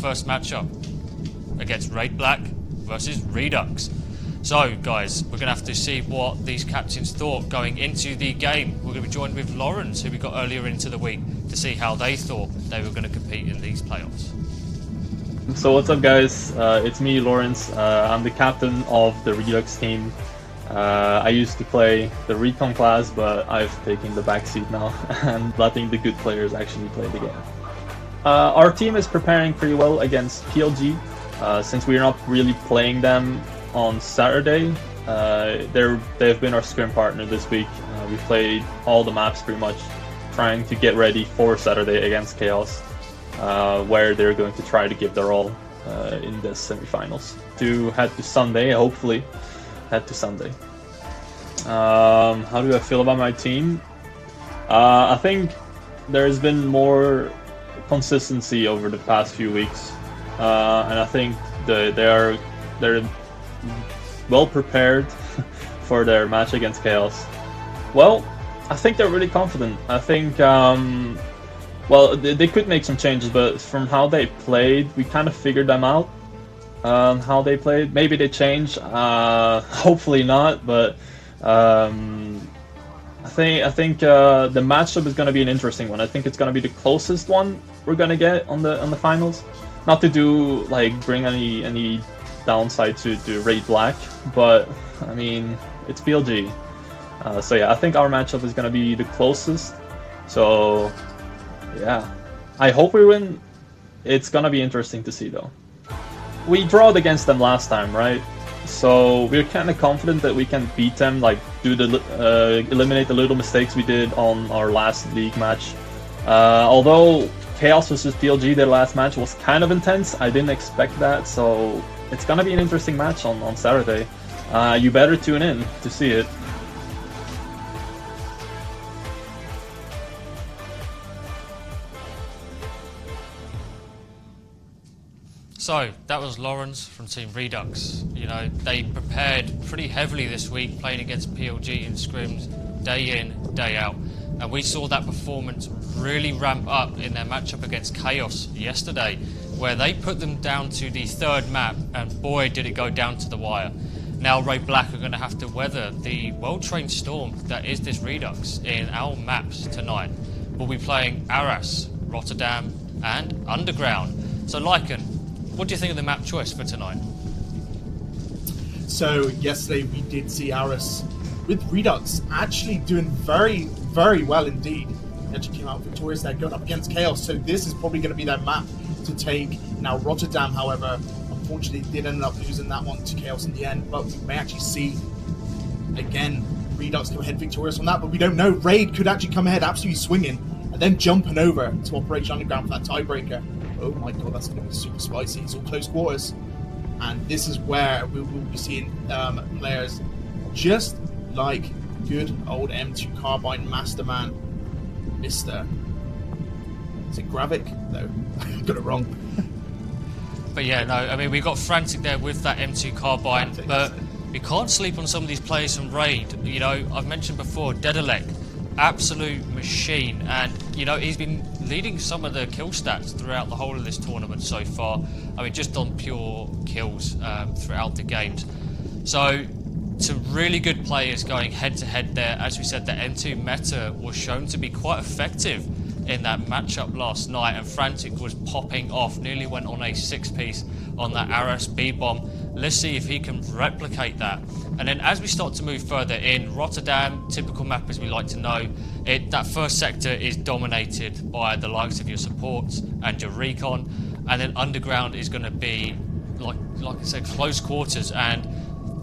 first matchup against RAiD Black versus reduX. So guys, we're going to have to see what these captains thought going into the game. We're going to be joined with Lawrence, who we got earlier into the week, to see how they thought they were going to compete in these playoffs. So what's up guys, it's me, Lawrence. I'm the captain of the reduX team. I used to play the recon class, but I've taken the backseat now and letting the good players actually play the game. Our team is preparing pretty well against PLG, since we're not really playing them on Saturday. They've been our scrim partner this week. We played all the maps pretty much, trying to get ready for Saturday against Chaos, where they're going to try to give their all in the semifinals to head to Sunday, hopefully head to Sunday. How do I feel about my team? I think there's been more consistency over the past few weeks, and I think they're well prepared for their match against Chaos. Well, I think they're really confident. I think well, they could make some changes, but from how they played, we kind of figured them out. How they played, maybe they change. Hopefully not, but I think the matchup is going to be an interesting one. I think it's going to be the closest one we're going to get on the finals. Not to do bring any downside to RAiD Black, but I mean it's PLG. So yeah, I think our matchup is going to be the closest. So yeah, I hope we win. It's going to be interesting to see though. We drawed against them last time, right? So we're kind of confident that we can beat them, eliminate the little mistakes we did on our last league match. Although Chaos versus PLG, their last match, was kind of intense, I didn't expect that, so it's gonna be an interesting match on Saturday. You better tune in to see it. So that was Lawrence from Team reduX. You know, they prepared pretty heavily this week, playing against PLG in scrims day in, day out. And we saw that performance really ramp up in their matchup against Chaos yesterday, where they put them down to the third map, and boy did it go down to the wire. Now RAiD Black are going to have to weather the well-trained storm that is this reduX in our maps tonight. We'll be playing Aras, Rotterdam and Underground. So Lycan, what do you think of the map choice for tonight? So yesterday we did see Aras with reduX actually doing very, very well indeed. They actually came out victorious there going up against Chaos, so this is probably going to be their map to take. Now Rotterdam, however, unfortunately did end up losing that one to Chaos in the end, but we may actually see again reduX come ahead victorious on that, but we don't know. RAiD could actually come ahead absolutely swinging and then jumping over to Operation Underground for that tiebreaker. Oh my god, that's going to be super spicy. It's all close quarters. And this is where we will be seeing players just like good old M2 Carbine Masterman, Mr. Is it Gravik? No, I got it wrong. But yeah, no, I mean, we got Frantic there with that M2 Carbine, Frantic, but we can't sleep on some of these players from RAiD. You know, I've mentioned before, Dedalek, absolute machine, and you know, he's been leading some of the kill stats throughout the whole of this tournament so far. I mean, just on pure kills throughout the games. So some really good players going head to head there. As we said, the M2 meta was shown to be quite effective in that matchup last night, and Frantic was popping off, nearly went on a 6-piece on that Aras B-bomb. Let's see if he can replicate that. And then as we start to move further in, Rotterdam, typical map as we like to know, that first sector is dominated by the likes of your supports and your recon, and then Underground is going to be, like I said, close quarters. And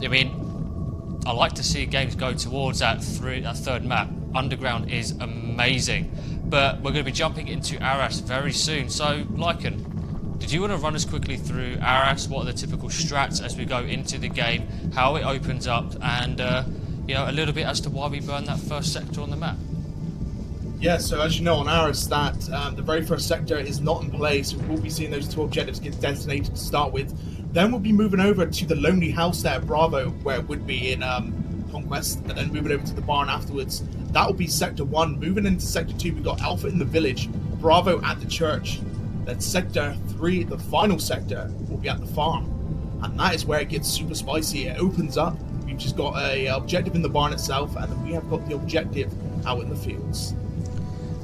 I mean, I like to see games go towards that third map. Underground is amazing. But we're going to be jumping into Aras very soon. So, Lycan, did you want to run us quickly through Aras? What are the typical strats as we go into the game? How it opens up, and you know, a little bit as to why we burned that first sector on the map. Yeah, so as you know on Aras, that the very first sector is not in play, so we'll be seeing those two objectives get designated to start with. Then we'll be moving over to the Lonely House there at Bravo, where it would be in Conquest, and then moving over to the barn afterwards. That will be Sector 1. Moving into Sector 2, we've got Alpha in the Village, Bravo at the Church, Then Sector 3, the final sector, will be at the farm. And that is where it gets super spicy. It opens up. We've just got a objective in the barn itself, and then we have got the objective out in the fields.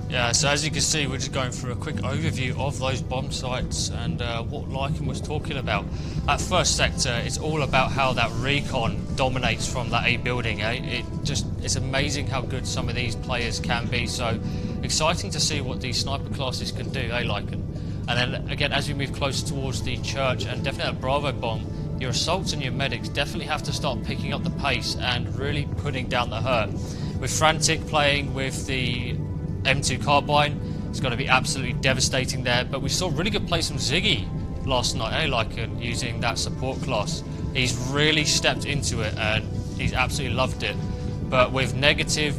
Yeah, so as you can see, we're just going through a quick overview of those bomb sites and what Lycan was talking about. At first sector, it's all about how that recon dominates from that A building. It's amazing how good some of these players can be. So exciting to see what these sniper classes can do, Lycan? And then again, as we move closer towards the church and definitely that Bravo bomb, your assaults and your medics definitely have to start picking up the pace and really putting down the hurt. With Frantic playing with the M2 carbine, it's going to be absolutely devastating there. But we saw really good plays from Ziggy last night, Lycan, using that support class. He's really stepped into it and he's absolutely loved it. But with Negative,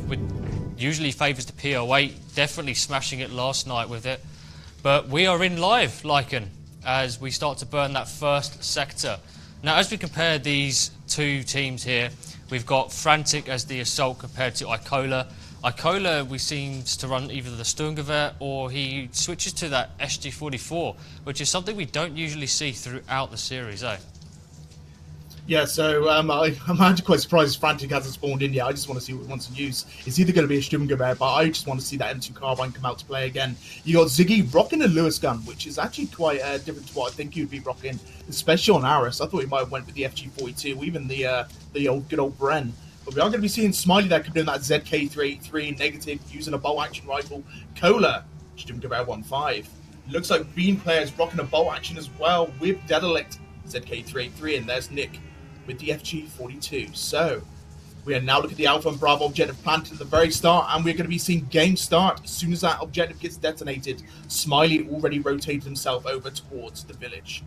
usually favours the PO8, definitely smashing it last night with it. But we are in live, Lycan, as we start to burn that first sector. Now, as we compare these two teams here, we've got Frantic as the assault compared to Icola. Icola, we seems to run either the Sturmgewehr or he switches to that SG44, which is something we don't usually see throughout the series, Yeah, so I'm actually quite surprised Frantic hasn't spawned in yet. I just want to see what he wants to use. It's either going to be a Sturmgewehr, but I just want to see that M2 carbine come out to play again. You got Ziggy rocking a Lewis gun, which is actually quite different to what I think he would be rocking, especially on Aris. I thought he might have went with the FG42, even the good old Bren. But we are going to be seeing Smiley there doing that ZK383 Negative, using a bolt action rifle. Cola, Sturmgewehr 1.5. Looks like Bean players rocking a bolt action as well with Dedalect ZK383, and there's Nick with the FG42. So we are now looking at the Alpha and Bravo objective planted at the very start, and we're going to be seeing game start as soon as that objective gets detonated. Smiley already rotated himself over towards the village.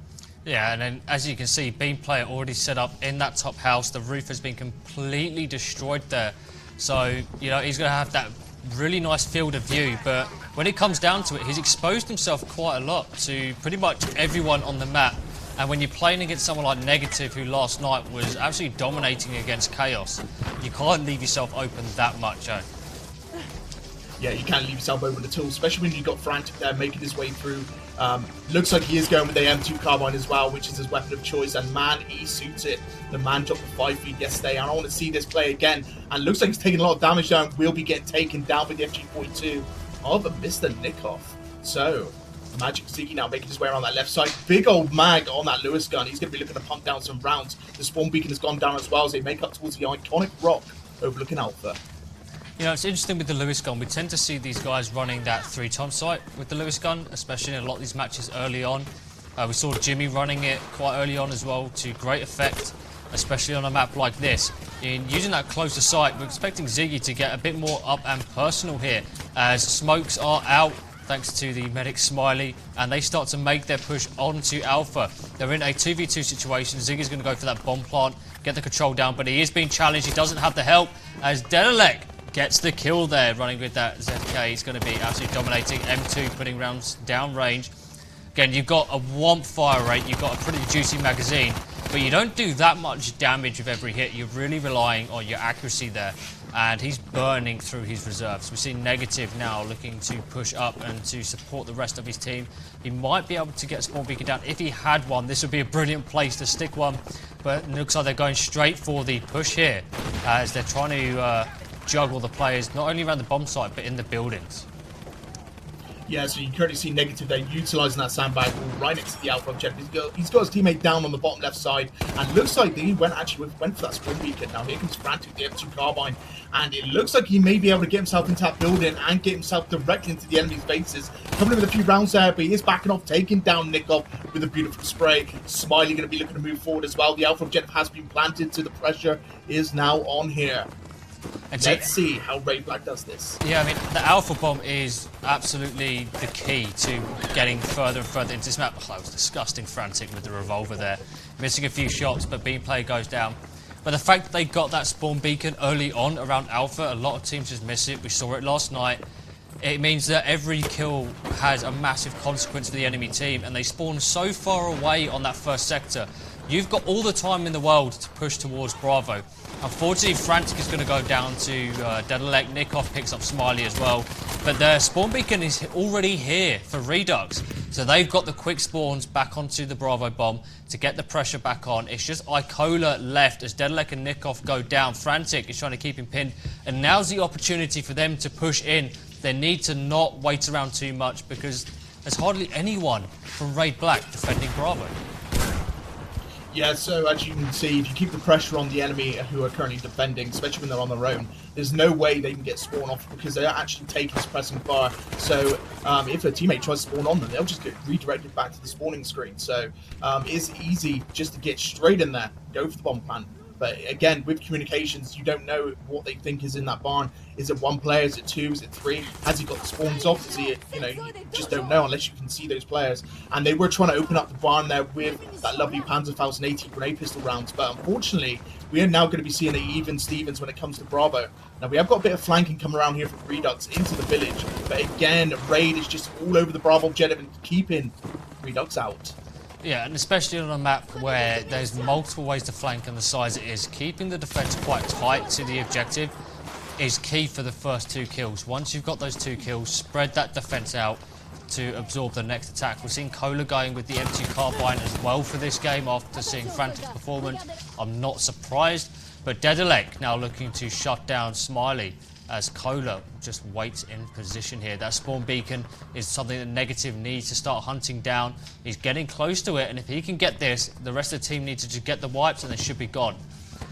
Yeah, and then as you can see, Bean player already set up in that top house. The roof has been completely destroyed there. So, you know, he's going to have that really nice field of view, but when it comes down to it, he's exposed himself quite a lot to pretty much everyone on the map. And when you're playing against someone like Negative, who last night was absolutely dominating against Chaos, you can't leave yourself open that much, Yeah, you can't leave yourself open at all, especially when you've got Frantic there making his way through. Looks like he is going with the M2 carbine as well, which is his weapon of choice, and man, he suits it. The man dropped the 5 feet yesterday, and I want to see this play again. And looks like he's taking a lot of damage down, will be getting taken down with the FG42 of Mr. Nikoff. So, Magic Ziggy now making his way around that left side. Big old mag on that Lewis gun. He's going to be looking to pump down some rounds. The spawn beacon has gone down as well as they make up towards the iconic rock overlooking Alpha. You know, it's interesting with the Lewis gun. We tend to see these guys running that 3-time sight with the Lewis gun, especially in a lot of these matches early on. We saw Jimmy running it quite early on as well to great effect, especially on a map like this. In using that closer sight, we're expecting Ziggy to get a bit more up and personal here as smokes are out thanks to the medic Smiley, and they start to make their push onto Alpha. They're in a 2v2 situation. Ziggy's going to go for that bomb plant, get the control down, but he is being challenged. He doesn't have the help as Dedalek gets the kill there, running with that ZK. He's going to be absolutely dominating. M2 putting rounds down range. Again, you've got a womp fire rate, you've got a pretty juicy magazine, but you don't do that much damage with every hit. You're really relying on your accuracy there, and he's burning through his reserves. We've seen Negative now looking to push up and to support the rest of his team. He might be able to get Spawn Beacon down. If he had one, this would be a brilliant place to stick one, but it looks like they're going straight for the push here, as they're trying to juggle the players, not only around the bomb site, but in the buildings. Yeah, so you currently see Negative there utilising that sandbag right next to the Alpha objective. He's got his teammate down on the bottom left side, and looks like they went for that spawn beacon. Now here comes Frantic, the M2 carbine, and it looks like he may be able to get himself into that building and get himself directly into the enemy's bases. Coming in with a few rounds there, but he is backing off, taking down Nikoff with a beautiful spray. Smiley going to be looking to move forward as well. The Alpha objective has been planted, so the pressure is now on here. And let's see how RAiD Black does this. Yeah, I mean, the Alpha Bomb is absolutely the key to getting further and further into this map. Oh, that was disgusting, Frantic with the revolver there. Missing a few shots, but Bean player goes down. But the fact that they got that spawn beacon early on around Alpha, a lot of teams just miss it. We saw it last night. It means that every kill has a massive consequence for the enemy team, and they spawn so far away on that first sector. You've got all the time in the world to push towards Bravo. Unfortunately, Frantic is going to go down to Dedalek. Nikov picks up Smiley as well. But the spawn beacon is already here for reduX. So they've got the quick spawns back onto the Bravo bomb to get the pressure back on. It's just Ikola left as Dedalek and Nikov go down. Frantic is trying to keep him pinned. And now's the opportunity for them to push in. They need to not wait around too much because there's hardly anyone from RAiD Black defending Bravo. Yeah, so as you can see, if you keep the pressure on the enemy who are currently defending, especially when they're on their own, there's no way they can get spawn off because they're actually taking suppressing fire. So if a teammate tries to spawn on them, they'll just get redirected back to the spawning screen. So it's easy just to get straight in there, go for the bomb plant. But again, with communications, you don't know what they think is in that barn. Is it one player? Is it two? Is it three? Has he got the spawns off? Is he, you just don't know unless you can see those players. And they were trying to open up the barn there with that lovely Panzerfaust and 80 grenade pistol rounds. But unfortunately, we are now going to be seeing an even Stevens when it comes to Bravo. Now, we have got a bit of flanking coming around here from reduX into the village. But again, RAiD is just all over the Bravo objective and keeping reduX out. Yeah, and especially on a map where there's multiple ways to flank and the size it is, keeping the defence quite tight to the objective is key for the first 2 kills. Once you've got those 2 kills, spread that defence out to absorb the next attack. We're seeing Cola going with the M2 carbine as well for this game after seeing Frantic's performance. I'm not surprised, but Dedalek now looking to shut down Smiley as Cola just waits in position here. That spawn beacon is something that Negative needs to start hunting down. He's getting close to it, and if he can get this, the rest of the team needs to just get the wipes and they should be gone.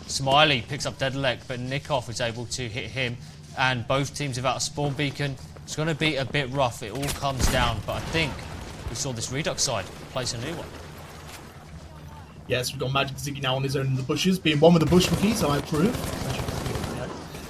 Smiley picks up Dedalek, but Nikov is able to hit him, and both teams without a spawn beacon. It's going to be a bit rough. It all comes down, but I think we saw this reduX side place a new one. Yes, we've got Magic Ziggy now on his own in the bushes, being one with the bush rookies, I approve.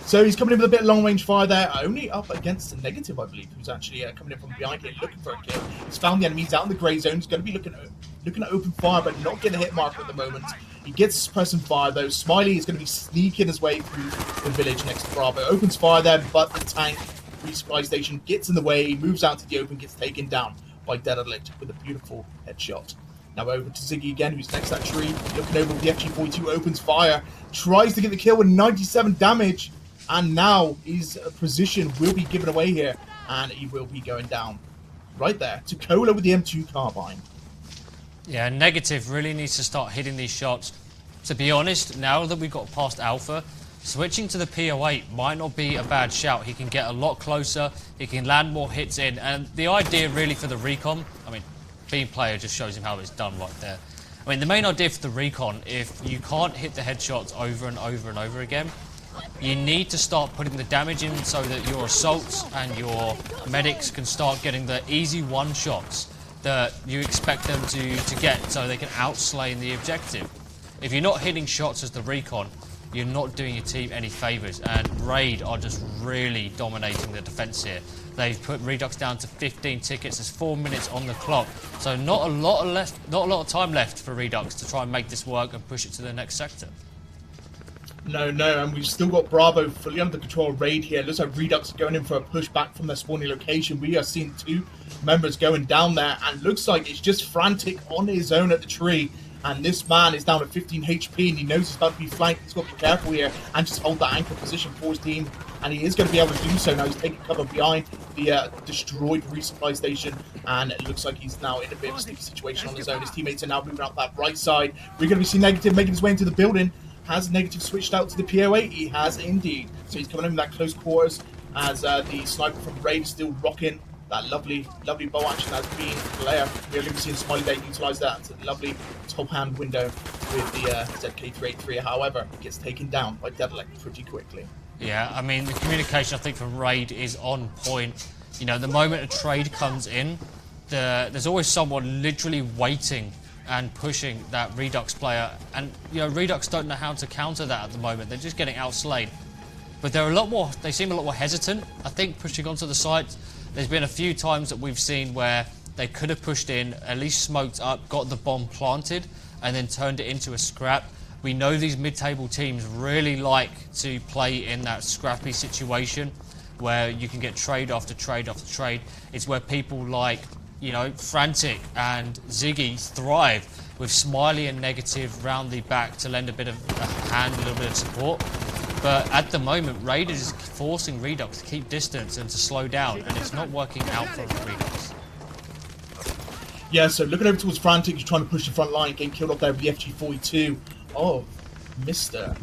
So he's coming in with a bit of long-range fire there, only up against the Negative, I believe, who's actually coming in from behind here, looking for a kill. He's found the enemies out in the grey zone. He's going to be looking at open fire, but not getting a hit marker at the moment. He gets suppressing fire, though. Smiley is going to be sneaking his way through the village next to Bravo. Opens fire there, but the tank resupply station gets in the way, moves out to the open, gets taken down by Dedalek with a beautiful headshot. Now over to Ziggy again, who's next to that tree, looking over with the FG42, opens fire, tries to get the kill with 97 damage. And now his position will be given away here, and he will be going down right there to Cola with the M2 carbine. Yeah, Negative really needs to start hitting these shots. To be honest, now that we've got past Alpha, switching to the PO8 might not be a bad shout. He can get a lot closer, he can land more hits in, and the idea really for the recon, I mean, Beam Player just shows him how it's done right there. I mean, the main idea for the recon, if you can't hit the headshots over and over and over again, you need to start putting the damage in so that your assaults and your medics can start getting the easy one-shots that you expect them to get so they can outslay in the objective. If you're not hitting shots as the recon, you're not doing your team any favours, and RAiD are just really dominating the defence here. They've put reduX down to 15 tickets. There's 4 minutes on the clock, so not a lot of time left for reduX to try and make this work and push it to the next sector. No, and we've still got Bravo fully under control of RAiD here. Looks like reduX are going in for a push back from their spawning location. We are seeing 2 members going down there, and looks like it's just Frantic on his own at the tree. And this man is down at 15 HP, and he knows he's about to be flanked. He's got to be careful here and just hold that anchor position for his team. And he is going to be able to do so now. He's taking cover behind the destroyed resupply station, and it looks like he's now in a bit of a sticky situation on his own. His teammates are now moving out that right side. We're going to be seeing Negative making his way into the building. Has Negative switched out to the PO8? He has indeed. So he's coming in with that close quarters as the sniper from RAiD is still rocking that lovely bow action that's been Blair. We're going to be seeing Smiley there utilise that lovely top hand window with the ZK383. However, it gets taken down by Dedalek pretty quickly. Yeah, I mean, the communication I think from RAiD is on point. You know, the moment a trade comes in, there's always someone literally waiting and pushing that reduX player, and you know, reduX don't know how to counter that at the moment. They're just getting outslayed, but they seem a lot more hesitant, I think, pushing onto the site. There's been a few times that we've seen where they could have pushed in, at least smoked up, got the bomb planted, and then turned it into a scrap. We know these mid-table teams really like to play in that scrappy situation where you can get trade after trade after trade. It's where people like, you know, Frantic and Ziggy thrive. with Smiley and Negative round the back to lend a bit of a hand, a little bit of support. But at the moment, RAiD is forcing reduX to keep distance and to slow down, and it's not working out for reduX. Yeah, so looking over towards Frantic, he's trying to push the front line, getting killed off there with the FG42 of Mr.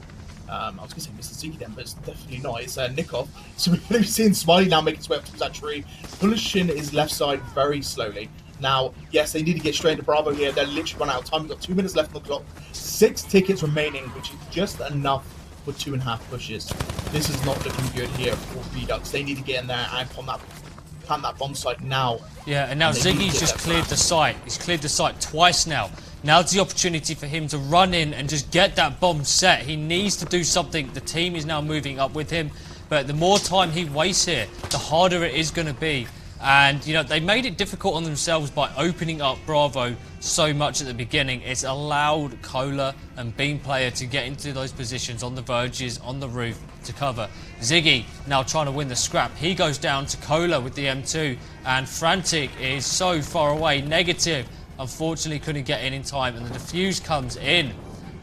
I was going to say Mr. Ziggy then, but it's definitely not. It's Nikov. So we're going to be seeing Smiley now making his way up towards that tree, pushing his left side very slowly. Now, yes, they need to get straight into Bravo here. They're literally run out of time. We've got 2 minutes left on the clock. 6 tickets remaining, which is just enough for 2.5 pushes. This is not looking good here for reduX. They need to get in there and plant that bomb site now. Yeah, and now Ziggy's just cleared the site. He's cleared the site twice now. Now's the opportunity for him to run in and just get that bomb set. He needs to do something. The team is now moving up with him. But the more time he wastes here, the harder it is going to be. And, you know, they made it difficult on themselves by opening up Bravo so much at the beginning. It's allowed Cola and Beam Player to get into those positions on the verges, on the roof to cover. Ziggy now trying to win the scrap. He goes down to Cola with the M2, and Frantic is so far away. Negative, unfortunately, couldn't get in time, and the defuse comes in.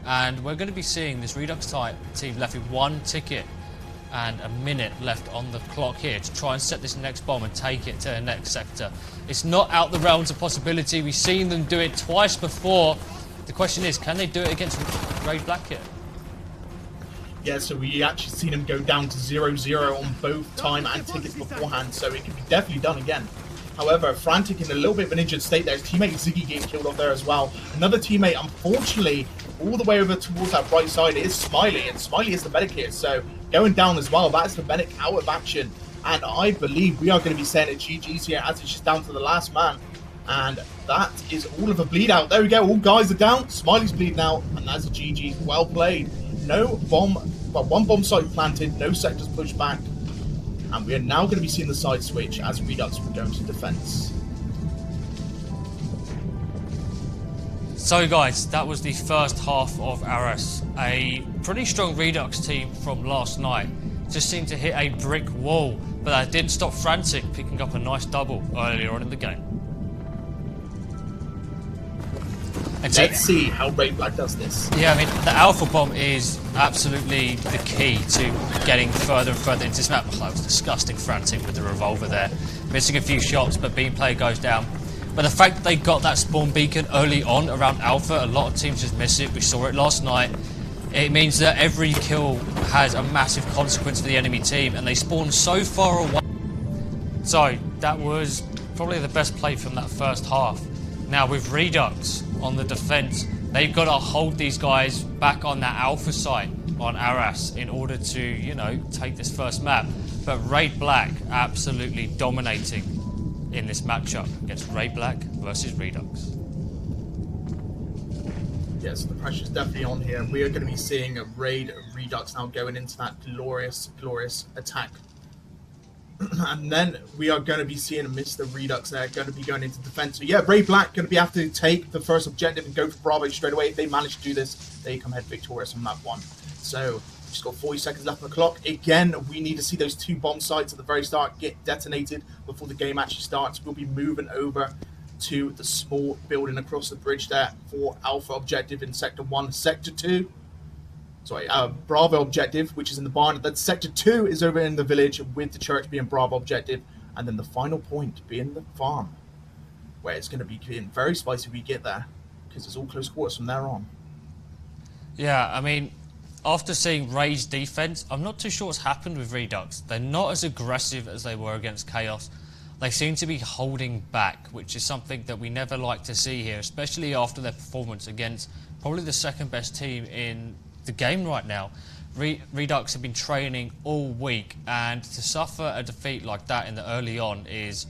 And we're going to be seeing this reduX type team left with 1 ticket and a minute left on the clock here to try and set this next bomb and take it to the next sector. It's not out the realms of possibility. We've seen them do it twice before. The question is, can they do it against RAiD Black here? Yeah, so we actually seen him go down to 0-0 on both time and tickets beforehand, so it can be definitely done again. However, Frantic in a little bit of an injured state there. His teammate Ziggy getting killed off there as well. Another teammate, unfortunately, all the way over towards that right side is Smiley, and Smiley is the medic here, so going down as well. That's the medic out of action, and I believe we are going to be saying it GG's here as it's just down to the last man. And that is all of a bleed out. There we go, all guys are down, Smiley's bleeding out, and that's a GG. Well played. No bomb, well, 1 bomb site planted, no sectors pushed back. And we are now going to be seeing the side switch as reduX will go into defense. So guys, that was the first half of RS. A pretty strong reduX team from last night. Just seemed to hit a brick wall, but that didn't stop Frantic picking up a nice double earlier on in the game. And Let's see how RAiD Black does this. Yeah, I mean, the Alpha Bomb is absolutely the key to getting further and further into this map. Oh, that was disgusting, Frantic with the revolver there. Missing a few shots, but Beam Player goes down. But the fact that they got that spawn beacon early on around Alpha, a lot of teams just miss it. We saw it last night. It means that every kill has a massive consequence for the enemy team, and they spawn so far away. So, that was probably the best play from that first half. Now, with reduX on the defense, they've got to hold these guys back on that Alpha site on RS in order to, you know, take this first map. But RAiD Black absolutely dominating in this matchup against RAiD Black versus reduX. Yes, the pressure's definitely on here, and we are going to be seeing a RAiD reduX now going into that glorious, glorious attack. And then we are going to be seeing Mr. reduX there, going to be going into defense. So yeah, RAiD Black going to be have to take the first objective and go for Bravo straight away. If they manage to do this, they come ahead victorious on map 1. So just got 40 seconds left on the clock. Again, we need to see those 2 bomb sites at the very start get detonated before the game actually starts. We'll be moving over to the small building across the bridge there for Alpha objective in Sector 1. Sector 2, sorry, Bravo objective, which is in the barn. Then Sector 2 is over in the village with the church being Bravo objective. And then the final point being the farm, where it's going to be getting very spicy when we get there, because it's all close quarters from there on. Yeah, I mean, after seeing RAiD's defense, I'm not too sure what's happened with reduX. They're not as aggressive as they were against Chaos. They seem to be holding back, which is something that we never like to see here, especially after their performance against probably the second best team in the game right now. reduX have been training all week, and to suffer a defeat like that in the early on is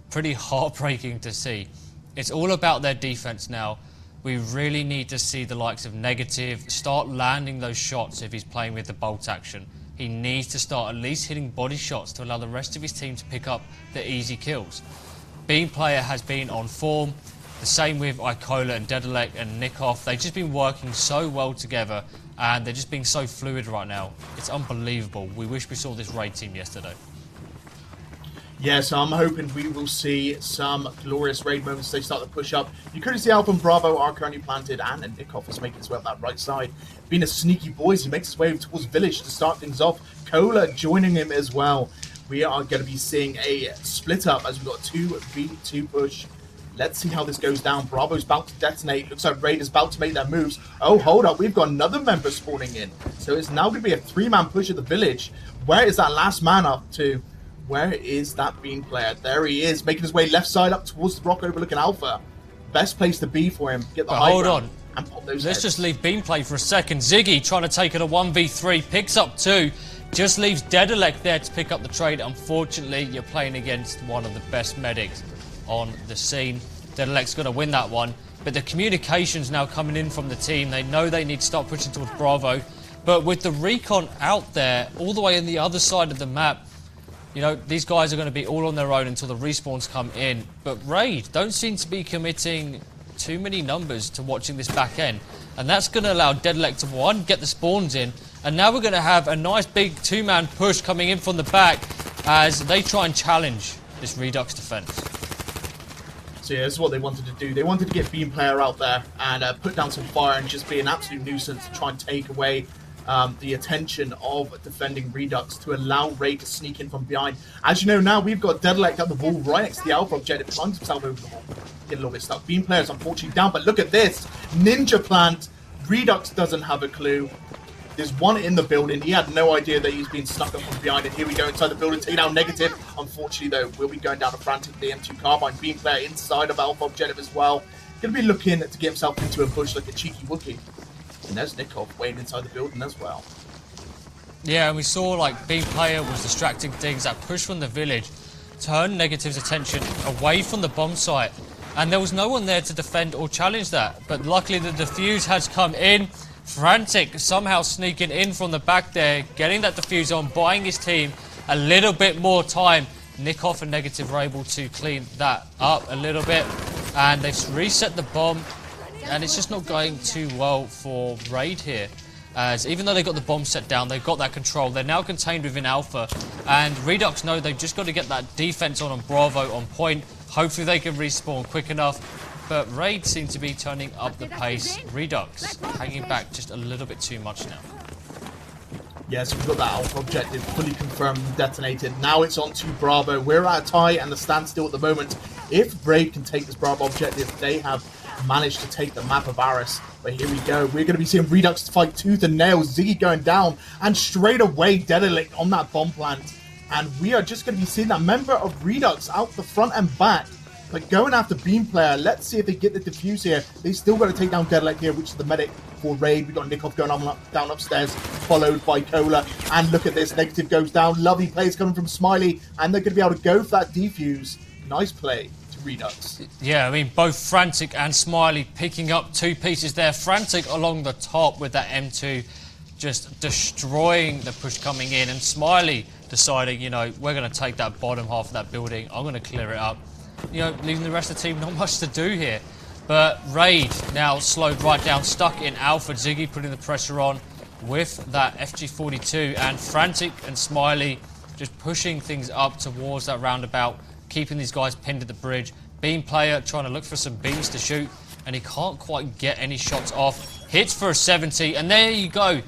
pretty heartbreaking to see. It's all about their defense now. We really need to see the likes of Negative start landing those shots if he's playing with the bolt action. He needs to start at least hitting body shots to allow the rest of his team to pick up the easy kills. Beam Player has been on form. The same with Icola and Dedalek and Nikov. They've just been working so well together, and they're just being so fluid right now. It's unbelievable. We wish we saw this RAiD team yesterday. Yeah, so I'm hoping we will see some glorious raid moments as they start to push up. You could see Alpha and Bravo are currently planted, and Nikov is making his way up that right side. Being a sneaky boy, he makes his way towards Village to start things off. Cola joining him as well. We are going to be seeing a split up as we've got 2v2 push. Let's see how this goes down. Bravo's about to detonate. Looks like Raid is about to make their moves. Oh, hold up. We've got another member spawning in. So it's now going to be a 3-man push at the Village. Where is that last man up to? Where is that Beam player? There he is, making his way left side up towards the rock overlooking Alpha. Best place to be for him. Get the high hold ground on. And pop those Let's heads. just leave Beam play for a second. Ziggy trying to take it a 1v3, picks up 2, just leaves Dedalek there to pick up the trade. Unfortunately, you're playing against one of the best medics on the scene. Dedalek's going to win that one, but the communication's now coming in from the team. They know they need to start pushing towards Bravo, but with the recon out there, all the way on the other side of the map, you know, these guys are going to be all on their own until the respawns come in. But RAiD don't seem to be committing too many numbers to watching this back end. And that's going to allow Dedalek to, one, get the spawns in. And now we're going to have a nice big 2-man push coming in from the back as they try and challenge this reduX defense. So yeah, this is what they wanted to do. They wanted to get Beam player out there and put down some fire and just be an absolute nuisance to try and take away the attention of defending Redux to allow Raid to sneak in from behind. As you know now, we've got Dedalek at the wall right next to the Alpha objective, plunges himself over the wall. Get a little bit stuck. Beam player's unfortunately down, but look at this. Ninja plant. Redux doesn't have a clue. There's one in the building. He had no idea that he's been snuck up from behind, and here we go inside the building, taking out Negative. Unfortunately, though, we'll be going down a frantic the M2 carbine. Beam player inside of Alpha objective as well. Going to be looking to get himself into a bush like a cheeky Wookiee. And there's Nikov waiting inside the building as well. Yeah, and we saw like Beam player was distracting things. That push from the Village turned Negative's attention away from the bomb site, and there was no one there to defend or challenge that. But luckily the defuse has come in. Frantic somehow sneaking in from the back there, getting that defuse on, buying his team a little bit more time. Nikov and Negative were able to clean that up a little bit, and they've reset the bomb, and it's just not going too well for RAiD here. As even though they got the bomb set down, they've got that control. They're now contained within Alpha, and Redux know they've just got to get that defense on Bravo on point. Hopefully they can respawn quick enough. But RAiD seem to be turning up the pace. Redux hanging back just a little bit too much now. Yes, we've got that Alpha objective fully confirmed and detonated. Now it's on to Bravo. We're at a tie and a standstill at the moment. If RAiD can take this Bravo objective, they have managed to take the map of Aris. But here we go. We're going to be seeing Redux fight tooth and nail. Ziggy going down, and straight away Dedalek on that bomb plant. And we are just going to be seeing that member of Redux out the front and back. But going after Beam player, let's see if they get the defuse here. They still got to take down Dedalek here, which is the medic for RAiD. We got Nikov going down upstairs, followed by Cola. And look at this, Negative goes down. Lovely plays coming from Smiley, and they're going to be able to go for that defuse. Nice play to Redux. Yeah, I mean, both Frantic and Smiley picking up 2 pieces there. Frantic along the top with that M2, just destroying the push coming in. And Smiley deciding, you know, we're going to take that bottom half of that building. I'm going to clear it up. You know, leaving the rest of the team not much to do here. But RAiD now slowed right down, stuck in Alpha. Ziggy putting the pressure on with that FG42, and Frantic and Smiley just pushing things up towards that roundabout, keeping these guys pinned at the bridge. Beam player trying to look for some beams to shoot, and he can't quite get any shots off. Hits for a 70, and there you go.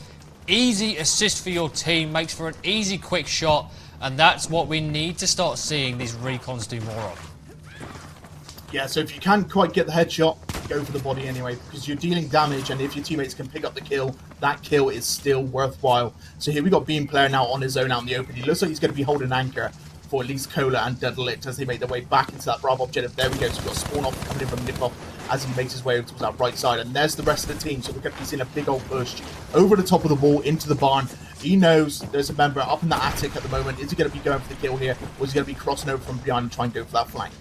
Easy assist for your team, makes for an easy quick shot, and that's what we need to start seeing these recons do more of. Yeah, so if you can't quite get the headshot, go for the body anyway, because you're dealing damage, and if your teammates can pick up the kill, that kill is still worthwhile. So here we got Beam player now on his own out in the open. He looks like he's going to be holding anchor for at least Cola and Dedalek as they make their way back into that Bravo objective. There we go, so we've got spawn off coming in from Nikov as he makes his way over to that right side, and there's the rest of the team. So we're going to be seeing a big old push over the top of the wall into the barn. He knows there's a member up in the attic at the moment. Is he going to be going for the kill here, or is he going to be crossing over from behind and trying to go for that flank?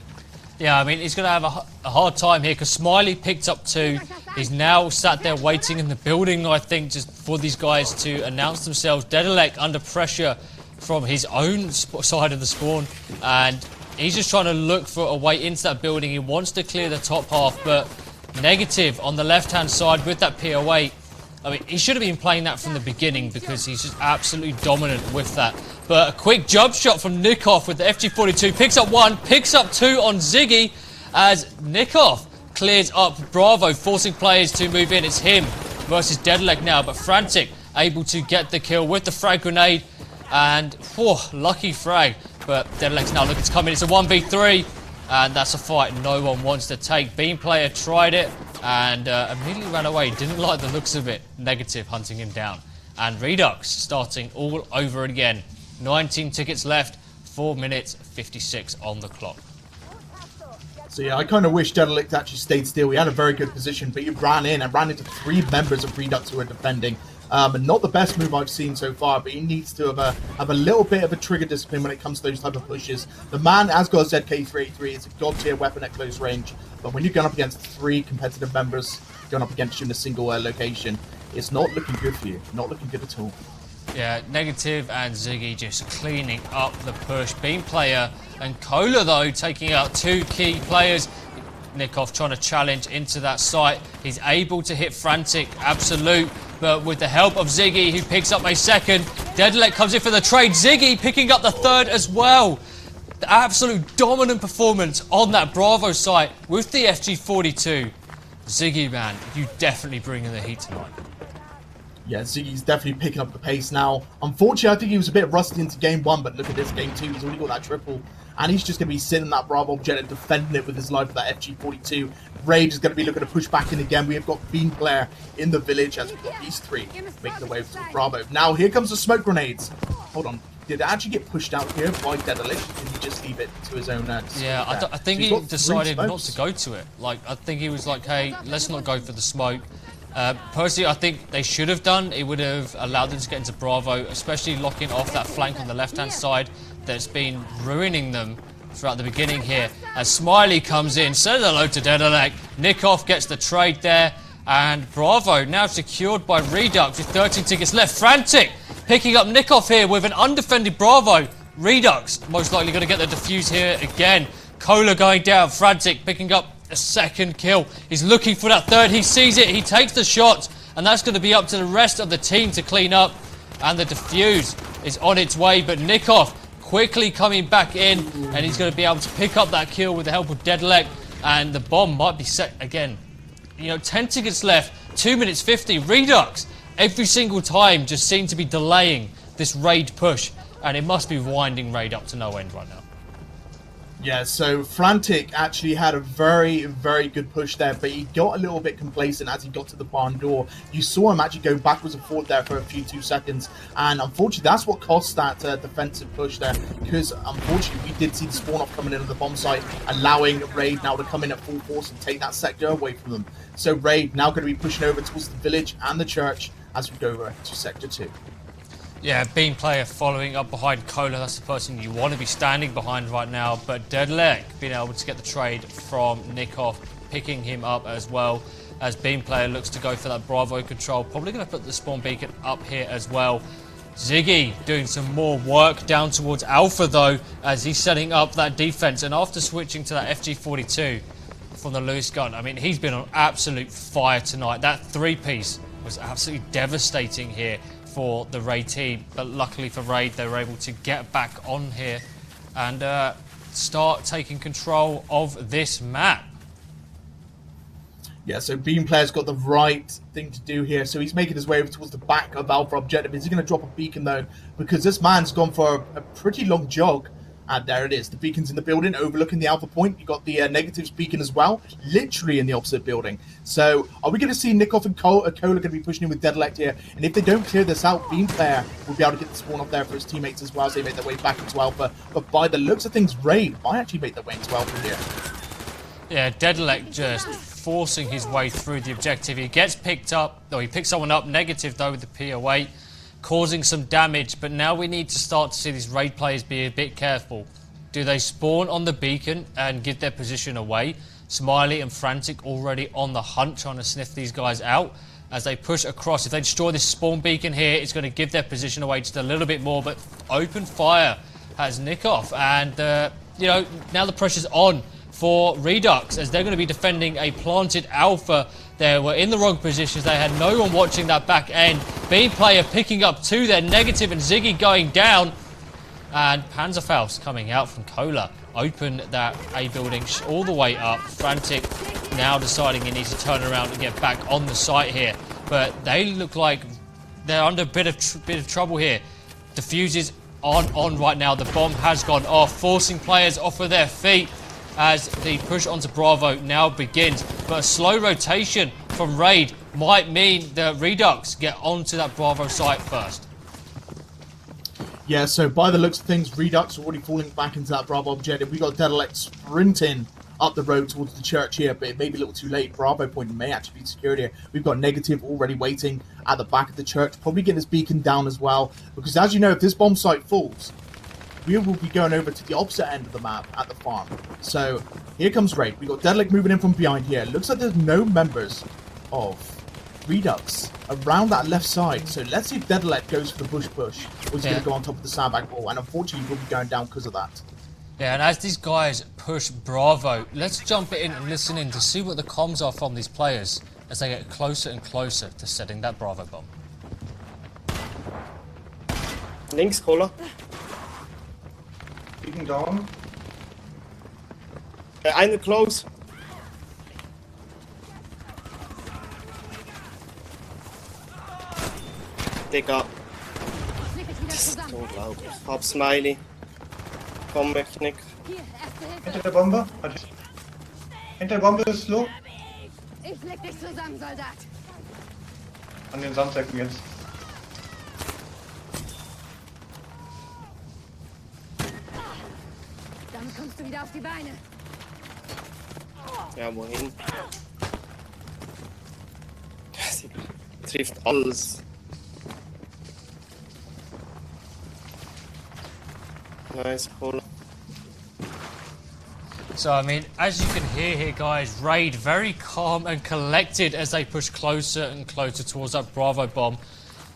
Yeah, I mean, he's going to have a hard time here because Smiley picked up 2. He's now sat there waiting in the building, I think, just for these guys to announce themselves. Dedalek under pressure from his own side of the spawn, and he's just trying to look for a way into that building. He wants to clear the top half, but Negative on the left-hand side with that PO8 I mean, he should have been playing that from the beginning because he's just absolutely dominant with that. But a quick jump shot from Nikov with the FG42. Picks up 1, picks up 2 on Ziggy as Nikov clears up Bravo, forcing players to move in. It's him versus Deadleg now, but Frantic able to get the kill with the frag grenade. And, lucky frag. But Deadleg's now looking to come in. It's a 1v3. And that's a fight no one wants to take. Beam player tried it and immediately ran away. Didn't like the looks of it. Negative hunting him down. And reduX starting all over again. 19 tickets left. 4 minutes 56 on the clock. So yeah, I kind of wish Dedelict actually stayed still. He had a very good position, but he ran in and ran into 3 members of reduX who were defending. And not the best move I've seen so far, but he needs to have a little bit of a trigger discipline when it comes to those type of pushes. The man has got a ZK-383. It's a god-tier weapon at close range. But when you're going up against 3 competitive members, going up against you in a single location, it's not looking good for you. Not looking good at all. Yeah, Negative and Ziggy just cleaning up the push. Beam player and Cola, though, taking out 2 key players. Nikov trying to challenge into that site. He's able to hit Frantic, absolute. But with the help of Ziggy, who picks up a second, Dedelic comes in for the trade. Ziggy picking up the 3rd as well. The absolute dominant performance on that Bravo site with the FG42. Ziggy, man, you definitely bring in the heat tonight. Yeah, Ziggy's definitely picking up the pace now. Unfortunately, I think he was a bit rusty into game 1, but look at this game 2. He's already got that triple. And he's just going to be sitting in that Bravo objective, defending it with his life with that FG42. RAiD is going to be looking to push back in again. We have got Beam player in the village as we've got these 3 making the way to Bravo. Now, here comes the smoke grenades. Hold on. Did it actually get pushed out here by Dedelic? Did he just leave it to his own... yeah, I think he decided not to go to it. Like, I think he was like, hey, let's not go for the smoke. Personally, I think they should have done. It would have allowed them to get into Bravo, especially locking off that flank on the left-hand side that's been ruining them throughout the beginning here. As Smiley comes in, says hello to Dedelic. Nikov gets the trade there, and Bravo now secured by reduX with 13 tickets left. Frantic picking up Nikov here with an undefended Bravo. reduX most likely going to get the defuse here again. Cola going down. Frantic picking up a 2nd kill. He's looking for that 3rd. He sees it. He takes the shot, and that's going to be up to the rest of the team to clean up. And the defuse is on its way, but Nikov quickly coming back in, and he's going to be able to pick up that kill with the help of Dedelic, and the bomb might be set again. You know, 10 tickets left, 2 minutes 50. reduX every single time just seem to be delaying this RAiD push, and it must be winding RAiD up to no end right now. Yeah, so Frantic actually had a very, very good push there, but he got a little bit complacent as he got to the barn door. You saw him actually go backwards and forward there for a few 2 seconds, and unfortunately that's what cost that defensive push there, because unfortunately we did see the spawn-off coming into the bomb site, allowing RAiD now to come in at full force and take that sector away from them. So RAiD now going to be pushing over towards the village and the church as we go over to Sector 2. Yeah, Beam player following up behind Cola. That's the person you want to be standing behind right now. But Dedelic being able to get the trade from Nikov, picking him up as well. As Beam player looks to go for that Bravo control. Probably going to put the spawn beacon up here as well. Ziggy doing some more work down towards Alpha though, as he's setting up that defense. And after switching to that FG42 from the loose gun, I mean, he's been on absolute fire tonight. That 3-piece was absolutely devastating here for the RAiD team, but luckily for RAiD they were able to get back on here and start taking control of this map. Yeah, so Beam player's got the right thing to do here, so he's making his way over towards the back of Alpha objective. Is he going to drop a beacon though? Because this man's gone for a pretty long jog. And there it is. The beacon's in the building, overlooking the Alpha point. You've got the Negatives beacon as well, literally in the opposite building. So, are we going to see Nikov and Cola going to be pushing in with Dedelic here? And if they don't clear this out, Beam player will be able to get the spawn up there for his teammates as well as they make their way back into Alpha. But by the looks of things, RAiD might actually make their way into Alpha here. Yeah, Dedelic just forcing his way through the objective. He gets picked up, though he picks someone up. Negative though with the PO8. Causing some damage, but now we need to start to see these RAiD players be a bit careful. Do they spawn on the beacon and give their position away? Smiley and Frantic already on the hunt, trying to sniff these guys out as they push across. If they destroy this spawn beacon here, it's going to give their position away just a little bit more, but open fire has Nikov, and you know, now the pressure's on for reduX as they're going to be defending a planted Alpha. They were in the wrong positions. They had no one watching that back end. B player picking up 2 there, negative, and Ziggy going down. And Panzerfaust coming out from Cola. Open that A building all the way up. Frantic now deciding he needs to turn around and get back on the site here. But they look like they're under a bit of trouble here. The fuse is on right now. The bomb has gone off, forcing players off of their feet as the push onto Bravo now begins. But a slow rotation from RAiD might mean the reduX get onto that Bravo site first. Yeah, so by the looks of things, reduX already falling back into that Bravo objective. We got Dedalek sprinting up the road towards the church here, but it may be a little too late. Bravo point may actually be secured here. We've got Negative already waiting at the back of the church, probably getting his beacon down as well, because as you know, if this bomb site falls, we will be going over to the opposite end of the map at the farm. So here comes RAiD. We got Dedalek moving in from behind here. Looks like there's no members of reduX around that left side. So let's see if Dedalek goes for the push, or he's going to go on top of the sandbag wall, and unfortunately he'll be going down because of that. Yeah, and as these guys push Bravo, let's jump in and listen in to see what the comms are from these players as they get closer and closer to setting that Bravo bomb. Links, Cola. Beacon down. Eine close. Digga. Das ist unglaublich. Hab Smiley. Komm, Mechanik. Hinter der Bombe. Hinter der Bombe ist low. Ich leg dich zusammen, Soldat. An den Sandsäcken jetzt. Damit kommst du wieder auf die Beine. Ja, wohin? Sie trifft alles. Nice, Cola. So, I mean, as you can hear here, guys, RAiD very calm and collected as they push closer and closer towards that Bravo bomb.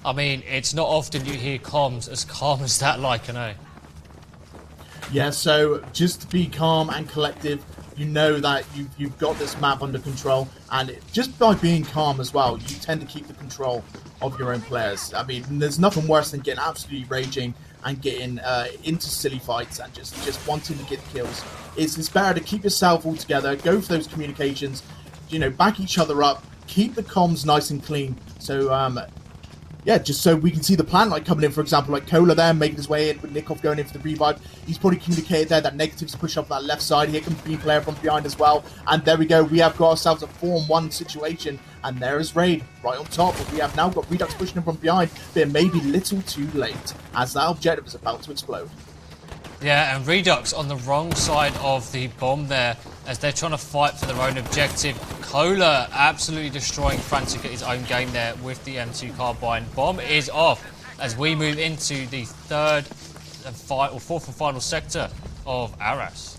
I mean, it's not often you hear comms as calm as that, like, I know. Yeah, so just to be calm and collective, you know that you've got this map under control, and just by being calm as well, you tend to keep the control of your own players. I mean, there's nothing worse than getting absolutely raging and getting into silly fights and just wanting to get kills. It's better to keep yourself all together, go for those communications, you know, back each other up, keep the comms nice and clean. So, yeah, just so we can see the plan, like coming in, for example, like Cola there, making his way in with Nikov going in for the revive. He's probably communicated there that Negative's push up that left side. Here comes B player from behind as well. And there we go. We have got ourselves a 4-on-1 situation. And there is RAiD right on top. But we have now got reduX pushing him from behind. But it may be little too late as that objective is about to explode. Yeah, and reduX on the wrong side of the bomb there as they're trying to fight for their own objective. Cola absolutely destroying Frantic at his own game there with the M2 carbine. Bomb is off as we move into the fourth and final sector of Aras.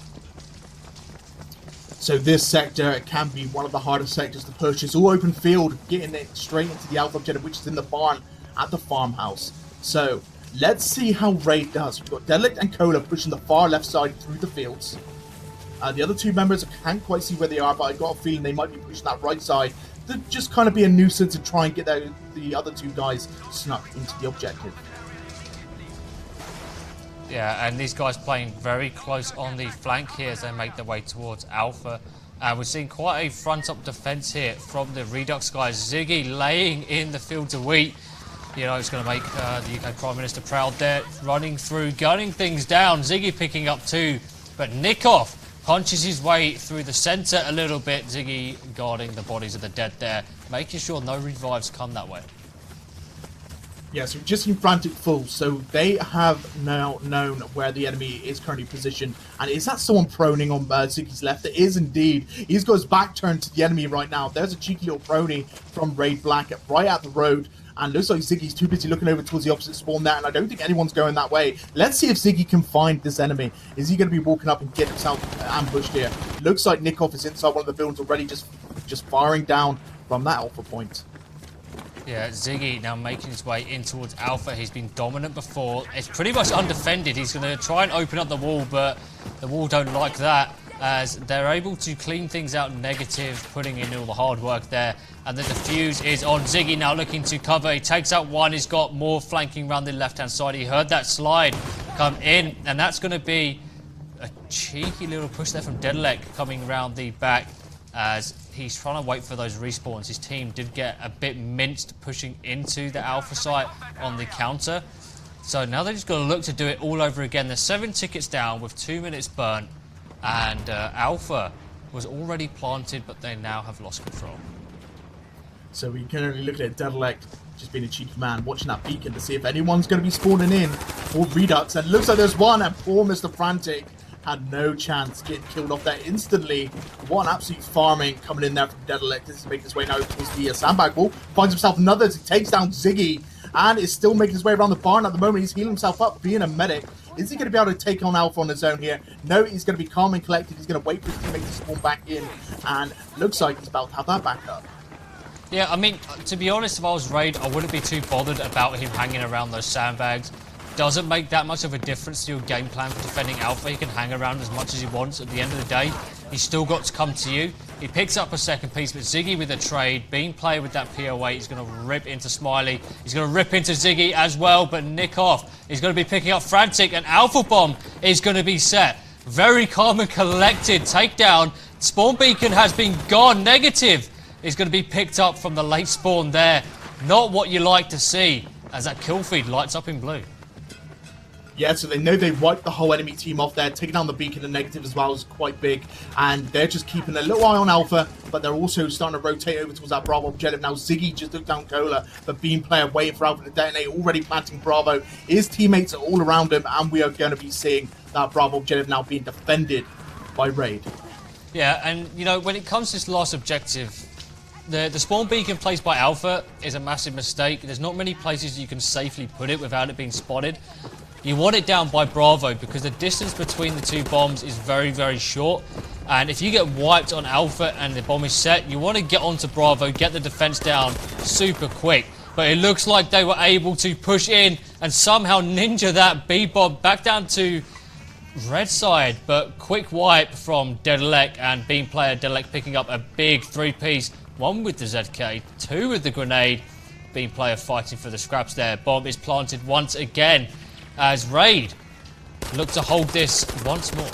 So this sector can be one of the hardest sectors to push. It's all open field, getting it straight into the alpha objective, which is in the barn at the farmhouse. So let's see how RAiD does. We've got Dedalek and Cola pushing the far left side through the fields. The other two members, I can't quite see where they are, but I got a feeling they might be pushing that right side to just kind of be a nuisance and try and get the other two guys snuck into the objective. Yeah, and these guys playing very close on the flank here as they make their way towards Alpha. We're seeing quite a front-up defence here from the reduX guys. Ziggy laying in the fields of wheat. You know, it's going to make the UK Prime Minister proud there. Running through, gunning things down. Ziggy picking up 2, but Nikov punches his way through the centre a little bit. Ziggy guarding the bodies of the dead there, making sure no revives come that way. Yeah, so just in frantic fools, so they have now known where the enemy is currently positioned. And is that someone proning on Ziggy's left? It is indeed. He's got his back turned to the enemy right now. There's a cheeky little prony from RAiD Black right out the road. And looks like Ziggy's too busy looking over towards the opposite spawn there, and I don't think anyone's going that way. Let's see if Ziggy can find this enemy. Is he going to be walking up and get himself ambushed here? Looks like Nikov is inside one of the buildings already, just firing down from that alpha point. Yeah, Ziggy now making his way in towards Alpha. He's been dominant before. It's pretty much undefended. He's going to try and open up the wall, but the wall don't like that. as they're able to clean things out negative, putting in all the hard work there. And the defuse is on. Ziggy now looking to cover. He takes out one. He's got more flanking around the left-hand side. He heard that slide come in, and that's going to be a cheeky little push there from Dedalek coming around the back as he's trying to wait for those respawns. His team did get a bit minced pushing into the Alpha site on the counter. So now they're just going to look to do it all over again. They're 7 tickets down with 2 minutes burnt, and Alpha was already planted, but they now have lost control. So we can only look at Dedalek just being a cheeky man, watching that beacon to see if anyone's going to be spawning in for reduX. And looks like there's one, and poor Mr. Frantic had no chance getting killed off there instantly. What an absolute farming coming in there from Dedalek. This is making his way now towards the sandbag wall. Finds himself another as he takes down Ziggy, and is still making his way around the barn at the moment. He's healing himself up, being a medic. Is he going to be able to take on Alpha on his own here? No, he's going to be calm and collected. He's going to wait for his teammate to spawn back in, and looks like he's about to have that back up. Yeah, I mean, to be honest, if I was RAiD, I wouldn't be too bothered about him hanging around those sandbags. Doesn't make that much of a difference to your game plan for defending Alpha. He can hang around as much as he wants. At the end of the day, he's still got to come to you. He picks up a second piece, but Ziggy with a trade, being played with that POA, he's going to rip into Smiley. He's going to rip into Ziggy as well, but nick off. He's going to be picking up Frantic, and Alpha Bomb is going to be set. Very calm and collected takedown. Spawn Beacon has been gone. Negative is going to be picked up from the late spawn there. Not what you like to see, as that kill feed lights up in blue. Yeah, so they know they've wiped the whole enemy team off there. Taking down the beacon and negative as well is quite big. And they're just keeping a little eye on Alpha, but they're also starting to rotate over towards that Bravo objective. Now Ziggy just took down Cola, but Beam player waiting for Alpha to detonate, already planting Bravo. His teammates are all around him, and we are going to be seeing that Bravo objective now being defended by RAiD. Yeah, and you know, when it comes to this last objective, the spawn beacon placed by Alpha is a massive mistake. There's not many places you can safely put it without it being spotted. You want it down by Bravo because the distance between the two bombs is very, very short. And if you get wiped on Alpha and the bomb is set, you want to get onto Bravo, get the defense down super quick. But it looks like they were able to push in and somehow ninja that B-bomb back down to red side. But quick wipe from Dedalek, and Beam player Dedalek picking up a big 3-piece. One with the ZK, 2 with the grenade. Beam player fighting for the scraps there. Bomb is planted once again as RAiD look to hold this once more.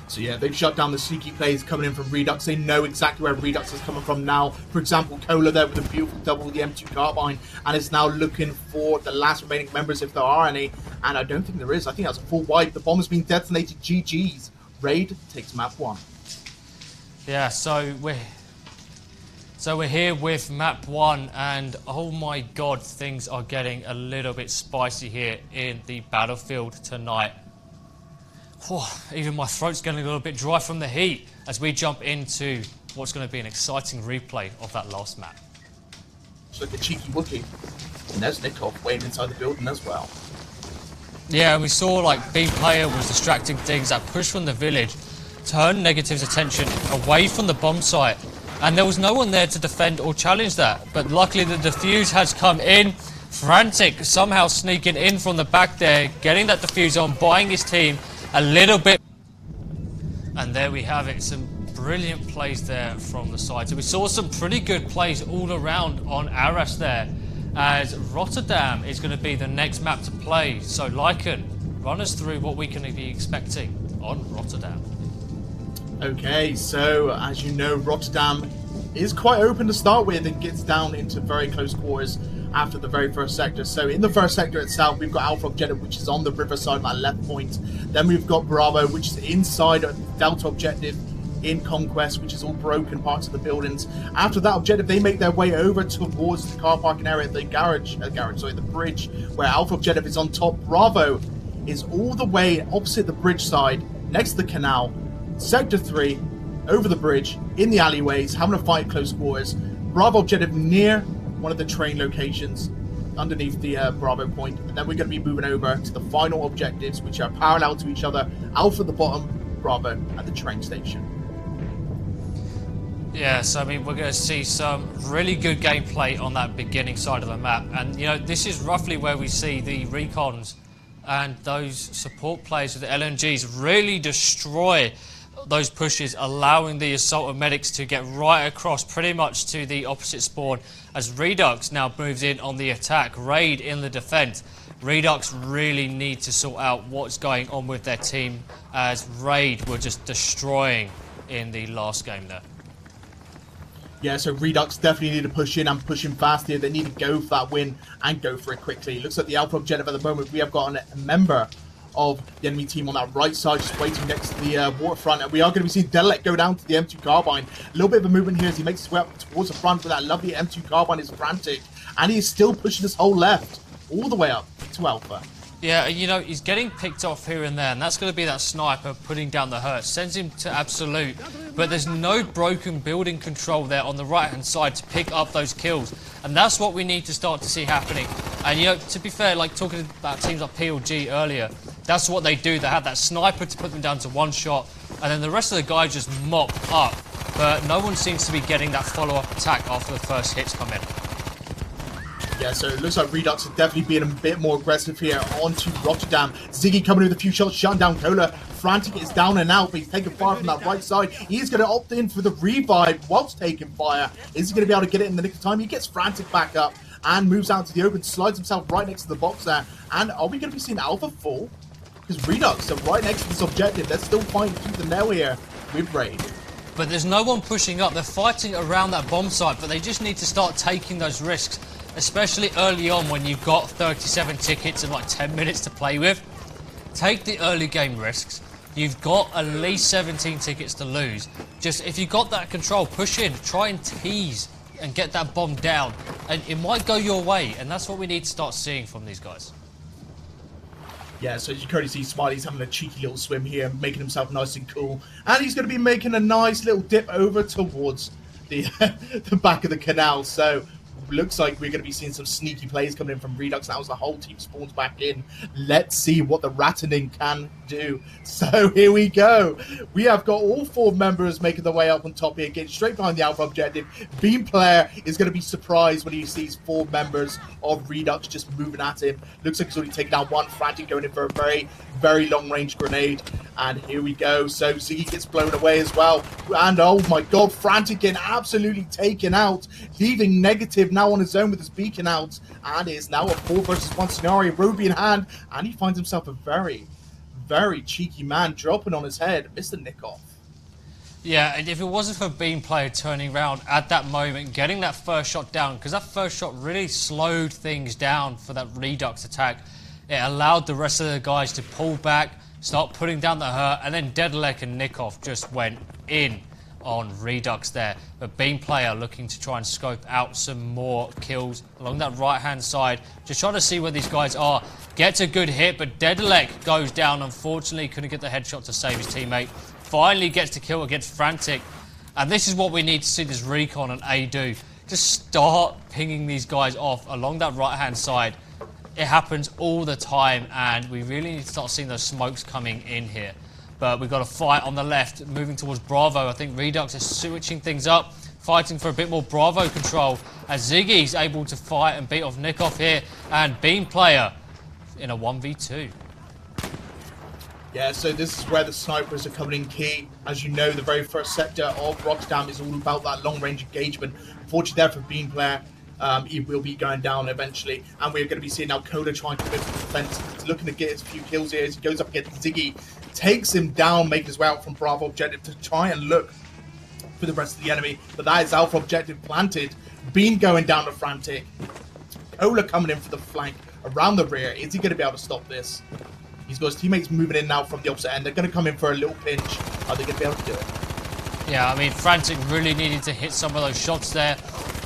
So yeah, they've shut down the sneaky plays coming in from reduX. They know exactly where reduX is coming from now. For example, Cola there with a beautiful double with the M2 carbine, and is now looking for the last remaining members if there are any. And I don't think there is. I think that's a full wipe. The bomb has been detonated. GG's. RAiD takes map 1. Yeah, so we're here with map 1, and oh my god, things are getting a little bit spicy here in the battlefield tonight. Even my throat's getting a little bit dry from the heat as we jump into what's going to be an exciting replay of that last map. It's like a cheeky Wookiee. And there's Nikov waiting inside the building as well. Yeah, we saw like Beam player was distracting things. That push from the village turned Negative's attention away from the bomb site. And there was no one there to defend or challenge that. But luckily the defuse has come in. Frantic somehow sneaking in from the back there, getting that defuse on, buying his team a little bit. And there we have it, some brilliant plays there from the side. So we saw some pretty good plays all around on Aras there, as Rotterdam is going to be the next map to play. So Lycan, run us through what we can be expecting on Rotterdam. Okay, so as you know, Rotterdam is quite open to start with and gets down into very close quarters after the very first sector. So in the first sector itself, we've got Alpha Objective, which is on the riverside, my left point. Then we've got Bravo, which is inside Delta Objective in Conquest, which is all broken parts of the buildings. After that objective, they make their way over towards the car parking area, the bridge, where Alpha Objective is on top. Bravo is all the way opposite the bridge side, next to the canal. Sector 3, over the bridge, in the alleyways, having a fight close quarters. Bravo Objective near one of the train locations, underneath the Bravo point. And then we're going to be moving over to the final objectives, which are parallel to each other. Alpha at the bottom, Bravo at the train station. Yeah, so I mean, we're going to see some really good gameplay on that beginning side of the map. And, you know, this is roughly where we see the recons and those support players with the LNGs really destroy those pushes, allowing the assault and medics to get right across pretty much to the opposite spawn as reduX now moves in on the attack, RAiD in the defense. reduX really need to sort out what's going on with their team, as RAiD were just destroying in the last game there. Yeah, so reduX definitely need to push in and push in fast here. They need to go for that win and go for it quickly. Looks like the Alpha objective at the moment. We have got a member of the enemy team on that right side, just waiting next to the waterfront. And we are going to be seeing Delek go down to the M2 Carbine. A little bit of a movement here as he makes his way up towards the front, but that lovely M2 Carbine is frantic. And he is still pushing this whole left, all the way up to Alpha. Yeah, you know, he's getting picked off here and there, and that's going to be that sniper putting down the hurt. Sends him to absolute, but there's no broken building control there on the right-hand side to pick up those kills. And that's what we need to start to see happening. And, you know, to be fair, like talking about teams like PLG earlier, that's what they do. They have that sniper to put them down to one shot, and then the rest of the guys just mop up. But no one seems to be getting that follow-up attack after the first hits come in. Yeah, so it looks like reduX is definitely being a bit more aggressive here onto Rotterdam. Ziggy coming in with a few shots, shutting down Cola. Frantic is down and out, but he's taking fire from that right side. He is going to opt in for the revive whilst taking fire. Is he going to be able to get it in the nick of time? He gets Frantic back up and moves out to the open, slides himself right next to the box there. And are we going to be seeing Alpha fall? Because reduX are right next to this objective. They're still fighting through the nail here with RAiD. But there's no one pushing up. They're fighting around that bomb site, but they just need to start taking those risks, especially early on when you've got 37 tickets and like 10 minutes to play with. Take the early game risks. You've got at least 17 tickets to lose. Just if you got that control, push in, try and tease and get that bomb down, and it might go your way, and that's what we need to start seeing from these guys. Yeah, so as you currently see, Smiley's having a cheeky little swim here, making himself nice and cool. And he's going to be making a nice little dip over towards the, the back of the canal. So looks like we're going to be seeing some sneaky plays coming in from reduX now as the whole team spawns back in. Let's see what the Rattening can do. So here we go. We have got all 4 members making their way up on top here, getting straight behind the Alpha objective. Beam Player is going to be surprised when he sees 4 members of reduX just moving at him. Looks like he's already taken down one. Frantic going in for a very, very long-range grenade. And here we go. So Ziggy gets blown away as well. And oh my god, Frantic getting absolutely taken out, leaving Negative now on his own with his beacon out. And it is now a 4 versus 1 scenario, Ruby in hand. And he finds himself a very, very cheeky man dropping on his head, Mr. Nikoff. Yeah, and if it wasn't for Beam Player turning around at that moment, getting that first shot down, because that first shot really slowed things down for that reduX attack. It allowed the rest of the guys to pull back, start putting down the hurt, and then Deadlek and Nikoff just went in on reduX there. But Beam Player looking to try and scope out some more kills along that right-hand side, just trying to see where these guys are. Gets a good hit, but Deadlek goes down. Unfortunately, couldn't get the headshot to save his teammate. Finally gets to kill against Frantic. And this is what we need to see this Recon and A do. Just start pinging these guys off along that right-hand side. It happens all the time, and we really need to start seeing those smokes coming in here. But we've got a fight on the left, moving towards Bravo. I think reduX is switching things up, fighting for a bit more Bravo control, as Ziggy's able to fight and beat off Nikoff here, and Beam Player in a 1v2. Yeah, so this is where the snipers are coming in key. As you know, the very first sector of Rotterdam is all about that long-range engagement. Unfortunately there for Beam Player, he will be going down eventually. And we're going to be seeing now Coda trying to go to the defense. He's looking to get a few kills here as he goes up against Ziggy. Takes him down, making his way out from Bravo objective to try and look for the rest of the enemy. But that is Alpha objective planted. Beam going down to Frantic. Cola coming in for the flank around the rear. Is he going to be able to stop this? He's got his teammates moving in now from the opposite end. They're going to come in for a little pinch. Are they going to be able to do it? Yeah, I mean, Frantic really needed to hit some of those shots there,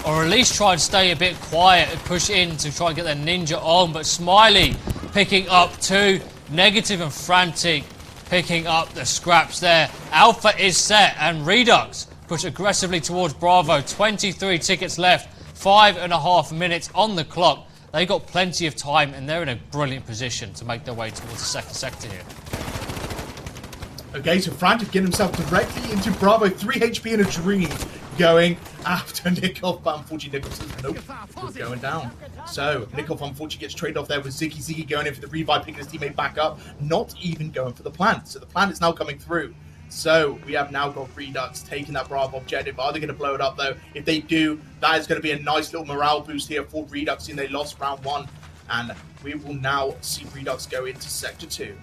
or at least try and stay a bit quiet and push in to try and get their ninja on. But Smiley picking up 2, Negative and Frantic picking up the scraps there. Alpha is set, and reduX push aggressively towards Bravo. 23 tickets left, 5.5 minutes on the clock. They got plenty of time, and they're in a brilliant position to make their way towards the second sector here. Okay, so Frantic getting himself directly into Bravo. 3 HP in a dream. going after Nikov, but unfortunately Nikov says nope, we're going down. So Nikov unfortunately gets traded off there with Ziggy. Ziggy going in for the revive, picking his teammate back up, not even going for the plant. So the plant is now coming through. So we have now got reduX taking that Bravo objective. Are they going to blow it up though? If they do, that is going to be a nice little morale boost here for reduX, seeing they lost round 1. And we will now see reduX go into Sector 2.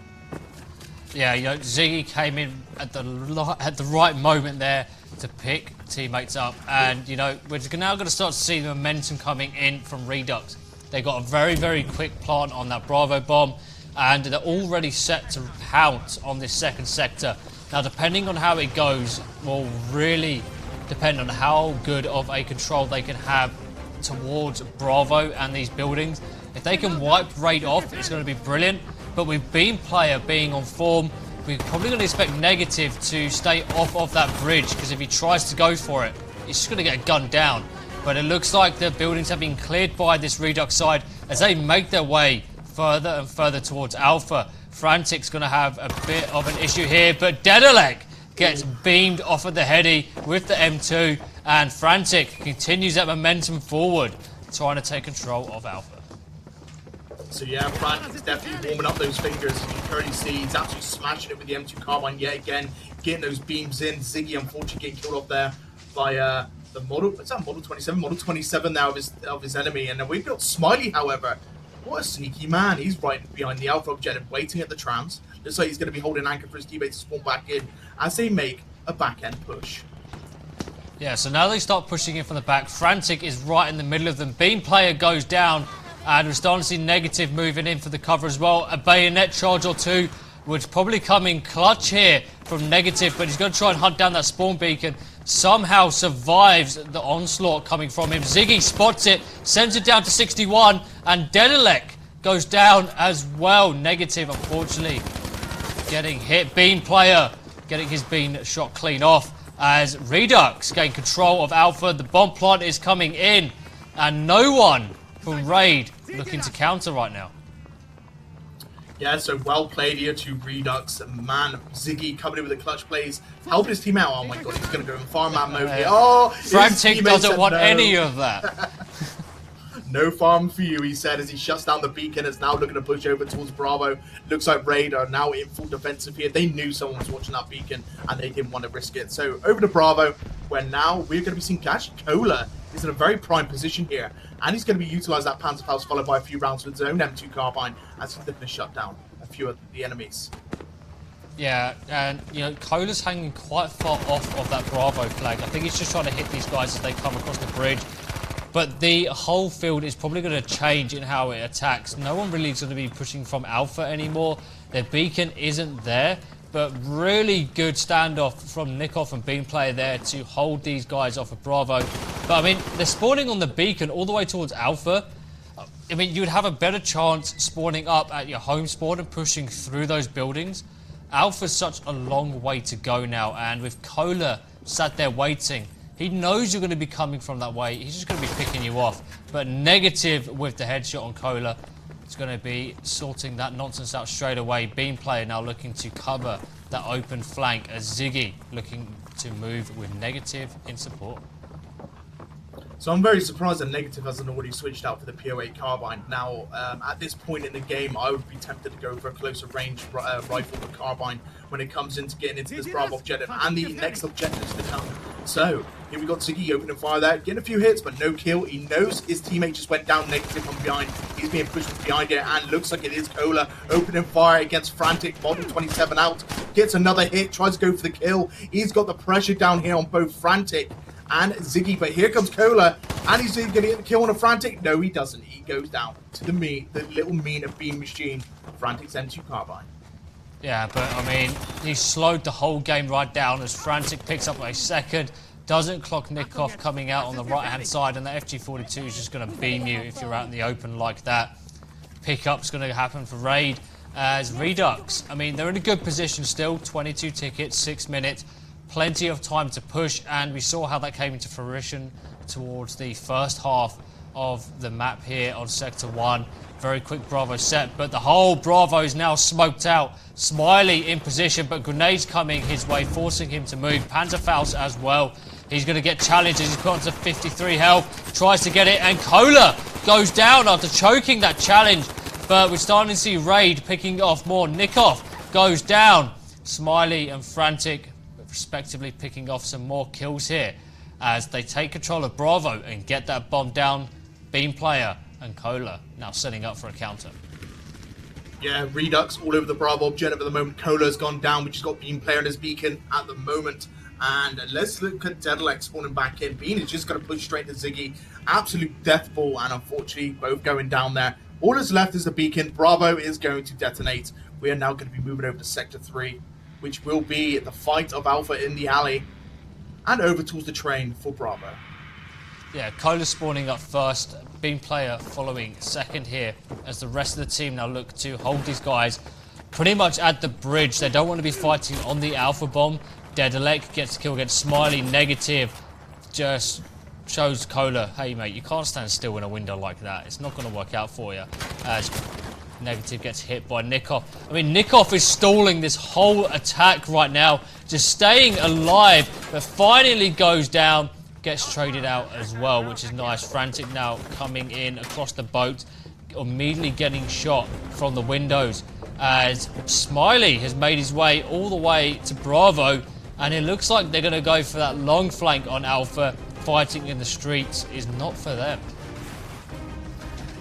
Yeah, you know, Ziggy came in at the right moment there to pick teammates up, and you know, we're now going to start to see the momentum coming in from reduX. They got a very, very quick plant on that Bravo bomb, and they're already set to pounce on this second sector. Now, depending on how it goes, will really depend on how good of a control they can have towards Bravo and these buildings. If they can wipe RAiD off, it's going to be brilliant. But with Beam Player being on form, we're probably going to expect Negative to stay off of that bridge, because if he tries to go for it, he's just going to get gunned down. But it looks like the buildings have been cleared by this reduX side as they make their way further and further towards Alpha. Frantic's going to have a bit of an issue here, but Dedalek gets beamed off of the heady with the M2, and Frantic continues that momentum forward, trying to take control of Alpha. So yeah, Frantic's definitely warming up those fingers. As you can currently see, he's absolutely smashing it with the M2 carbine yet again, getting those beams in. Ziggy unfortunately getting killed off there by the model. What's that? Model 27. Model 27 now of his enemy, and then we've got Smiley. However, what a sneaky man! He's right behind the Alpha objective, waiting at the trams. Looks like he's going to be holding anchor for his teammates to spawn back in as they make a back-end push. Yeah, so now they start pushing in from the back. Frantic is right in the middle of them. Beam Player goes down, and we're starting to see Negative moving in for the cover as well. A bayonet charge or two would probably come in clutch here from Negative, but he's going to try and hunt down that spawn beacon. Somehow survives the onslaught coming from him. Ziggy spots it, sends it down to 61, and Dedalek goes down as well. Negative, unfortunately, getting hit. Beam Player getting his beam shot clean off as reduX gain control of Alpha. The bomb plant is coming in, and no one from RAiD looking to counter right now. Yeah, so well played here to reduX. Man, Ziggy coming in with the clutch plays, helping his team out. Oh my god, he's going to go in farmman mode here. Oh, Frantic doesn't want any of that. No farm for you, he said, as he shuts down the beacon. It's now looking to push over towards Bravo. Looks like RAiD are now in full defensive here. They knew someone was watching that beacon, and they didn't want to risk it. So over to Bravo, where now we're going to be seeing Cola is in a very prime position here, and he's going to be utilising that Panzerfaust, followed by a few rounds with his own M2 carbine, as he's looking to shut down a few of the enemies. Yeah, and you know, Cola's hanging quite far off of that Bravo flag. I think he's just trying to hit these guys as they come across the bridge. But the whole field is probably going to change in how it attacks. No one really is going to be pushing from Alpha anymore. Their beacon isn't there, but really good standoff from Nikov and Beam Player there to hold these guys off of Bravo. But I mean, they're spawning on the beacon all the way towards Alpha. I mean, you would have a better chance spawning up at your home spawn and pushing through those buildings. Alpha's such a long way to go now, and with Cola sat there waiting, he knows you're going to be coming from that way. He's just going to be picking you off. But Negative with the headshot on Cola is going to be sorting that nonsense out straight away. Beam Player now looking to cover that open flank as Ziggy looking to move with Negative in support. So I'm very surprised that Negative hasn't already switched out for the PO8 carbine. Now, at this point in the game, I would be tempted to go for a closer range rifle with carbine when it comes into getting into this Bravo objective and the next objectives to come. So, here we got Ziggy opening fire there, getting a few hits, but no kill. He knows his teammate just went down. Negative from behind. He's being pushed from behind here, and looks like it is Cola opening fire against Frantic. Model 27 out, gets another hit, tries to go for the kill. He's got the pressure down here on both Frantic and Ziggy, but here comes Cola, and he's going to get the kill on a Frantic. No, he doesn't. He goes down to the little mean of beam machine, Frantic's M2 carbine. Yeah, but I mean, he slowed the whole game right down as Frantic picks up a second, doesn't clock Nikov coming out on the right-hand side, and the FG42 is just going to beam you if you're out in the open like that. Pickup's going to happen for RAiD as reduX. I mean, they're in a good position still, 22 tickets, 6 minutes. Plenty of time to push, and we saw how that came into fruition towards the first half of the map here on Sector 1. Very quick Bravo set, but the whole Bravo is now smoked out. Smiley in position, but grenades coming his way, forcing him to move. Panzerfaust as well. He's going to get challenged as he's put onto 53 health. Tries to get it, and Kohler goes down after choking that challenge. But we're starting to see RAiD picking off more. Nikov goes down. Smiley and Frantic respectively picking off some more kills here as they take control of Bravo and get that bomb down. Beam Player and Kohler now setting up for a counter. Yeah, reduX all over the Bravo objective at the moment. Kohler's gone down. We just got Beam Player and his beacon at the moment. And let's look at Dedalek spawning back in. Bean is just going to push straight to Ziggy. Absolute death ball, and unfortunately both going down there. All that's left is the beacon. Bravo is going to detonate. We are now going to be moving over to Sector 3, which will be the fight of Alpha in the alley, and over towards the train for Bravo. Yeah, Kohler spawning up first, Beam Player following second here, as the rest of the team now look to hold these guys pretty much at the bridge. They don't want to be fighting on the Alpha bomb. Dedalek gets killed against Smiley. Negative just shows Kohler, hey mate, you can't stand still in a window like that. It's not going to work out for you. As Negative gets hit by Nikov. I mean, Nikov is stalling this whole attack right now, just staying alive, but finally goes down, gets traded out as well, which is nice. Frantic now coming in across the boat, immediately getting shot from the windows, as Smiley has made his way all the way to Bravo, and it looks like they're going to go for that long flank on Alpha. Fighting in the streets is not for them.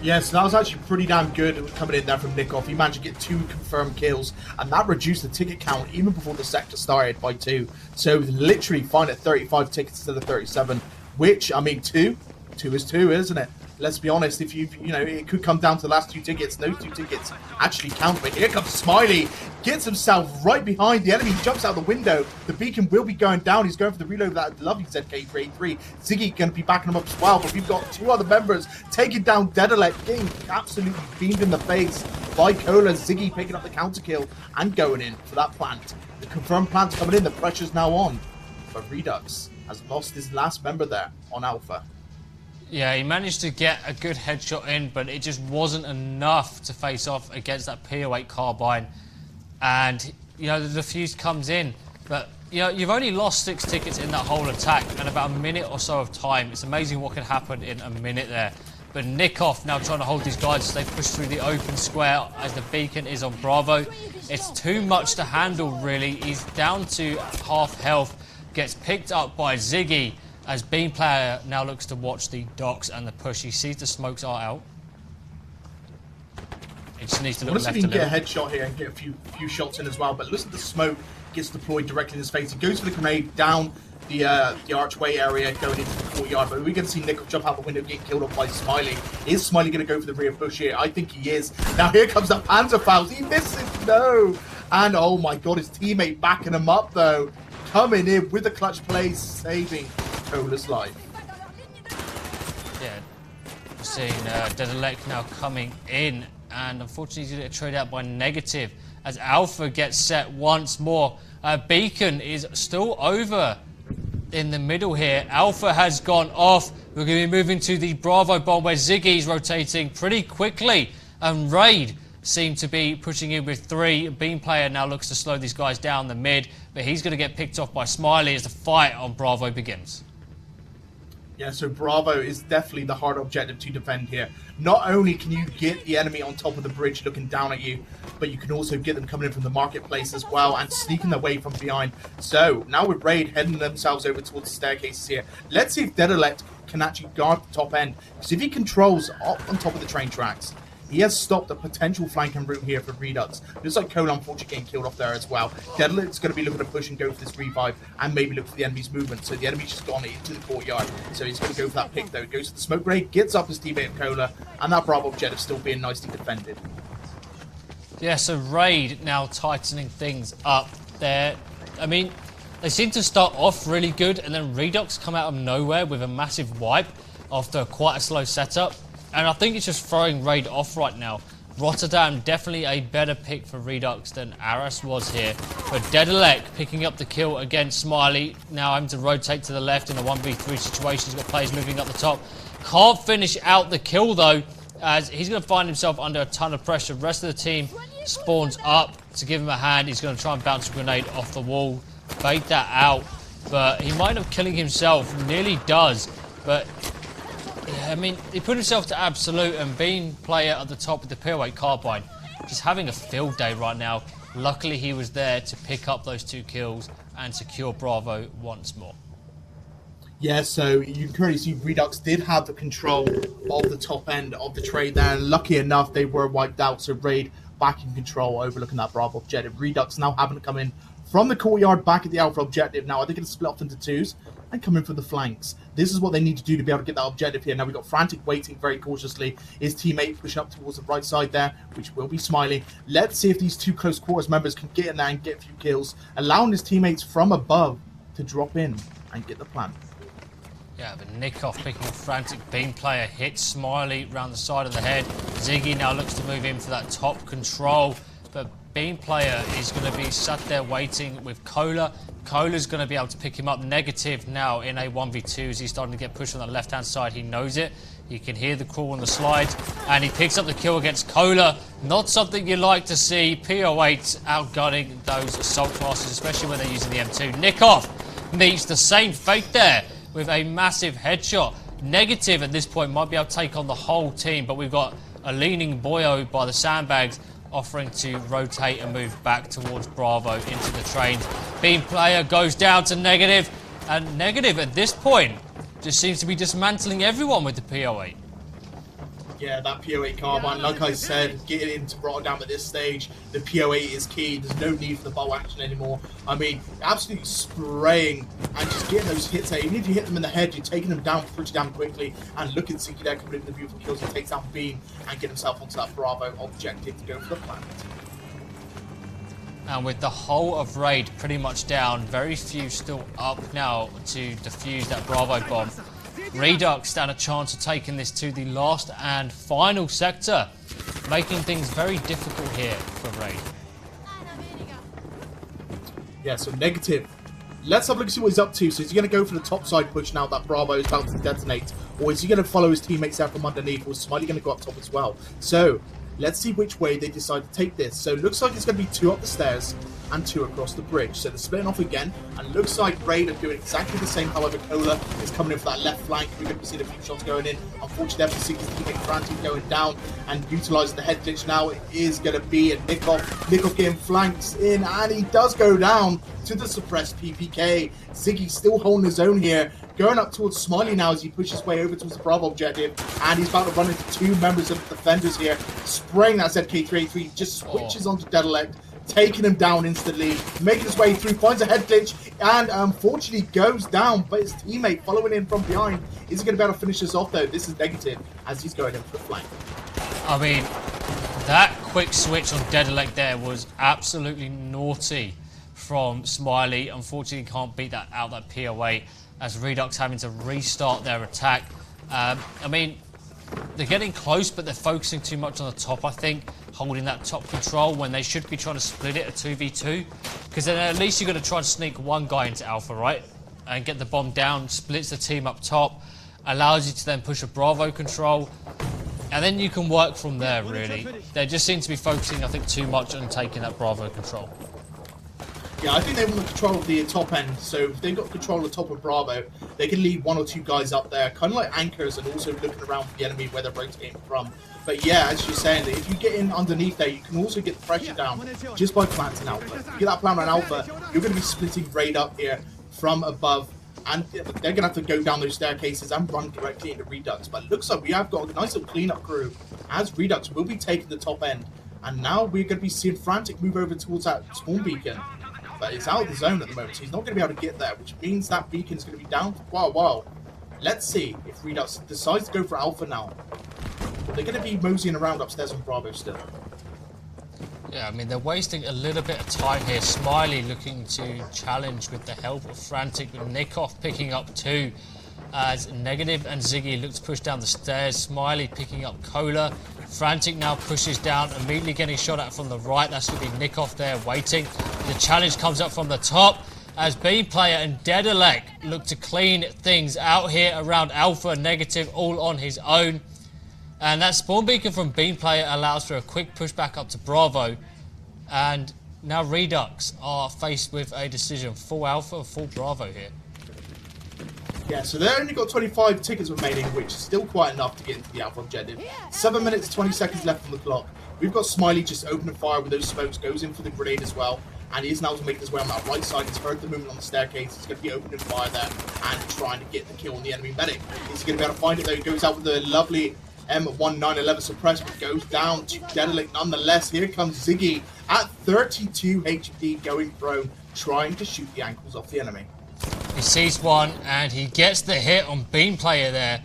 Yes, that was actually pretty damn good coming in there from Nikov. He managed to get 2 confirmed kills, and that reduced the ticket count even before the sector started by 2. So literally fine at 35 tickets instead of 37, which, I mean, 2 is 2, isn't it? Let's be honest, if you know, it could come down to the last 2 tickets. Those 2 tickets actually count. But here comes Smiley, gets himself right behind the enemy. He jumps out the window. The beacon will be going down. He's going for the reload of that lovely ZK-383. Ziggy going to be backing him up as well. But we've got 2 other members taking down Dedalek, getting absolutely beamed in the face by Kohler. Ziggy picking up the counter kill and going in for that plant. The confirmed plant's coming in. The pressure's now on. But reduX has lost his last member there on Alpha. Yeah, he managed to get a good headshot in, but it just wasn't enough to face off against that PO8 carbine. And, you know, the defuse comes in. But, you know, you've only lost 6 tickets in that whole attack and about a minute or so of time. It's amazing what can happen in a minute there. But Nikov now trying to hold these guys as they push through the open square as the beacon is on Bravo. It's too much to handle, really. He's down to half health, gets picked up by Ziggy, as Beam Player now looks to watch the docks and the push. He sees the smokes are out. He just needs to look left a little. He can get a headshot here and get a few shots in as well, but listen to the smoke gets deployed directly in his face. He goes for the grenade down the archway area going into the courtyard, but we're going to see Nickel jump out the window, get killed off by Smiley. Is Smiley going to go for the rear push here? I think he is. Now here comes the Panzerfaust. He misses, no! And oh my god, his teammate backing him up though. Coming in with the clutch plays, saving Kohler's life. Yeah, we're seeing Dedalek now coming in, and unfortunately he's going to get traded out by Negative as Alpha gets set once more. Beacon is still over in the middle here. Alpha has gone off. We're going to be moving to the Bravo bomb where Ziggy's rotating pretty quickly, and RAiD seem to be pushing in with 3. Beam Player now looks to slow these guys down the mid, but he's going to get picked off by Smiley as the fight on Bravo begins. Yeah, so Bravo is definitely the hard objective to defend here. Not only can you get the enemy on top of the bridge looking down at you, but you can also get them coming in from the marketplace as well and sneaking their way from behind. So now with RAiD heading themselves over towards the staircases here, let's see if Dedalek can actually guard the top end. Because if he controls up on top of the train tracks, he has stopped a potential flanking route here for reduX. Looks like Cole unfortunately getting killed off there as well. Dedalek's going to be looking to push and go for this revive and maybe look for the enemy's movement. So the enemy's just gone into the courtyard. So he's going to go for that pick though. Goes to the smoke grenade, gets up his teammate Kohler, and that Bravo objective still being nicely defended. Yeah, so RAiD now tightening things up there. I mean, they seem to start off really good, and then reduX come out of nowhere with a massive wipe after quite a slow setup. And I think it's just throwing RAiD off right now. Rotterdam definitely a better pick for reduX than Aras was here. But Dedalek picking up the kill against Smiley. Now having to rotate to the left in a 1v3 situation. He's got players moving up the top. Can't finish out the kill though, as he's going to find himself under a ton of pressure. The rest of the team spawns up to give him a hand. He's going to try and bounce a grenade off the wall, bait that out, but he might end up killing himself. Nearly does, but yeah, I mean, he put himself to absolute, and being player at the top with the PO8 carbine, just having a field day right now. Luckily he was there to pick up those 2 kills and secure Bravo once more. Yeah, so you can currently see reduX did have the control of the top end of the trade there. And lucky enough, they were wiped out. So RAiD back in control, overlooking that Bravo objective. reduX now having to come in from the courtyard back at the Alpha objective. Now, are they going to split off into 2s and come in for the flanks? This is what they need to do to be able to get that objective here. Now, we've got Frantic waiting very cautiously. His teammate pushing up towards the right side there, which will be Smiley. Let's see if these 2 close quarters members can get in there and get a few kills, allowing his teammates from above to drop in and get the plant. Yeah, but Nikoff picking a Frantic beam player, hits Smiley round the side of the head. Ziggy now looks to move in for that top control, but beam player is going to be sat there waiting with Cola. Cola's going to be able to pick him up. Negative now in a 1v2 as he's starting to get pushed on the left-hand side. He knows it. He can hear the crawl on the slide, and he picks up the kill against Cola. Not something you like to see. PO8 outgunning those assault classes, especially when they're using the M2. Nikoff meets the same fate there with a massive headshot. Negative at this point might be able to take on the whole team, but we've got a leaning Boyo by the sandbags offering to rotate and move back towards Bravo into the train. Beam player goes down to Negative, and Negative at this point just seems to be dismantling everyone with the PO8. Yeah, that PO8 carbine, like I said, getting into Rotterdam at this stage, the PO8 is key. There's no need for the bow action anymore. I mean, absolutely spraying and just getting those hits there. Even if you hit them in the head, you're taking them down pretty damn quickly. And look at Ziki there coming in with the beautiful kills. He takes down Beam and get himself onto that Bravo objective to go for the plant. And with the whole of RAiD pretty much down, very few still up now to defuse that Bravo bomb. reduX stand a chance of taking this to the last and final sector, making things very difficult here for RAiD. Yeah, so Negative. Let's have a look and see what he's up to. So is he going to go for the top side push now that Bravo is about to detonate? Or is he going to follow his teammates out from underneath? Or is Smiley going to go up top as well? So let's see which way they decide to take this. So it looks like it's going to be 2 up the stairs and 2 across the bridge. So they're splitting off again, and looks like RAiD are doing exactly the same. However, Cola is coming in for that left flank. We're going to see the few shots going in. Unfortunately, there for 60 teammate Frantic going down and utilising the head glitch now. It is going to be a Nikoff. Nikoff getting flanked in, and he does go down to the suppressed PPK. Ziggy still holding his own here, going up towards Smiley now as he pushes his way over towards the Bravo objective, and he's about to run into 2 members of the defenders here, spraying that ZK383, just switches onto Dedalek, taking him down instantly, making his way through, finds a head glitch, and unfortunately goes down, but his teammate following in from behind isn't going to be able to finish this off though. This is Negative as he's going in for the flank. I mean, that quick switch on Dedalek there was absolutely naughty from Smiley. Unfortunately, can't beat that out, that PO8, as reduX having to restart their attack. I mean, they're getting close, but they're focusing too much on the top, I think, holding that top control when they should be trying to split it a 2v2, because then at least you're going to try and sneak one guy into Alpha, right, and get the bomb down, splits the team up top, allows you to then push a Bravo control, and then you can work from there, really. They just seem to be focusing, I think, too much on taking that Bravo control. Yeah, I think they want the control of the top end, so if they've got control of the top of Bravo, they can leave 1 or 2 guys up there, kind of like anchors, and also looking around for the enemy where their breaks came from. But yeah, as you're saying, if you get in underneath there, you can also get the pressure down just by planting Alpha. If you get that plant on Alpha, you're going to be splitting RAiD up here from above, and they're going to have to go down those staircases and run directly into reduX. But it looks like we have got a nice little cleanup crew, as reduX will be taking the top end. And now we're going to be seeing Frantic move over towards that spawn beacon. But it's out of the zone at the moment, so he's not going to be able to get there, which means that beacon's going to be down for quite a while. Let's see if reduX decides to go for Alpha now. They're going to be moseying around upstairs on Bravo still. Yeah, I mean, they're wasting a little bit of time here. Smiley looking to challenge with the help of Frantic, with Nikoff picking up 2. As Negative and Ziggy look to push down the stairs. Smiley picking up Cola. Frantic now pushes down, immediately getting shot at from the right. That's going to be Nikov there waiting. The challenge comes up from the top as Beam Player and Dedalek look to clean things out here around Alpha. Negative all on his own. And that spawn beacon from Beam Player allows for a quick push back up to Bravo. And now reduX are faced with a decision. Full Alpha or full Bravo here? Yeah, so they only got 25 tickets remaining, which is still quite enough to get into the Alpha objective. 7 minutes, 20 seconds left on the clock. We've got Smiley just opening fire with those smokes, goes in for the grenade as well. And he is now to make his way on that right side. He's heard the movement on the staircase. He's going to be opening fire there and trying to get the kill on the enemy medic. He's going to be able to find it though. He goes out with the lovely M1911 suppress, but goes down to Dedalek nonetheless. Here comes Ziggy at 32 HP going prone, trying to shoot the ankles off the enemy. He sees one and he gets the hit on Beam Player there.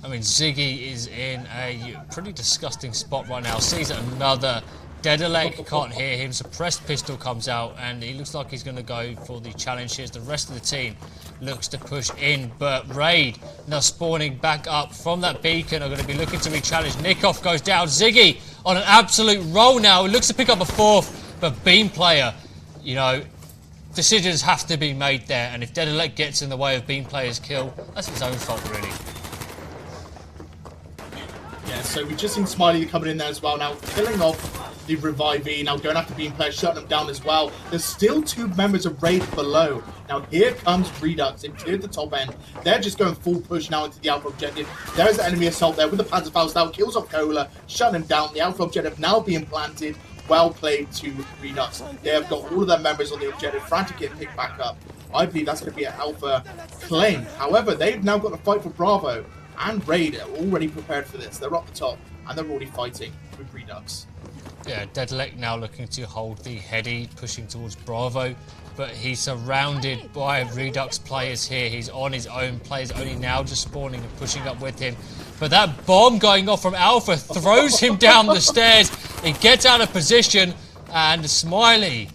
I mean, Ziggy is in a pretty disgusting spot right now. Sees another. Dedalek can't hear him. Suppressed pistol comes out and he looks like he's going to go for the challenge here. The rest of the team looks to push in, but RAiD now spawning back up from that beacon are going to be looking to re-challenge. Nikov goes down. Ziggy on an absolute roll now. He looks to pick up a fourth, but Beam Player, you know, decisions have to be made there, and if Dedalek gets in the way of Beam Player's kill, that's his own fault, really. Yeah, so we've just seen Smiley coming in there as well now, killing off the Revive-E, now going after Beam Player, shutting them down as well. There's still 2 members of RAiD below. Now here comes reduX, they've cleared the top end. They're just going full push now into the Alpha objective. There's the enemy assault there with the Panzerfaust now, kills off Cola, shutting him down. The Alpha objective now being planted. Well played to reduX. They have got all of their members on the objective. Frantic getting picked back up. I believe that's going to be an Alpha claim. However, they've now got to fight for Bravo. And RAiD are already prepared for this. They're up the top. And they're already fighting with reduX. Yeah, Dedalek now looking to hold the heady, pushing towards Bravo. But he's surrounded by reduX players here. He's on his own. Players only now just spawning and pushing up with him. But that bomb going off from Alpha throws him down the stairs. He gets out of position, and Smiley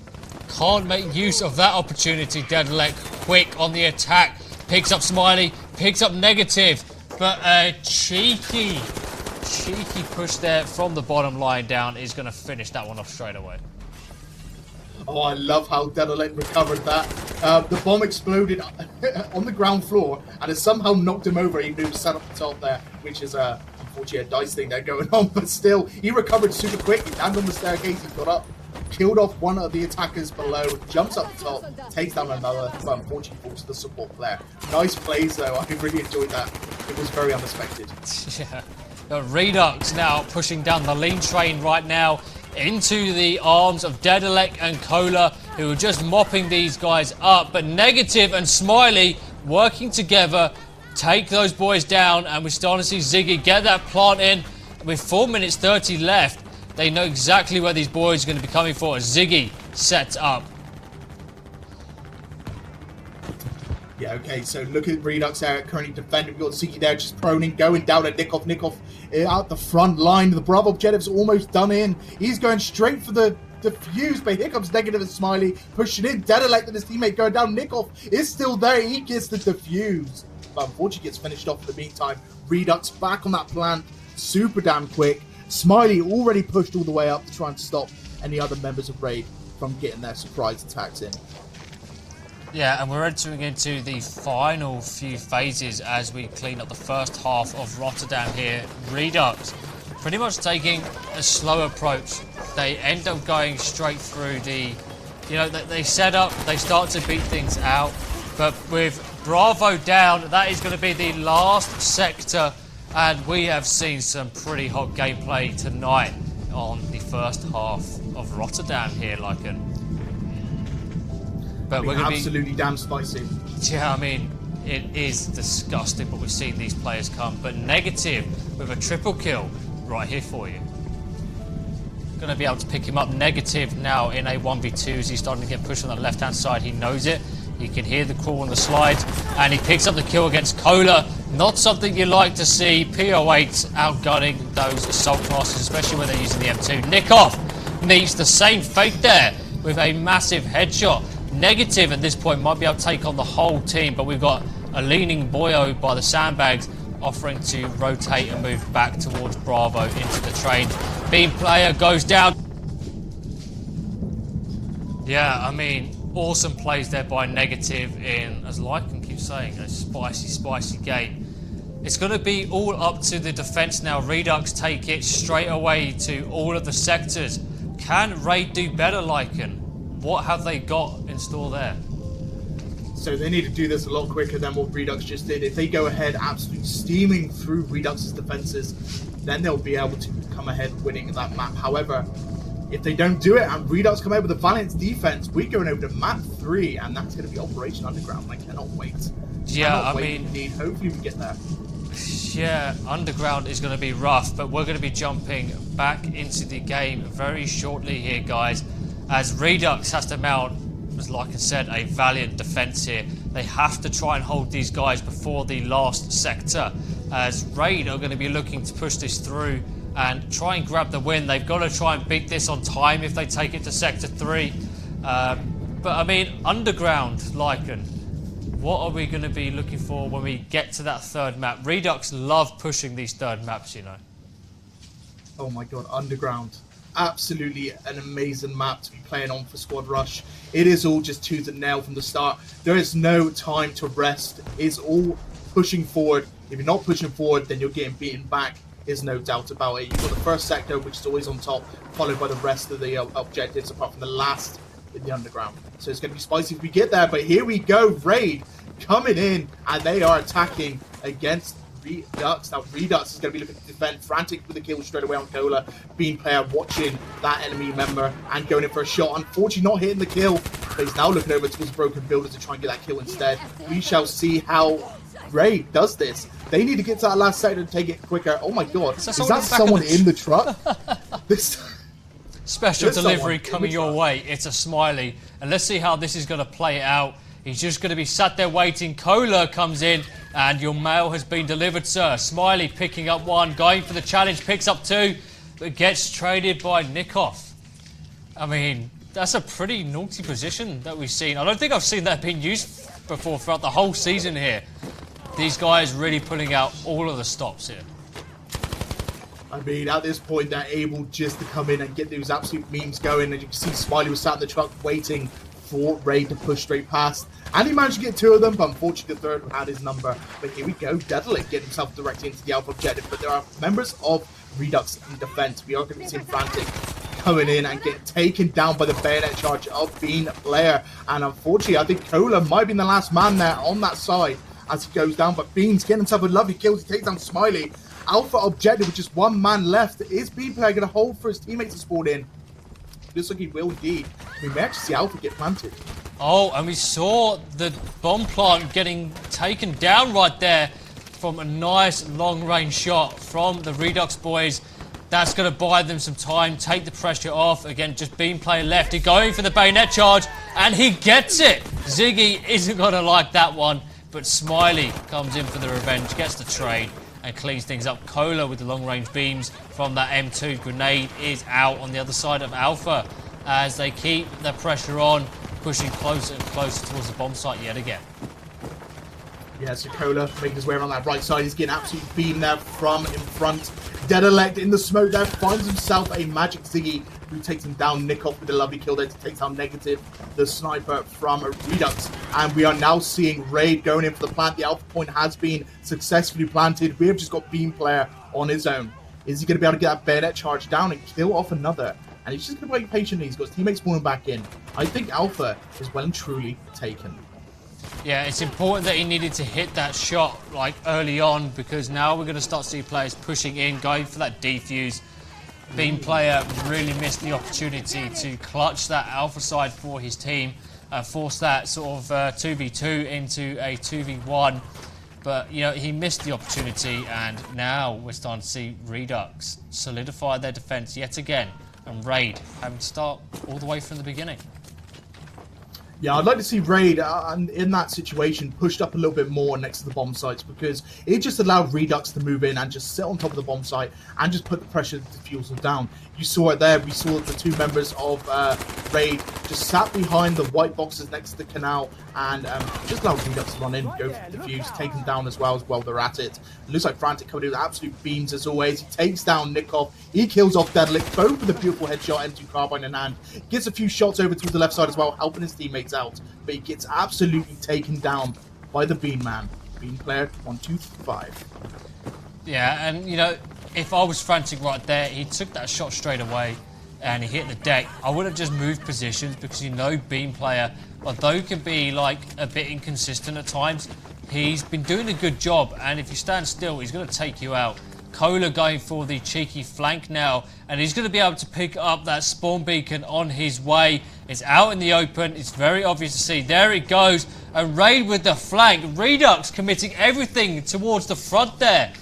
can't make use of that opportunity. Dedalek quick on the attack. Picks up Smiley, picks up Negative. But a cheeky push there from the bottom line down is going to finish that one off straight away. Oh, I love how Dedalek recovered that. The bomb exploded on the ground floor and has somehow knocked him over. He moved sat up the top there, which is unfortunately a dice thing there going on. But still, he recovered super quick. He landed on the staircase. He got up, killed off one of the attackers below, jumps up the top, takes down another, but unfortunately falls to the support player. Nice plays though. I really enjoyed that. It was very unexpected. Yeah. reduX now pushing down the lean train right now into the arms of Dedalek and Cola, who are just mopping these guys up. But Negative and Smiley working together take those boys down, and we're starting to see Ziggy get that plant in with 4 minutes 30 left. They know exactly where these boys are going to be coming for as Ziggy sets up. Yeah, okay, so look at reduX there currently defending. We've got Ziggy there just proning, going down at Nikov. Nikov out the front line. The Bravo objective's almost done in. He's going straight for the fuse, but here comes Negative and Smiley pushing in. Dedalek and his teammate going down. Nikov is still there. He gets the defuse, but unfortunately gets finished off in the meantime. reduX back on that plant super damn quick. Smiley already pushed all the way up to try and stop any other members of RAiD from getting their surprise attacks in. Yeah, and we're entering into the final few phases as we clean up the first half of Rotterdam here. reduX pretty much taking a slow approach. They end up going straight through the, you know, they set up, they start to beat things out, but with Bravo down, that is going to be the last sector, and we have seen some pretty hot gameplay tonight on the first half of Rotterdam here, Lycan. But we're going to be absolutely damn spicy. Yeah, I mean, it is disgusting, but we've seen these players come. But Negative with a triple kill right here for you. Going to be able to pick him up. Negative now in a 1v2 as he's starting to get pushed on the left-hand side. He knows it. He can hear the crawl on the slides, and he picks up the kill against Cola. Not something you like to see. PO8 outgunning those assault classes, especially when they're using the M2. Nikov meets the same fate there with a massive headshot. Negative at this point might be able to take on the whole team, but we've got a leaning Boyo by the sandbags offering to rotate and move back towards Bravo into the train. Beam player goes down. Yeah, I mean, awesome plays there by Negative in, as Lycan keeps saying, a spicy game. It's going to be all up to the defense now. reduX take it straight away to all of the sectors. Can RAiD do better, Lycan? What have they got in store there? So they need to do this a lot quicker than what reduX just did. If they go ahead absolutely steaming through reduX's defenses, then they'll be able to come ahead winning that map. However, if they don't do it and reduX come out with a valiant defense, we're going over to map 3, and that's going to be Operation Underground. I cannot wait. Yeah, I mean, indeed. Hopefully we get there. Yeah, Underground is going to be rough, but we're going to be jumping back into the game very shortly here, guys, as reduX has to mount, as like I said, a valiant defense here. They have to try and hold these guys before the last sector, as RAiD are going to be looking to push this through and try and grab the win. They've got to try and beat this on time if they take it to sector 3. But I mean, Underground, Lycan, what are we going to be looking for when we get to that third map? reduX love pushing these third maps, you know. Oh my god, Underground. Absolutely an amazing map to be playing on for Squad Rush. It is all just tooth and nail from the start. There is no time to rest. It's all pushing forward. If you're not pushing forward, then you're getting beaten back. There's no doubt about it. You've got the first sector, which is always on top, followed by the rest of the objectives, apart from the last in the Underground. So it's going to be spicy if we get there, but here we go. RAiD coming in, and they are attacking against reduX. Now reduX is going to be looking to defend, frantic with the kill straight away on Cola. Beam player watching that enemy member and going in for a shot. Unfortunately not hitting the kill, but he's now looking over towards Broken Builder to try and get that kill instead. We shall see how RAiD does this. They need to get to that last sector to take it quicker. Oh my god, is that someone in the truck? This special delivery coming your way. It's a Smiley, and let's see how this is going to play out. He's just going to be sat there waiting. Cola comes in, and your mail has been delivered, sir. Smiley picking up one, going for the challenge, picks up two, but gets traded by Nikoff. I mean, that's a pretty naughty position that we've seen. I don't think I've seen that being used before throughout the whole season here. These guys really pulling out all of the stops here. I mean, at this point, they're able just to come in and get those absolute memes going. And you can see Smiley was sat in the truck waiting for RAiD to push straight past. And he managed to get two of them, but unfortunately the third had his number. But here we go, Dedalic getting himself directly into the Alpha objective. But there are members of reduX in defense. We are going to be seeing Frantic coming in and get taken down by the bayonet charge of Bean Player. And unfortunately, I think Cola might be the last man there on that side as he goes down. But Bean's getting himself a lovely kill. He takes down Smiley. Alpha objective with just one man left. Is Bean Player going to hold for his teammates to spawn in? Looks like he will indeed. We may actually see Alpha get planted. Oh, and we saw the bomb plant getting taken down right there from a nice long-range shot from the reduX boys. That's going to buy them some time, take the pressure off. Again, just Beam Player left. He's going for the bayonet charge, and he gets it. Ziggy isn't going to like that one, but Smiley comes in for the revenge, gets the trade, and cleans things up. Cola with the long-range beams from that M2. Grenade is out on the other side of Alpha as they keep the pressure on, pushing closer and closer towards the bomb site yet again. Yeah, so Cola making his way around that right side. He's getting absolutely beamed there from in front. Dedalect in the smoke there finds himself a magic Ziggy who takes him down. Nikoff with a lovely kill there to take down Negative, the sniper from reduX. And we are now seeing RAiD going in for the plant. The Alpha point has been successfully planted. We have just got Beam Player on his own. Is he going to be able to get that bayonet charge down and kill off another? And he's just going to wait patiently. He's got his teammates spawning back in. I think Alpha is well and truly taken. Yeah, it's important that he needed to hit that shot like early on, because now we're going to start seeing players pushing in, going for that defuse. Beam Player really missed the opportunity to clutch that Alpha side for his team, force that sort of 2v2 into a 2v1. But, you know, he missed the opportunity, and now we're starting to see reduX solidify their defense yet again, and RAiD having to start all the way from the beginning. Yeah, I'd like to see RAiD in that situation pushed up a little bit more next to the bomb sites, because it just allowed reduX to move in and just sit on top of the bomb site and just put the pressure defusal down. You saw it there. We saw the two members of RAiD just sat behind the white boxes next to the canal and just allowed reduX to run in, go for the defuse, take them down as well they're at it. It looks like Frantic coming in with absolute beams as always. He takes down Nikov. He kills off Dedelic, both with a beautiful headshot, M2 carbine in hand. Gets a few shots over towards the left side as well, helping his teammates out, but he gets absolutely taken down by the Bean Man. Bean player 125. Yeah, and you know, if I was Frantic right there, he took that shot straight away and he hit the deck. I would have just moved positions, because you know Bean player, although he can be like a bit inconsistent at times, he's been doing a good job, and if you stand still, he's going to take you out. Cola going for the cheeky flank now, and he's going to be able to pick up that spawn beacon on his way. It's out in the open. It's very obvious to see. There it goes. And RAiD with the flank. reduX committing everything towards the front there.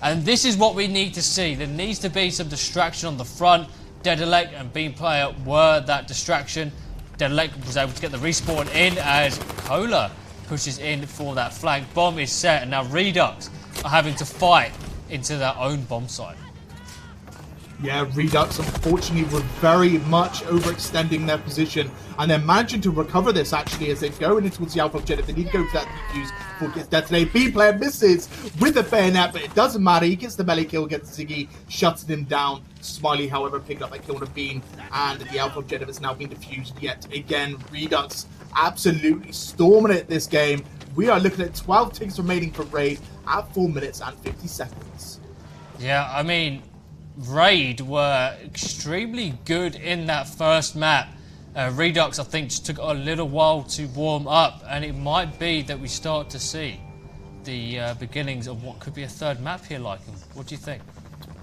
And this is what we need to see. There needs to be some distraction on the front. Dedelic and Bean player were that distraction. Dedelic was able to get the respawn in as Cola pushes in for that flank. Bomb is set, and now reduX are having to fight into their own bomb site. Yeah, reduX unfortunately were very much overextending their position, and they're managing to recover this actually as they're going in towards the Alpha objective. They need to go for that defuse before it gets detonated. B player misses with the bayonet, but it doesn't matter. He gets the melee kill against Ziggy, shuts him down. Smiley, however, picked up that kill on a Bean, and the Alpha objective has now been defused yet again. reduX absolutely storming it this game. We are looking at 12 ticks remaining for RAiD at 4 minutes and 50 seconds. Yeah, I mean, RAiD were extremely good in that first map. reduX, I think, just took a little while to warm up, and it might be that we start to see the beginnings of what could be a third map here, Lycan. What do you think?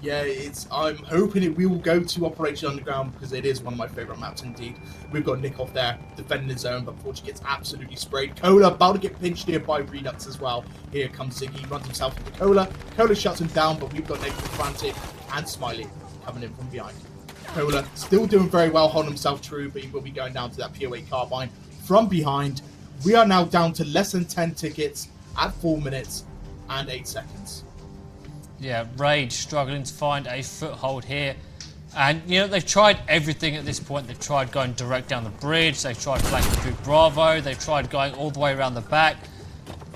Yeah, I'm hoping we will go to Operation Underground, because it is one of my favourite maps indeed. We've got Nikov there defending his zone, but unfortunately gets absolutely sprayed. Cola about to get pinched here by reduX as well. Here comes Ziggy, runs himself into Cola. Cola shuts him down, but we've got Negative Frantic and Smiley coming in from behind. Cola still doing very well, holding himself true, but he will be going down to that POA carbine from behind. We are now down to less than 10 tickets at 4 minutes and 8 seconds. Yeah, RAiD struggling to find a foothold here. And, you know, they've tried everything at this point. They've tried going direct down the bridge. They've tried flanking through Bravo. They've tried going all the way around the back.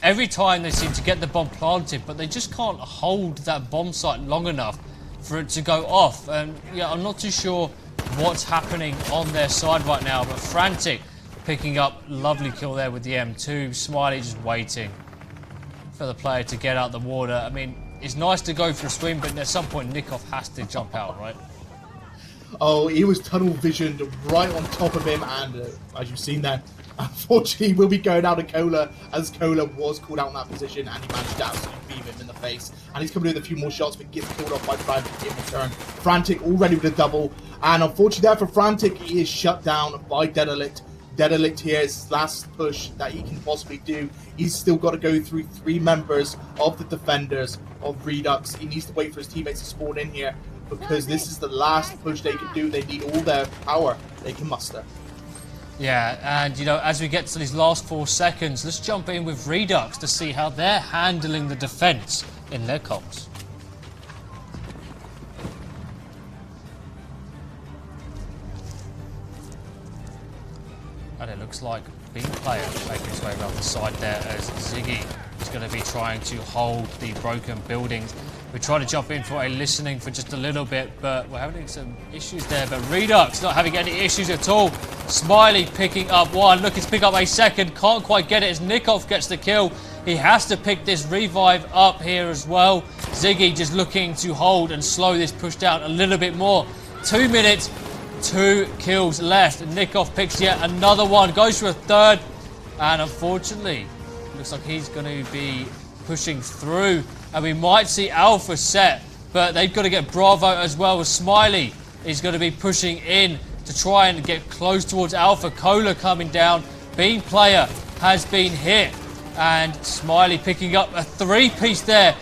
Every time they seem to get the bomb planted, but they just can't hold that bomb site long enough for it to go off. And, yeah, I'm not too sure what's happening on their side right now, but Frantic picking up lovely kill there with the M2. Smiley just waiting for the player to get out the water. I mean, it's nice to go for a swim, but at some point Nikov has to jump out, right? Oh, he was tunnel visioned right on top of him, and as you've seen there, unfortunately he will be going out of Cola, as Cola was called out in that position, and he managed to absolutely beam him in the face. And he's coming in with a few more shots, but gets killed off by Frantic in return. Frantic already with a double, and unfortunately there for Frantic, he is shut down by Dedelic. Dedelic here is his last push that he can possibly do. He's still got to go through 3 members of the defenders of reduX. He needs to wait for his teammates to spawn in here, because this is the last push they can do. They need all their power they can muster. Yeah, and you know, as we get to these last 4 seconds, let's jump in with reduX to see how they're handling the defense in their comms. And it looks like Bean player making his way around the side there, as Ziggy is going to be trying to hold the broken buildings. We try to jump in for a listening for just a little bit, but we're having some issues there. But reduX not having any issues at all. Smiley picking up one, looking to pick up a second, can't quite get it as Nikov gets the kill. He has to pick this revive up here as well. Ziggy just looking to hold and slow this push down a little bit more. 2 minutes. 2 kills left. Nikov picks yet another one, goes for a third, and unfortunately, looks like he's going to be pushing through, and we might see Alpha set, but they've got to get Bravo as well, as Smiley is going to be pushing in to try and get close towards Alpha. Cola coming down. Bean player has been hit, and Smiley picking up a 3-piece there,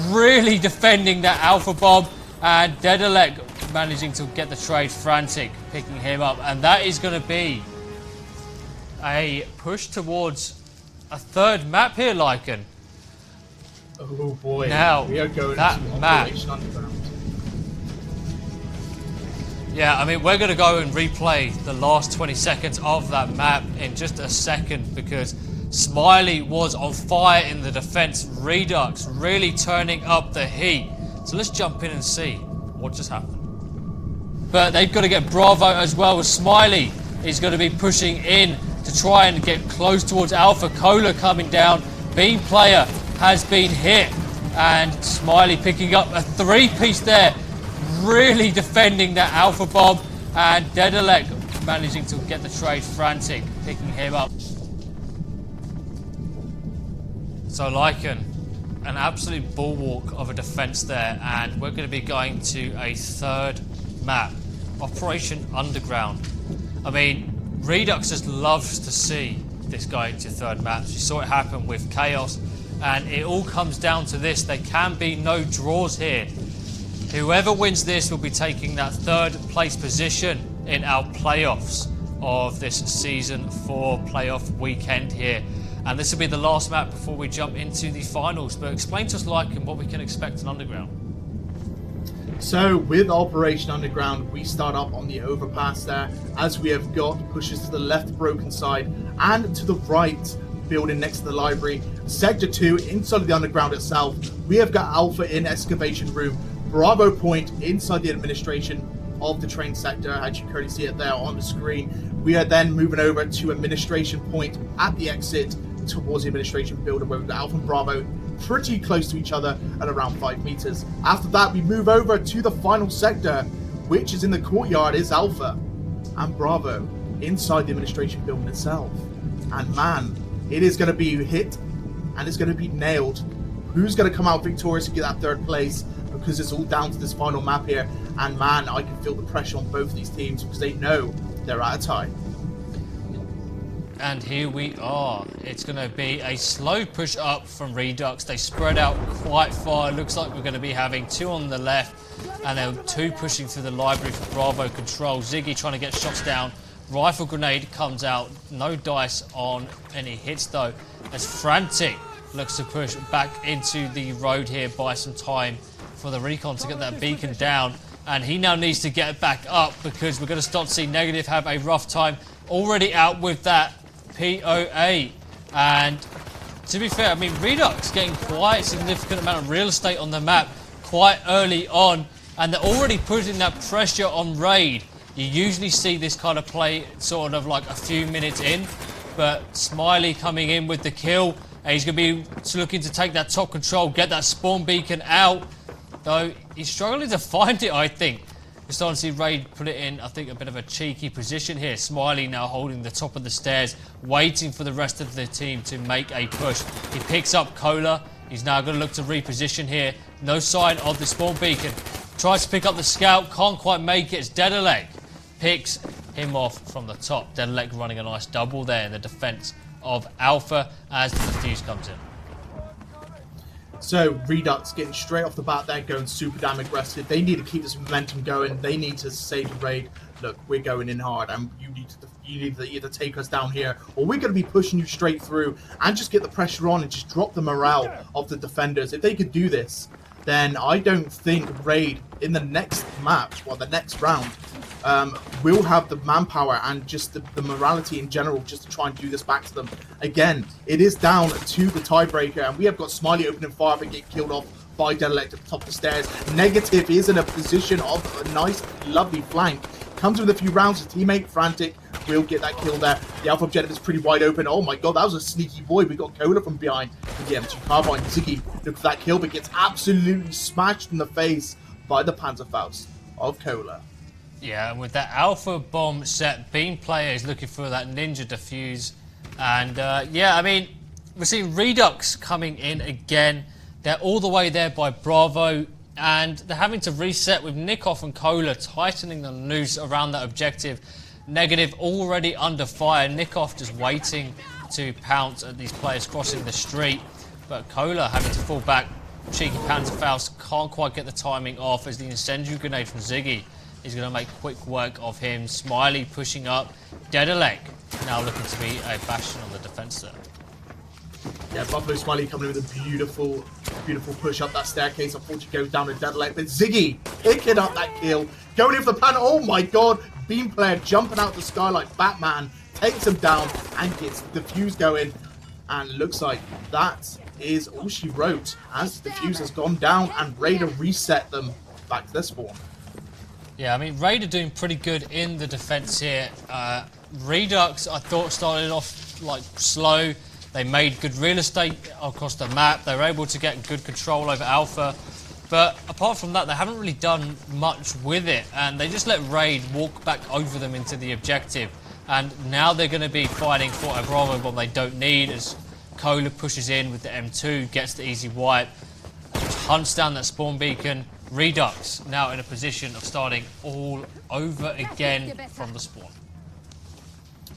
really defending that Alpha bomb, and Dedelic managing to get the trade. Frantic picking him up, and that is going to be a push towards a third map here, Lycan. Oh boy. Now, we are going that to map. Operation Underground. Yeah, I mean, we're going to go and replay the last 20 seconds of that map in just a second because Smiley was on fire in the defense. reduX really turning up the heat. So let's jump in and see what just happened. But they've got to get Bravo as well. Smiley is going to be pushing in to try and get close towards Alpha. Cola coming down. Beam player has been hit. And Smiley picking up a three-piece there. Really defending that Alpha bomb. And Dedalek managing to get the trade. Frantic picking him up. So Lycan, an absolute bulwark of a defense there. And we're going to be going to a third map. Operation Underground. I mean, reduX just loves to see this going to third maps. You saw it happen with Chaos, and it all comes down to this. There can be no draws here. Whoever wins this will be taking that third place position in our playoffs of this Season 4 playoff weekend here. And this will be the last map before we jump into the finals. But explain to us, Lycan, what we can expect in Underground. So with Operation Underground, we start up on the overpass there, as we have got pushes to the left broken side and to the right building next to the library. Sector 2 inside of the underground itself, we have got Alpha in excavation room, Bravo point inside the administration of the train sector, as you currently see it there on the screen. We are then moving over to administration point at the exit towards the administration building, where we've got Alpha and Bravo pretty close to each other at around 5 meters. After that, we move over to the final sector, which is in the courtyard, is Alpha and Bravo inside the administration building itself. And man, it is going to be hit and it's going to be nailed. Who's going to come out victorious and get that third place? Because it's all down to this final map here. And man, I can feel the pressure on both these teams because they know they're out of time. And here we are. It's going to be a slow push up from reduX. They spread out quite far. It looks like we're going to be having 2 on the left and then 2 pushing through the library for Bravo control. Ziggy trying to get shots down. Rifle grenade comes out. No dice on any hits though, as Frantic looks to push back into the road here, buy some time for the recon to get that beacon down. And he now needs to get back up because we're going to start to see Negative have a rough time. Already out with that POA. And to be fair, I mean, reduX getting quite a significant amount of real estate on the map quite early on, and they're already putting that pressure on RAiD. You usually see this kind of play sort of like a few minutes in, but Smiley coming in with the kill. He's going to be looking to take that top control, get that spawn beacon out, though he's struggling to find it, I think. We're starting to see RAiD put it in, I think, a bit of a cheeky position here. Smiley now holding the top of the stairs, waiting for the rest of the team to make a push. He picks up Cola. He's now going to look to reposition here. No sign of the spawn beacon. Tries to pick up the scout, can't quite make it. It's Dedalek picks him off from the top. Dedalek running a nice double there in the defense of Alpha as the defuse comes in. So reduX getting straight off the bat there, going super damn aggressive. They need to keep this momentum going. They need to say to RAiD, look, we're going in hard and you need to either take us down here or we're going to be pushing you straight through and just get the pressure on and just drop the morale of the defenders. If they could do this, then I don't think RAiD in the next match or the next round will have the manpower and just the morality in general just to try and do this back to them. Again, it is down to the tiebreaker, and we have got Smiley opening fire but get killed off by Dedalek at the top of the stairs. Negative is in a position of a nice, lovely flank. Comes with a few rounds. His teammate, Frantic, will get that kill there. The Alpha objective is pretty wide open. Oh my god, that was a sneaky boy. We got Cola from behind with the M2 carbine. Ziggy looks for that kill but gets absolutely smashed in the face by the Panzerfaust of Cola. Yeah, and with that Alpha bomb set, Beam player is looking for that ninja defuse. And yeah, I mean, we're seeing reduX coming in again. They're all the way there by Bravo, and they're having to reset with Nikoff and Cola tightening the noose around that objective. Negative already under fire. Nikoff just waiting to pounce at these players crossing the street. But Cola having to fall back. Cheeky Panzerfaust can't quite get the timing off as the incendiary grenade from Ziggy is going to make quick work of him. Smiley pushing up. Dedalek now looking to be a bastion on the defense there. Yeah, Buffalo Smiley coming in with a beautiful, beautiful push up that staircase. Unfortunately goes down to Dedalek, but Ziggy picking up that kill. Going in for the plan. Oh my god. Beam player jumping out the sky like Batman. Takes him down and gets the fuse going. And looks like that is all she wrote as the fuse has gone down and RAiD reset them back to their spawn. Yeah, I mean, RAiD are doing pretty good in the defense here. Redux, I thought, started off like slow. They made good real estate across the map. They were able to get good control over Alpha. But apart from that, they haven't really done much with it. And they just let RAiD walk back over them into the objective. And now they're going to be fighting for a Bravo bomb they don't need as Kohler pushes in with the M2, gets the easy wipe, hunts down that spawn beacon. Redux now in a position of starting all over again from the spawn.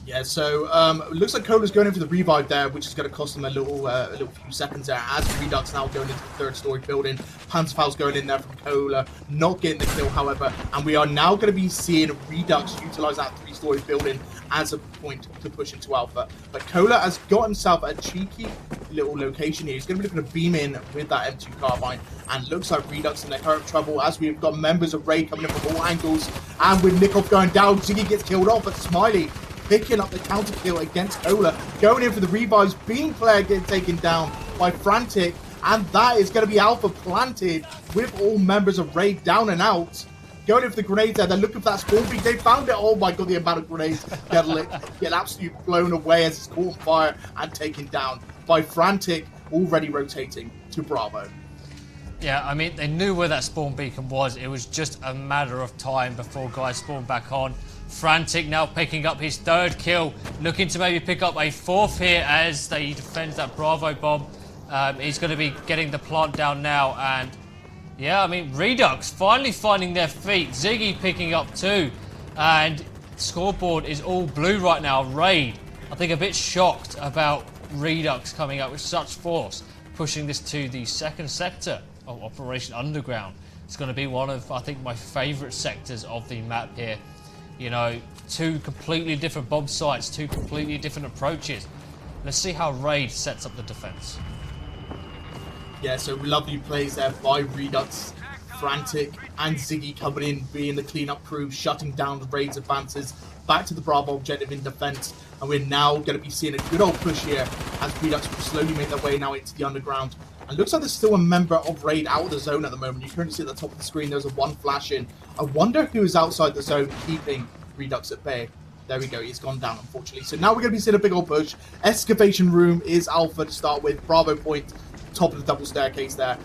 Yeah, so it looks like Kohler's going in for the revive there, which is going to cost them a little few seconds there. As Redux now going into the third-story building, Panzerfaust's going in there from Kohler, not getting the kill, however, and we are now going to be seeing Redux utilize that three-story building as a point to push into Alpha. But Kohler has got himself a cheeky little location here. He's going to be looking to beam in with that M2 carbine, and looks like Redux in their current trouble as we've got members of RAiD coming in from all angles, and with Nikov going down, Ziggy gets killed off, but Smiley picking up the counter kill against Kohler, going in for the revives. Beam player getting taken down by Frantic, and that is going to be Alpha planted with all members of RAiD down and out. Going in for the grenades there, they're looking for that spawn peak. They found it. Oh my god, the amount of grenades get absolutely blown away as it's caught on fire and taken down by Frantic, already rotating to Bravo. Yeah, I mean, they knew where that spawn beacon was. It was just a matter of time before guys spawned back on. Frantic now picking up his third kill, looking to maybe pick up a fourth here as they defend that Bravo bomb. He's going to be getting the plant down now, and yeah, I mean, Redux finally finding their feet. Ziggy picking up too, and scoreboard is all blue right now. RAiD, I think, a bit shocked about Redux coming up with such force, pushing this to the second sector of Operation Underground. It's going to be one of, I think, my favourite sectors of the map here. You know, two completely different bomb sites, two completely different approaches. Let's see how RAiD sets up the defense. Yeah, so lovely plays there by Redux, Frantic, and Ziggy coming in, being the cleanup crew, shutting down the RAiD's advances back to the Bravo objective in defense. And we're now going to be seeing a good old push here as Redux will slowly make their way now into the underground. And looks like there's still a member of RAiD out of the zone at the moment. You can currently see at the top of the screen there's a one flash in. I wonder who is outside the zone keeping Redux at bay. There we go, he's gone down, unfortunately. So now we're going to be seeing a big old push. Excavation room is Alpha to start with. Bravo point, top of the double staircase there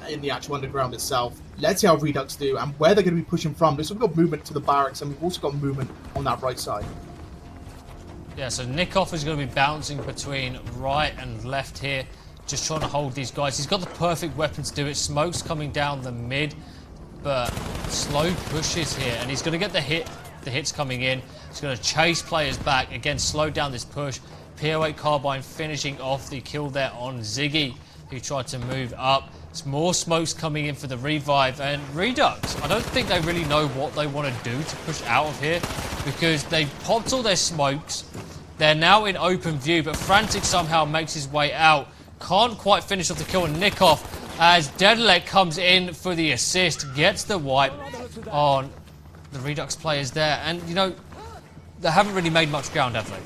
in the actual underground itself. Let's see how Redux do and where they're going to be pushing from. We've got movement to the barracks, and we've also got movement on that right side. Yeah, so Nikov is going to be bouncing between right and left here, just trying to hold these guys. He's got the perfect weapon to do it. Smoke's coming down the mid, but slow pushes here, and he's going to get the hits coming in. He's going to chase players back, again slow down this push. PO8 carbine finishing off the kill there on Ziggy, who tried to move up. There's more smokes coming in for the revive, and Redux, I don't think they really know what they want to do to push out of here, because they've popped all their smokes. They're now in open view, but Frantic somehow makes his way out. Can't quite finish off the kill on Nikov as Dedalek comes in for the assist, gets the wipe on the Redux players there. And, you know, they haven't really made much ground, have they?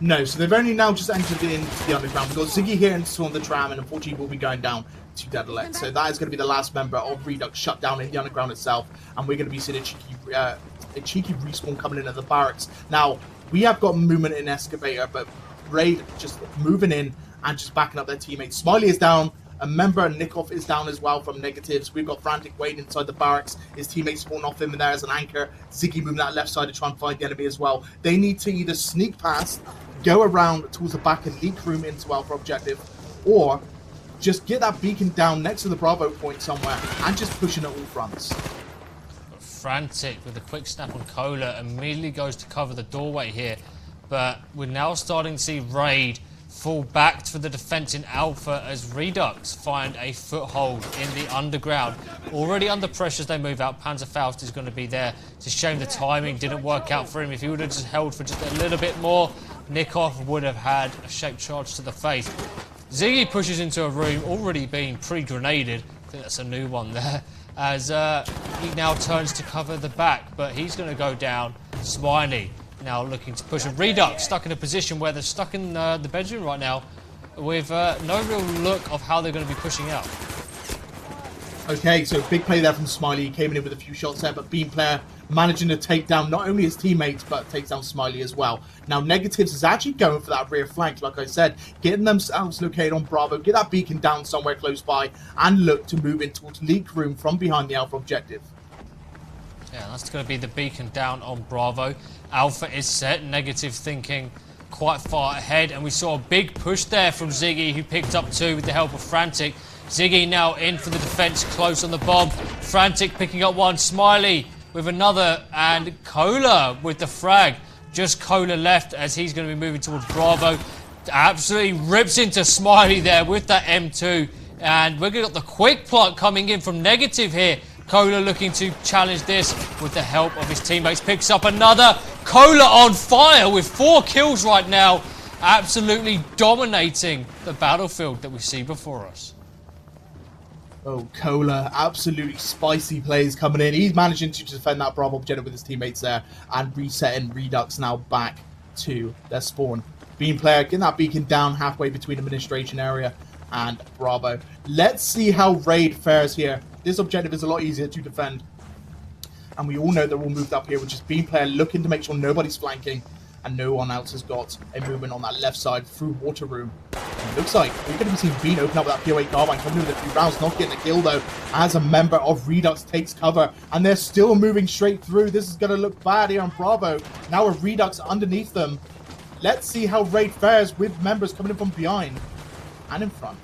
No, so they've only now just entered into the underground. We've got Ziggy here and Storm the Tram, and unfortunately will be going down to Dedalek. So that is going to be the last member of Redux shut down in the underground itself, and we're going to be seeing a cheeky respawn coming in at the barracks. Now, we have got movement in Excavator, but RAiD just moving in and just backing up their teammates. Smiley is down. A member, Nikov, is down as well from negatives. We've got Frantic waiting inside the barracks. His teammates spawn off him and there as an anchor. Ziggy moving that left side to try and find the enemy as well. They need to either sneak past, go around towards the back and leak room into Alpha objective, or just get that beacon down next to the Bravo point somewhere and just pushing at all fronts. Frantic with a quick snap on Kohler immediately goes to cover the doorway here, but we're now starting to see RAiD fall back for the defense in Alpha as reduX find a foothold in the underground. Already under pressure as they move out. Panzerfaust is going to be there. It's a shame the timing didn't work out for him. If he would have just held for just a little bit more, Nikov would have had a shaped charge to the face. Ziggy pushes into a room already being pre-grenaded. I think that's a new one there. As he now turns to cover the back, but he's going to go down. Smiley now looking to push a reduX, stuck in a position where they're stuck in the bedroom right now with no real look of how they're going to be pushing out. Okay, so big play there from Smiley. He came in with a few shots there, but Beam Player managing to take down not only his teammates, but takes down Smiley as well. Now, Negatives is actually going for that rear flank, like I said, getting themselves located on Bravo, get that beacon down somewhere close by, and look to move in towards leak room from behind the Alpha objective. Yeah, that's going to be the beacon down on Bravo. Alpha is set, Negative thinking quite far ahead, and we saw a big push there from Ziggy, who picked up 2 with the help of Frantic. Ziggy now in for the defense, close on the bomb. Frantic picking up 1, Smiley with another, and Cola with the frag. Just Cola left as he's going to be moving towards Bravo. Absolutely rips into Smiley there with that M2, and we're going to get the quick plot coming in from Negative here. Cola looking to challenge this with the help of his teammates. Picks up another. Cola on fire with 4 kills right now. Absolutely dominating the battlefield that we see before us. Oh, Cola, absolutely spicy plays coming in. He's managing to defend that Bravo objective with his teammates there and resetting reduX now back to their spawn. Beam Player getting that beacon down halfway between administration area and Bravo. Let's see how RAiD fares here. This objective is a lot easier to defend. And we all know that we'll move up here, which is Beam Player looking to make sure nobody's flanking and no one else has got a movement on that left side through Water Room. It looks like we're going to be seeing Bean open up with that PO8 carbine, coming in with a few rounds, not getting a kill though, as a member of reduX takes cover, and they're still moving straight through. This is going to look bad here on Bravo. Now with reduX underneath them. Let's see how RAiD fares with members coming in from behind and in front.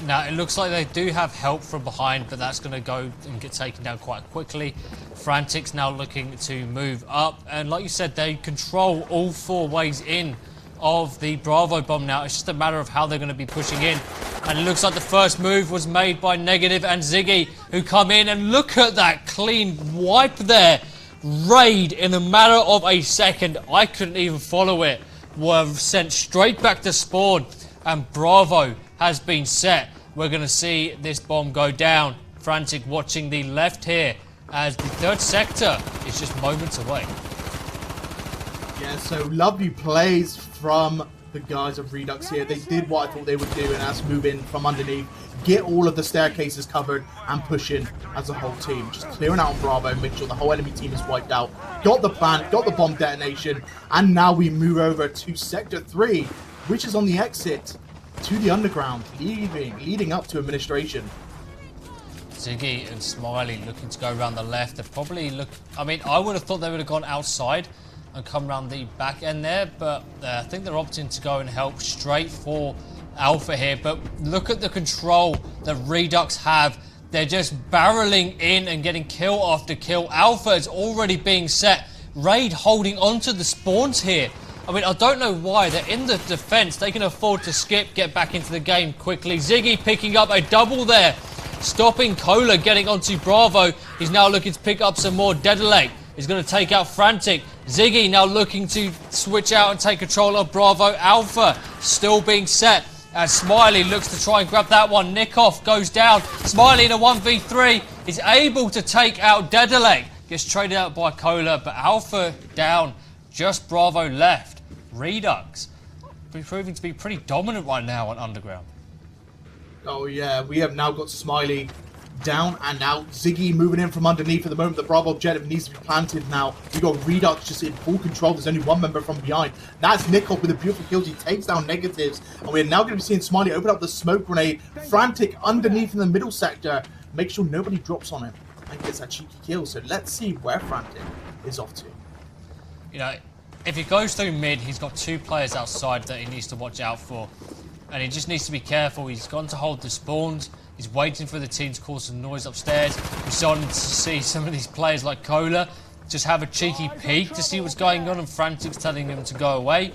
Now, it looks like they do have help from behind, but that's going to go and get taken down quite quickly. Frantic's now looking to move up, and like you said, they control all 4 ways in of the Bravo bomb now. It's just a matter of how they're going to be pushing in. And it looks like the first move was made by Negative and Ziggy, who come in, and look at that clean wipe there. RAiD in a matter of a second. I couldn't even follow it. Were sent straight back to spawn, and Bravo has been set. We're going to see this bomb go down. Frantic watching the left here as the 3rd sector is just moments away. Yeah, so lovely plays from the guys of reduX here. They did what I thought they would do, and that's move in from underneath, get all of the staircases covered, and push in as a whole team. Just clearing out on Bravo, make sure the whole enemy team is wiped out. Got the plant, got the bomb detonation, and now we move over to Sector 3, which is on the exit to the underground, leading up to administration. Ziggy and Smiley looking to go around the left. They probably look... I mean, I would have thought they would have gone outside and come around the back end there, but I think they're opting to go and help straight for Alpha here. But look at the control that reduX have. They're just barreling in and getting kill after kill. Alpha is already being set. RAiD holding onto the spawns here. I mean, I don't know why. They're in the defense. They can afford to skip, get back into the game quickly. Ziggy picking up a double there, stopping Cola getting onto Bravo. He's now looking to pick up some more. Deadleg is going to take out Frantic. Ziggy now looking to switch out and take control of Bravo. Alpha still being set as Smiley looks to try and grab that one. Nikov goes down. Smiley in a 1v3 is able to take out Deadleg. Gets traded out by Cola, but Alpha down. Just Bravo left. reduX proving to be pretty dominant right now on Underground. Oh yeah, we have now got Smiley down and out. Ziggy moving in from underneath at the moment. The Bravo objective needs to be planted now. We've got reduX just in full control. There's only 1 member from behind. That's Nikov with a beautiful kill. He takes down Negatives. And we're now going to be seeing Smiley open up the smoke grenade. Frantic underneath in the middle sector. Make sure nobody drops on him and gets that cheeky kill. So let's see where Frantic is off to. You know, if he goes through mid, he's got 2 players outside that he needs to watch out for. And he just needs to be careful. He's gone to hold the spawns. He's waiting for the team to cause some noise upstairs. We're starting to see some of these players like Cola just have a cheeky peek to see what's going on, and Frantic's telling him to go away.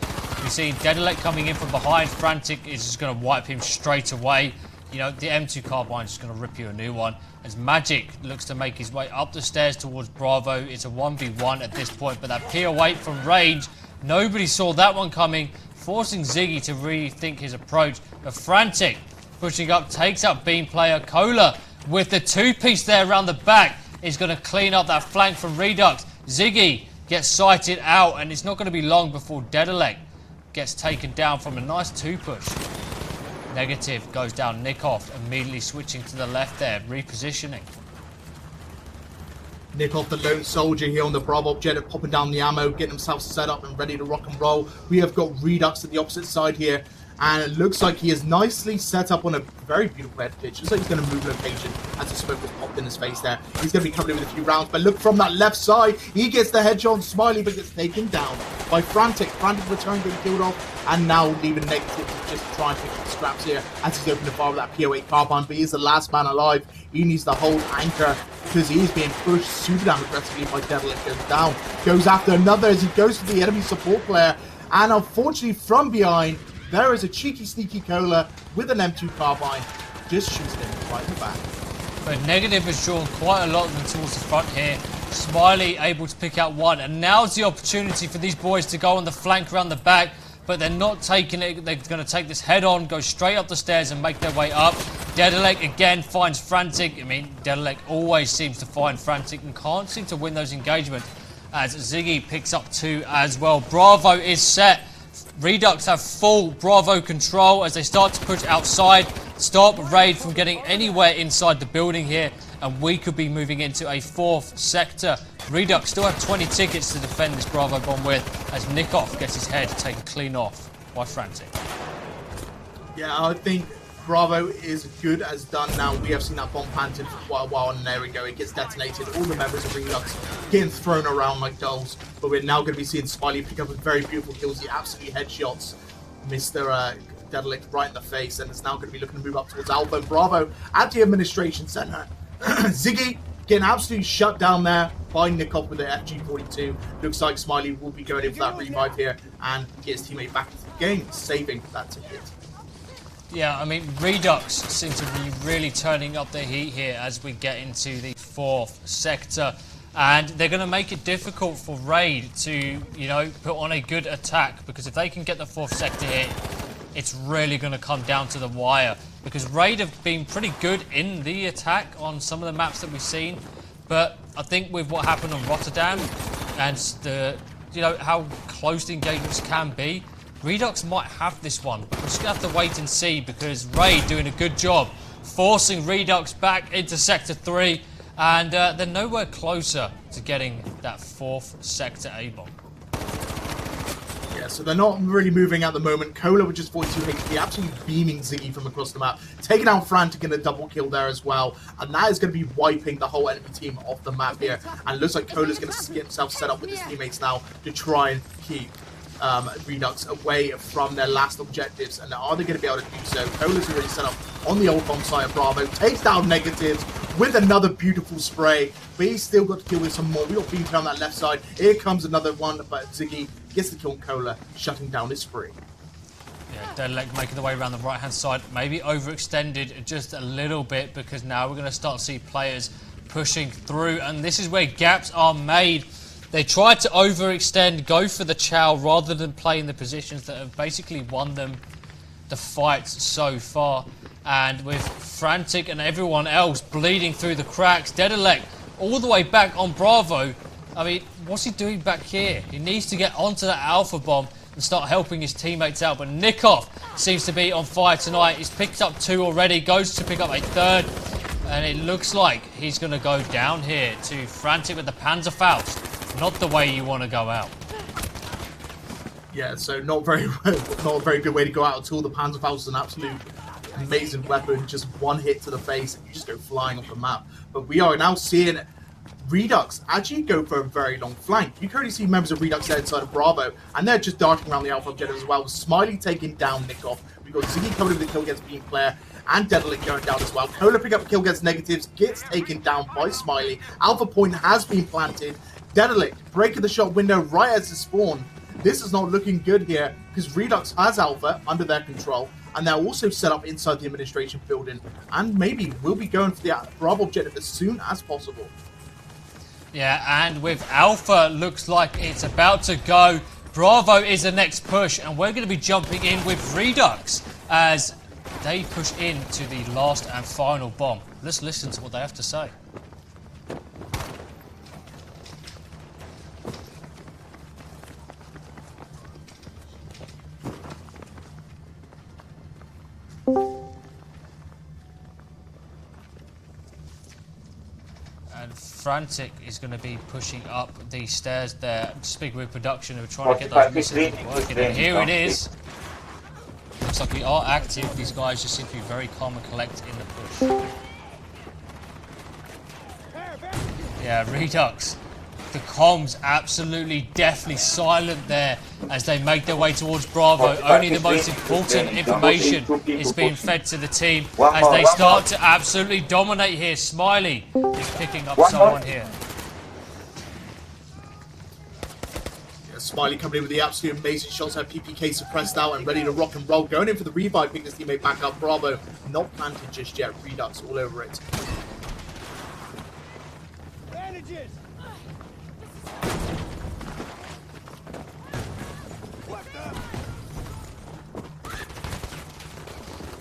We see Dedalek coming in from behind. Frantic is just going to wipe him straight away. You know, the M2 carbine is just going to rip you a new one. As Magic looks to make his way up the stairs towards Bravo. It's a 1v1 at this point, but that PO8 from RAiD, nobody saw that one coming, forcing Ziggy to rethink his approach. But Frantic pushing up, takes out Beam player. Cola with the two-piece there around the back is going to clean up that flank from reduX. Ziggy gets sighted out, and it's not going to be long before Dedalek gets taken down from a nice two-push. Negative goes down. Nikoff immediately switching to the left there, repositioning. Nikoff, the lone soldier here on the Bravo objective, popping down the ammo, getting himself set up and ready to rock and roll. We have got reduX at the opposite side here, and it looks like he is nicely set up on a very beautiful head pitch. Looks like he's going to move location as the smoke was popped in his face there. He's going to be coming in with a few rounds, but look from that left side. He gets the headshot on Smiley, but gets taken down by Frantic. Frantic return getting killed off, and now leaving Negative to just try and pick up the scraps here as he's opening the fire with that PO8 carbine, but he's the last man alive. He needs to hold anchor because he is being pushed super damn aggressively by Dedalek. Goes down, goes after another as he goes for the enemy support player, and unfortunately from behind, there is a cheeky, sneaky Cola with an M2 carbine, just shoots him right in the back. But Negative has drawn quite a lot of them towards the front here. Smiley able to pick out one, and now's the opportunity for these boys to go on the flank around the back, but they're not taking it. They're going to take this head on, go straight up the stairs and make their way up. Dedalek again finds Frantic. I mean, Dedalek always seems to find Frantic and can't seem to win those engagements, as Ziggy picks up two as well. Bravo is set. reduX have full Bravo control as they start to push outside, stop RAiD from getting anywhere inside the building here, and we could be moving into a fourth sector. reduX still have 20 tickets to defend this Bravo bomb with, as Nikoff gets his head taken clean off by Frantic. Yeah, I think Bravo is good as done now. We have seen that bomb planted for quite a while, and there we go. It gets detonated. All the members of reduX getting thrown around like dolls. But we're now going to be seeing Smiley pick up with very beautiful kills. He absolutely headshots Mr. Dedalek right in the face, and is now going to be looking to move up towards Alpha. Bravo at the administration center. Ziggy getting absolutely shut down there by Nikoff with the FG42. Looks like Smiley will be going in for that revive here and get his teammate back into the game, saving that ticket. Yeah, I mean, reduX seem to be really turning up the heat here as we get into the fourth sector. And they're going to make it difficult for RAiD to, you know, put on a good attack. Because if they can get the fourth sector here, it's really going to come down to the wire. Because RAiD have been pretty good in the attack on some of the maps that we've seen. But I think with what happened on Rotterdam and the, you know, how close the engagements can be, reduX might have this one. We're just going to have to wait and see, because RAiD doing a good job forcing reduX back into Sector 3, and they're nowhere closer to getting that fourth Sector A-bomb. Yeah, so they're not really moving at the moment. Cola with just 42 HP, absolutely beaming Ziggy from across the map. Taking out Frantic and a double kill there as well. And that is going to be wiping the whole enemy team off the map here. And it looks like Cola's going to get himself set up with his teammates now to try and keep reduX away from their last objectives. And are they going to be able to do so? Cola's already set up on the old bomb site of Bravo, takes down Negatives with another beautiful spray, but he's still got to kill with some more. We got Beam on that left side. Here comes another one, but Ziggy gets the kill on Cola, shutting down his spree. Yeah, Dedalek making the way around the right hand side, maybe overextended just a little bit, because now we're going to start to see players pushing through, and this is where gaps are made. They tried to overextend, go for the chow, rather than play in the positions that have basically won them the fights so far. And with Frantic and everyone else bleeding through the cracks, Dedalek all the way back on Bravo. I mean, what's he doing back here? He needs to get onto that Alpha bomb and start helping his teammates out. But Nikoff seems to be on fire tonight. He's picked up two already, goes to pick up a third. And it looks like he's going to go down here to Frantic with the Panzerfaust. Not the way you want to go out. Yeah, so not a very good way to go out at all. The Panzerfaust is an absolute amazing weapon. Just one hit to the face and you just go flying off the map. But we are now seeing reduX actually go for a very long flank. You currently see members of reduX there inside of Bravo, and they're just darting around the Alpha objective as well. Smiley taking down Nikoff. We've got Ziggy coming with the kill against Beam player, and Dedalek going down as well. Cola pick up a kill against Negatives, gets taken down by Smiley. Alpha point has been planted. Dedalek breaking the shot window right as the spawn, this is not looking good here because reduX has Alpha under their control, and they're also set up inside the administration building, and maybe will be going for the Bravo objective as soon as possible. Yeah, and with Alpha, looks like it's about to go. Bravo is the next push, and we're going to be jumping in with reduX as they push into the last and final bomb. Let's listen to what they have to say. And Frantic is going to be pushing up the stairs there. Speaking with production, we're trying to get those missiles working. And here it is. Looks like we are active. These guys just seem to be very calm and collect in the push. Yeah, reduX. The comms absolutely deathly silent there as they make their way towards Bravo. Only the most important information is being fed to the team as they start to absolutely dominate here. Smiley is picking up someone here. Yeah, Smiley coming in with the absolute amazing shots. Have PPK suppressed out and ready to rock and roll. Going in for the revive, picking his teammate back up. Bravo not planted just yet. reduX all over it. Bandages!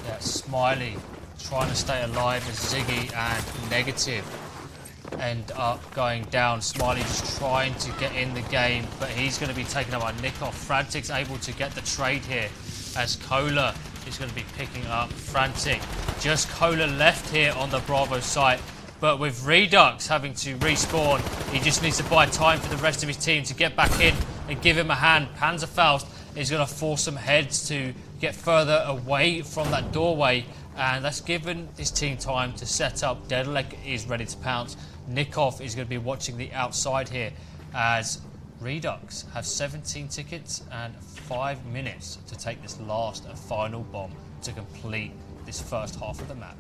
Yeah, Smiley trying to stay alive as Ziggy and Negative end up going down. Smiley just trying to get in the game, but he's going to be taken up by Nikoff. Frantic's able to get the trade here as Cola is going to be picking up Frantic. Just Cola left here on the Bravo site, but with reduX having to respawn, he just needs to buy time for the rest of his team to get back in and give him a hand. Panzerfaust is going to force some heads to get further away from that doorway, and that's given his team time to set up. Dedalek is ready to pounce. Nikoff is going to be watching the outside here as reduX have 17 tickets and 5 minutes to take this last and final bomb to complete this first half of the map.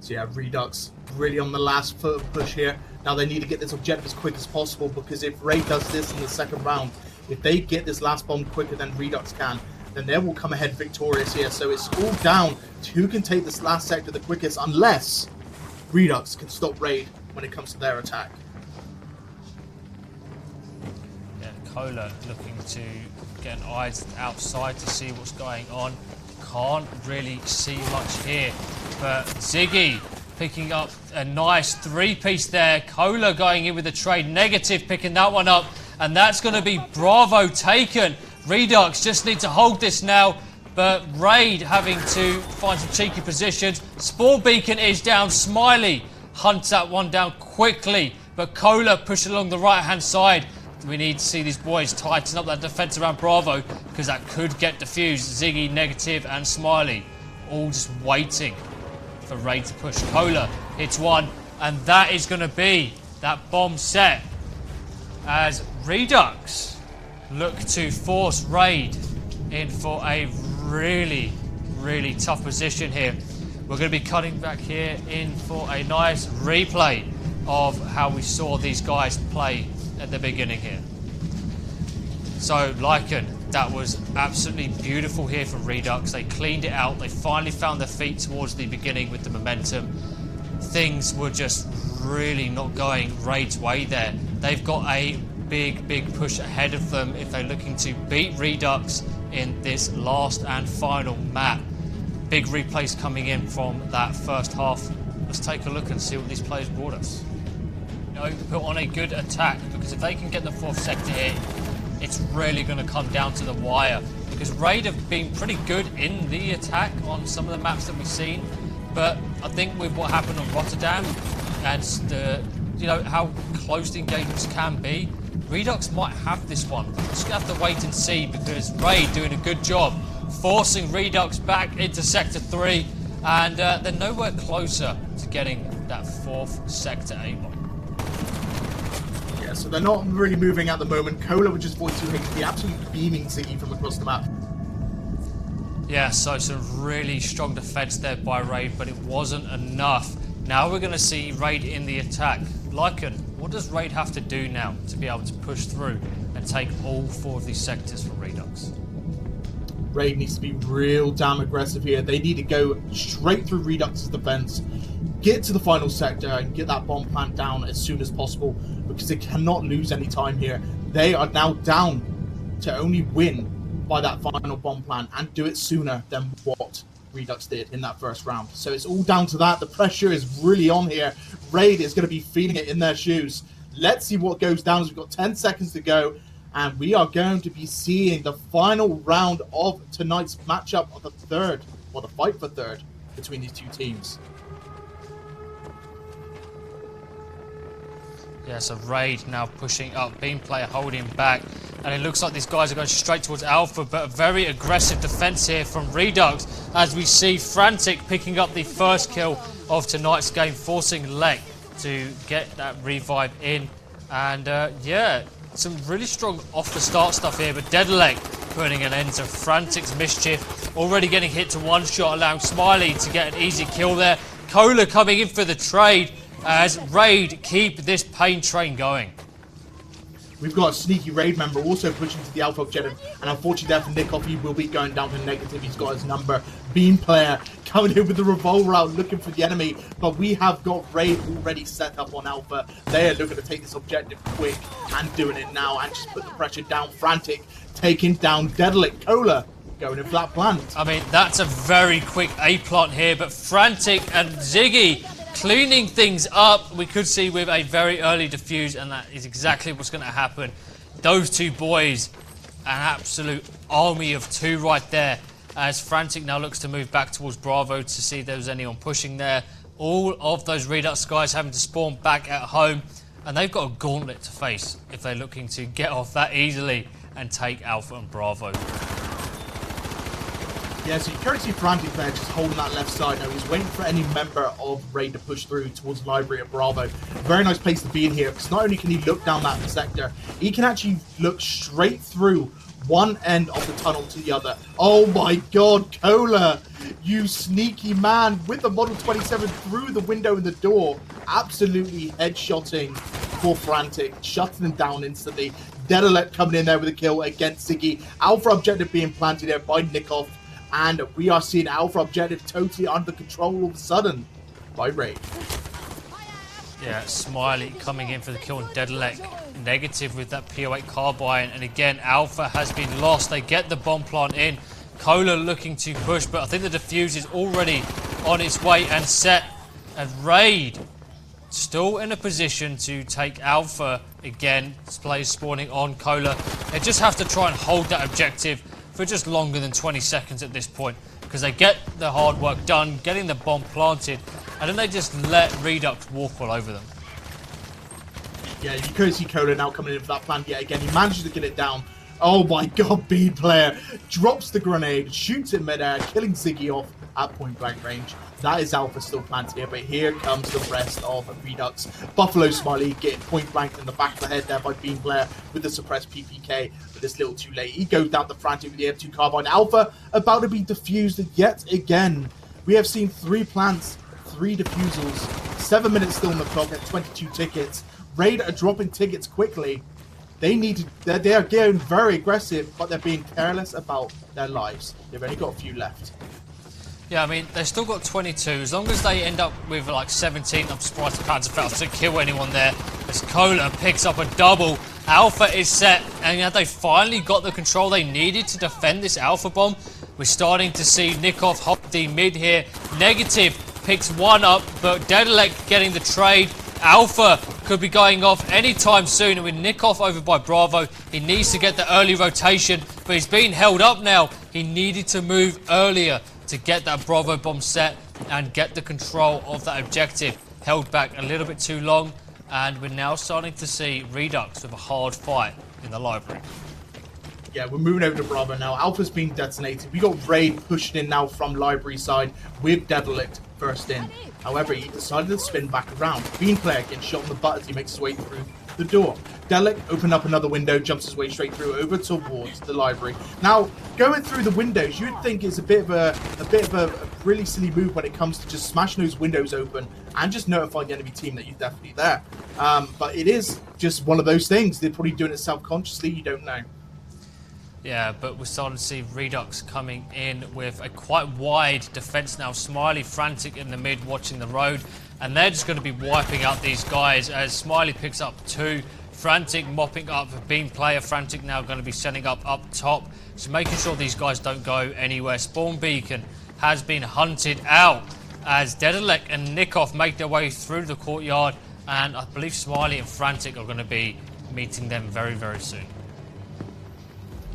So yeah, reduX really on the last foot of push here. Now they need to get this objective as quick as possible, because if RAiD does this in the second round, if they get this last bomb quicker than reduX can, then they will come ahead victorious here. So it's all down to who can take this last sector the quickest, unless reduX can stop RAiD when it comes to their attack. Yeah, Cola looking to get an eye outside to see what's going on. Can't really see much here, but Ziggy picking up a nice three-piece there. Cola going in with a trade. Negative picking that one up, and that's going to be Bravo taken. reduX just need to hold this now, but RAiD having to find some cheeky positions. Spore Beacon is down. Smiley hunts that one down quickly, but Cola pushed along the right-hand side. We need to see these boys tighten up that defense around Bravo, because that could get defused. Ziggy, Negative, and Smiley all just waiting for RAiD to push. Cola hits one, and that is going to be that bomb set as reduX look to force RAiD in for a really, really tough position here. We're going to be cutting back here in for a nice replay of how we saw these guys play at the beginning here. So Lycan, that was absolutely beautiful here from reduX. They cleaned it out. They finally found their feet towards the beginning with the momentum. Things were just really not going RAiD's way there. They've got a big push ahead of them if they're looking to beat reduX in this last and final map. Big replays coming in from that first half. Let's take a look and see what these players brought us. Put on a good attack, because if they can get the fourth sector here, it's really going to come down to the wire, because RAiD have been pretty good in the attack on some of the maps that we've seen, but I think with what happened on Rotterdam and the, how close the engagements can be, reduX might have this one. We're just going to have to wait and see, because RAiD doing a good job forcing reduX back into Sector 3, and they're nowhere closer to getting that fourth sector A-bomb. Yeah, so they're not really moving at the moment. Cola with just 42 HP, absolutely beaming Ziggy from across the map. Yeah, so some really strong defense there by RAiD, but it wasn't enough. Now we're going to see RAiD in the attack. Lycan, What does RAiD have to do now to be able to push through and take all 4 of these sectors from reduX? RAiD needs to be real damn aggressive here. They need to go straight through reduX's defense, get to the final sector, and get that bomb plant down as soon as possible, because they cannot lose any time here. They are now down to only win by that final bomb plant, and do it sooner than what reduX did in that first round. So it's all down to that. The pressure is really on here. RAiD is going to be feeling it in their shoes. Let's see what goes down as we've got 10 seconds to go, and we are going to be seeing the final round of tonight's matchup of the third, or the fight for third, between these two teams. Yeah, so RAiD now pushing up, Beam Player holding back, and it looks like these guys are going straight towards Alpha, but a very aggressive defense here from reduX, as we see Frantic picking up the first kill of tonight's game, forcing Lek to get that revive in. And yeah, some really strong off the start stuff here, but Dedalek putting an end to Frantic's mischief, already getting hit to one shot, allowing Smiley to get an easy kill there. Cola coming in for the trade as RAiD keep this pain train going. We've got a sneaky RAiD member also pushing to the Alpha objective, and unfortunately there for Nickov, he will be going down to negative. He's got his number. Beam Player coming in with the revolver out looking for the enemy, but we have got RAiD already set up on Alpha. They are looking to take this objective quick and doing it now, and just put the pressure down. Frantic taking down Dedalek. Cola going in for that plant. I mean, that's a very quick A plant here, but Frantic and Ziggy cleaning things up. We could see with a very early defuse, and that is exactly what's going to happen. Those two boys, an absolute army of 2 right there, as Frantic now looks to move back towards Bravo to see if there was anyone pushing there. All of those reduX guys having to spawn back at home, and they've got a gauntlet to face if they're looking to get off that easily and take Alpha and Bravo. Yeah, so you currently see Frantic there just holding that left side. Now he's waiting for any member of RAiD to push through towards Library at Bravo. Very nice place to be in here, because not only can he look down that sector, he can actually look straight through one end of the tunnel to the other. Oh my god, Cola, you sneaky man, with the Model 27 through the window in the door. Absolutely headshotting for Frantic, shutting him down instantly. Dedalek coming in there with a kill against Ziggy. Alpha objective being planted there by Nickov. And we are seeing Alpha objective totally under control all of a sudden by RAiD. Yeah, Smiley coming in for the kill on Dedalek. Negative with that P08 carbine. And again, Alpha has been lost. They get the bomb plant in. Cola looking to push, but I think the defuse is already on its way and set. And RAiD still in a position to take Alpha again. Players spawning on Cola. They just have to try and hold that objective for just longer than 20 seconds at this point, because they get the hard work done, getting the bomb planted, and then they just let reduX walk all over them. Yeah, you could see Cola now coming in for that plant yet again. He manages to get it down. Oh my god, B Player drops the grenade, shoots it midair, killing Ziggy off at point blank range. That is Alpha still planted here, but here comes the rest of reduX. Buffalo Smiley getting point blank in the back of the head there by Beam Player with the suppressed PPK, but it's a little too late. He goes down the Frantic with the M2 carbine. Alpha about to be defused yet again. We have seen 3 plants, 3 defusals, 7 minutes still on the clock at 22 tickets. RAiD are dropping tickets quickly. They are getting very aggressive, but they're being careless about their lives. They've only got a few left. Yeah, I mean, they've still got 22. As long as they end up with like 17, I'm surprised the Panzer failed to kill anyone there. As Cola picks up a double. Alpha is set, and they finally got the control they needed to defend this Alpha bomb. We're starting to see Nickov hop the mid here. Negative picks one up, but Dedalek getting the trade. Alpha could be going off anytime soon, and with Nickov over by Bravo, he needs to get the early rotation, but he's being held up now. He needed to move earlier to get that Bravo bomb set and get the control of that objective. Held back a little bit too long, and we're now starting to see reduX with a hard fight in the library. Yeah, we're moving over to Bravo now. Alpha's being detonated. We got RAiD pushing in now from library side with Dedalek first in. However, he decided to spin back around. Beam Player getting shot in the butt as he makes his way through the door. Delic opened up another window, jumps his way straight through over towards the library. Now, going through the windows, you'd think is a bit of a really silly move when it comes to just smashing those windows open and just notifying the enemy team that you're definitely there. But it is just one of those things. They're probably doing it self-consciously. You don't know. Yeah, but we're starting to see reduX coming in with a quite wide defense now. Smiley frantic in the mid, watching the road, and they're just going to be wiping out these guys as Smiley picks up 2. Frantic mopping up for Beam player. Frantic now going to be setting up top, so making sure these guys don't go anywhere. Spawn Beacon has been hunted out as Dedalek and Nikoff make their way through the courtyard, and I believe Smiley and Frantic are going to be meeting them very, very soon.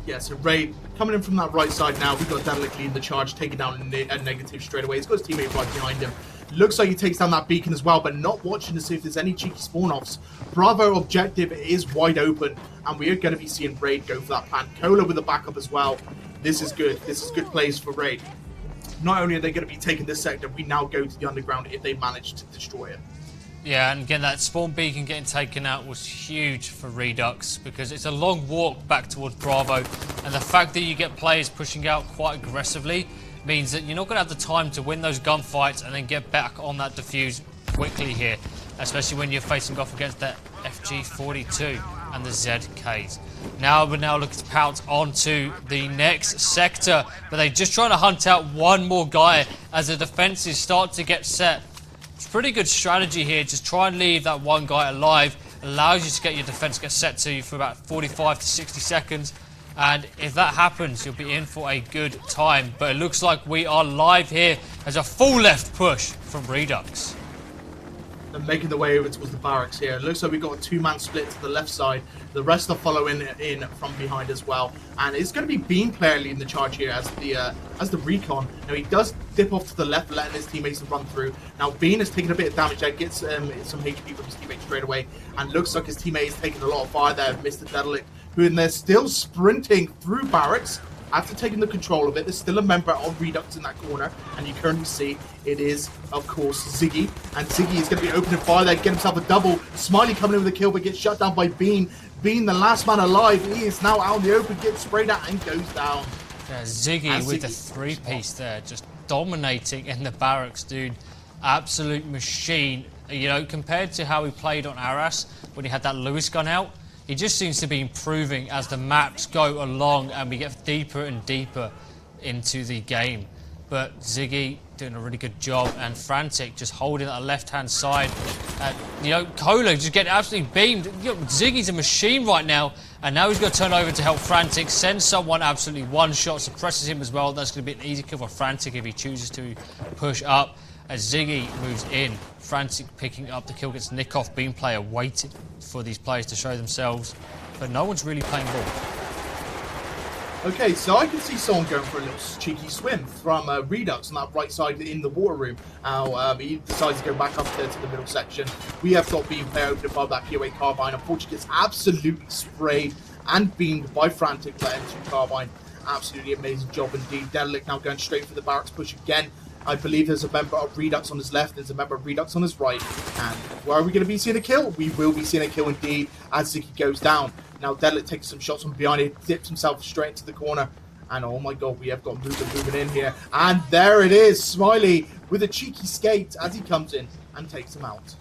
Yeah, so RAiD coming in from that right side now. We've got Dedalek leading the charge, taking down a negative straight away. He's got his teammate right behind him. Looks like he takes down that beacon as well, but not watching to see if there's any cheeky spawn-offs. Bravo objective is wide open, and we are going to be seeing RAiD go for that plan. Cola with the backup as well. This is good. This is good plays for RAiD. Not only are they going to be taking this sector, we now go to the underground if they manage to destroy it. Yeah, and again, that spawn beacon getting taken out was huge for reduX because it's a long walk back towards Bravo, and the fact that you get players pushing out quite aggressively means that you're not going to have the time to win those gunfights and then get back on that defuse quickly here, especially when you're facing off against that FG42 and the ZKs. Now we're looking to pounce onto the next sector, but they're just trying to hunt out one more guy as the defenses start to get set. It's pretty good strategy here. Just try and leave that one guy alive. Allows you to get your defense get set to you for about 45 to 60 seconds. And if that happens, you'll be in for a good time. But it looks like we are live here as a full left push from reduX. They're making their way over towards the barracks here. It looks like we've got a two-man split to the left side. The rest are following in from behind as well. And it's going to be Beam player leading the charge here as the recon. Now he does dip off to the left, letting his teammates run through. Now Bean is taking a bit of damage there, gets some HP from his teammate straight away. And looks like his teammate is taking a lot of fire there, Mr. Dedalek, who they're still sprinting through barracks. After taking the control of it, there's still a member of reduX in that corner, and you currently see it is, of course, Ziggy. And Ziggy is going to be opening fire there, get himself a double. Smiley coming in with a kill, but gets shut down by Bean. Bean, the last man alive, he is now out in the open, gets sprayed out and goes down. Yeah, Ziggy with the three-piece there, just dominating in the barracks, dude. Absolute machine. You know, compared to how he played on Aras when he had that Lewis gun out, he just seems to be improving as the maps go along and we get deeper and deeper into the game. But Ziggy doing a really good job, and Frantic just holding that left-hand side. You know, Cola just getting absolutely beamed. You know, Ziggy's a machine right now, and now he's got to turn over to help Frantic, send someone absolutely one-shot, suppresses him as well. That's going to be an easy kill for Frantic if he chooses to push up. As Ziggy moves in, Frantic picking up the kill, gets Nikoff, Beam player, waiting for these players to show themselves, but no one's really playing ball. Okay, so I can see someone going for a little cheeky swim from reduX on that right side in the water room. He decides to go back up there to the middle section. We have got Beam player open above that POA carbine. Unfortunately, gets absolutely sprayed and beamed by Frantic player into carbine. Absolutely amazing job indeed. Dedalek now going straight for the barracks push again. I believe there's a member of reduX on his left, there's a member of reduX on his right. And where are we going to be seeing a kill? We will be seeing a kill indeed as Ziggy goes down. Now Dedalek takes some shots from behind it, dips himself straight into the corner. And oh my god, we have got moving in here. And there it is, Smiley with a cheeky skate as he comes in and takes him out.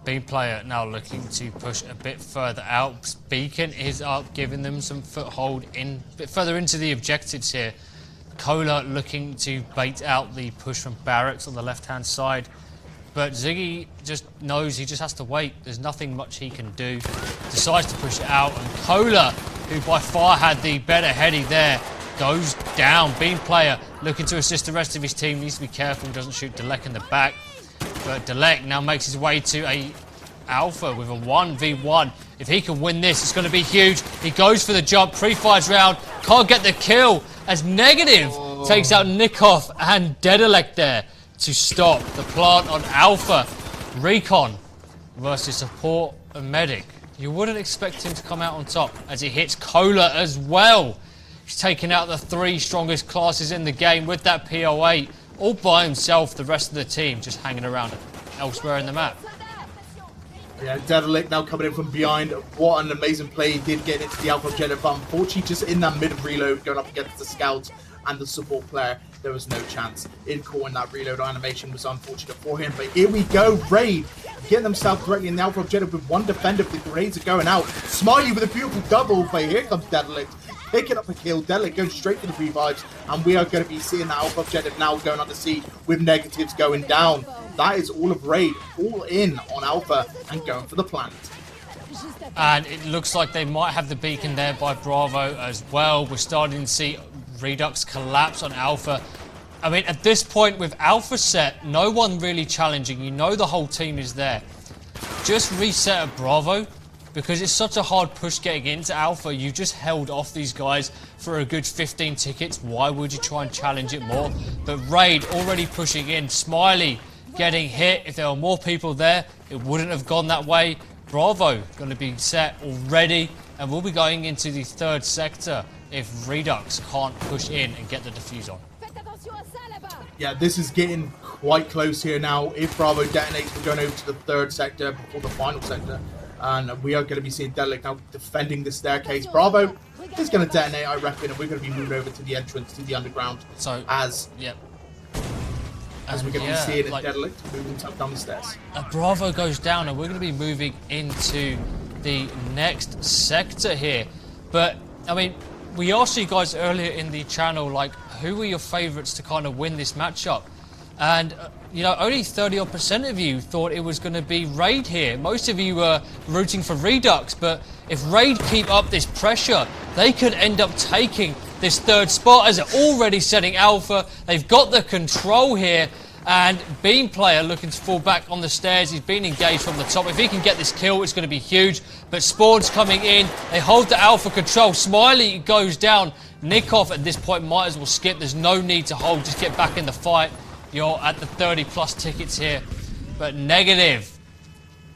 Beam player now looking to push a bit further out. Beacon is up, giving them some foothold in a bit further into the objectives here. Cola looking to bait out the push from barracks on the left-hand side. But Ziggy just knows he just has to wait. There's nothing much he can do. Decides to push it out. And Cola, who by far had the better heady there, goes down. Beam player looking to assist the rest of his team. Needs to be careful he doesn't shoot Delek in the back. But Delek now makes his way to a Alpha with a 1v1. If he can win this, it's going to be huge. He goes for the jump. Pre-fires round. Can't get the kill as Negative takes out Nikoff and Dedalek there to stop the plant on Alpha. Recon versus support and medic. You wouldn't expect him to come out on top as he hits Cola as well. He's taking out the 3 strongest classes in the game with that PO8 all by himself. The rest of the team just hanging around elsewhere in the map. Yeah, Dedalic now coming in from behind. What an amazing play. He did get into the Alpha objective, but unfortunately just in that mid-reload going up against the Scout and the support player, there was no chance in calling that reload animation. Was unfortunate for him, but here we go. RAiD getting themselves directly in the Alpha objective with one defender. The grenades are going out. Smiley with a beautiful double play. Here comes Dedalic, picking up a kill. Dedalic going straight for the revives, and we are going to be seeing that Alpha objective now going under siege with negatives going down. That is all of RAiD, all in on Alpha and going for the plant. And it looks like they might have the beacon there by Bravo as well. We're starting to see reduX collapse on Alpha. I mean, at this point with Alpha set, no one really challenging. You know the whole team is there. Just reset at Bravo, because it's such a hard push getting into Alpha. You just held off these guys for a good 15 tickets. Why would you try and challenge it more? But RAiD already pushing in. Smiley getting hit. If there were more people there, it wouldn't have gone that way. Bravo going to be set already, and we'll be going into the third sector if reduX can't push in and get the defuse on. Yeah, this is getting quite close here now. If Bravo detonates, we're going over to the third sector before the final sector, and we are going to be seeing Dedalic now defending the staircase. Bravo is going to detonate, I reckon, and we're going to be moving over to the entrance to the underground. So as we're going to be seeing Dedalic moving himself down the stairs. Bravo goes down, and we're going to be moving into the next sector here. But I mean, we asked you guys earlier in the channel, like, who were your favourites to kind of win this matchup? And, you know, only 30% of you thought it was going to be RAiD here. Most of you were rooting for reduX, but if RAiD keep up this pressure, they could end up taking this third spot as they're already setting Alpha. They've got the control here, and Beam player looking to fall back on the stairs. He's been engaged from the top. If he can get this kill, it's going to be huge. But Spawn's coming in. They hold the Alpha control. Smiley goes down. Nikov at this point might as well skip. There's no need to hold. Just get back in the fight. You're at the 30+ tickets here. But Negative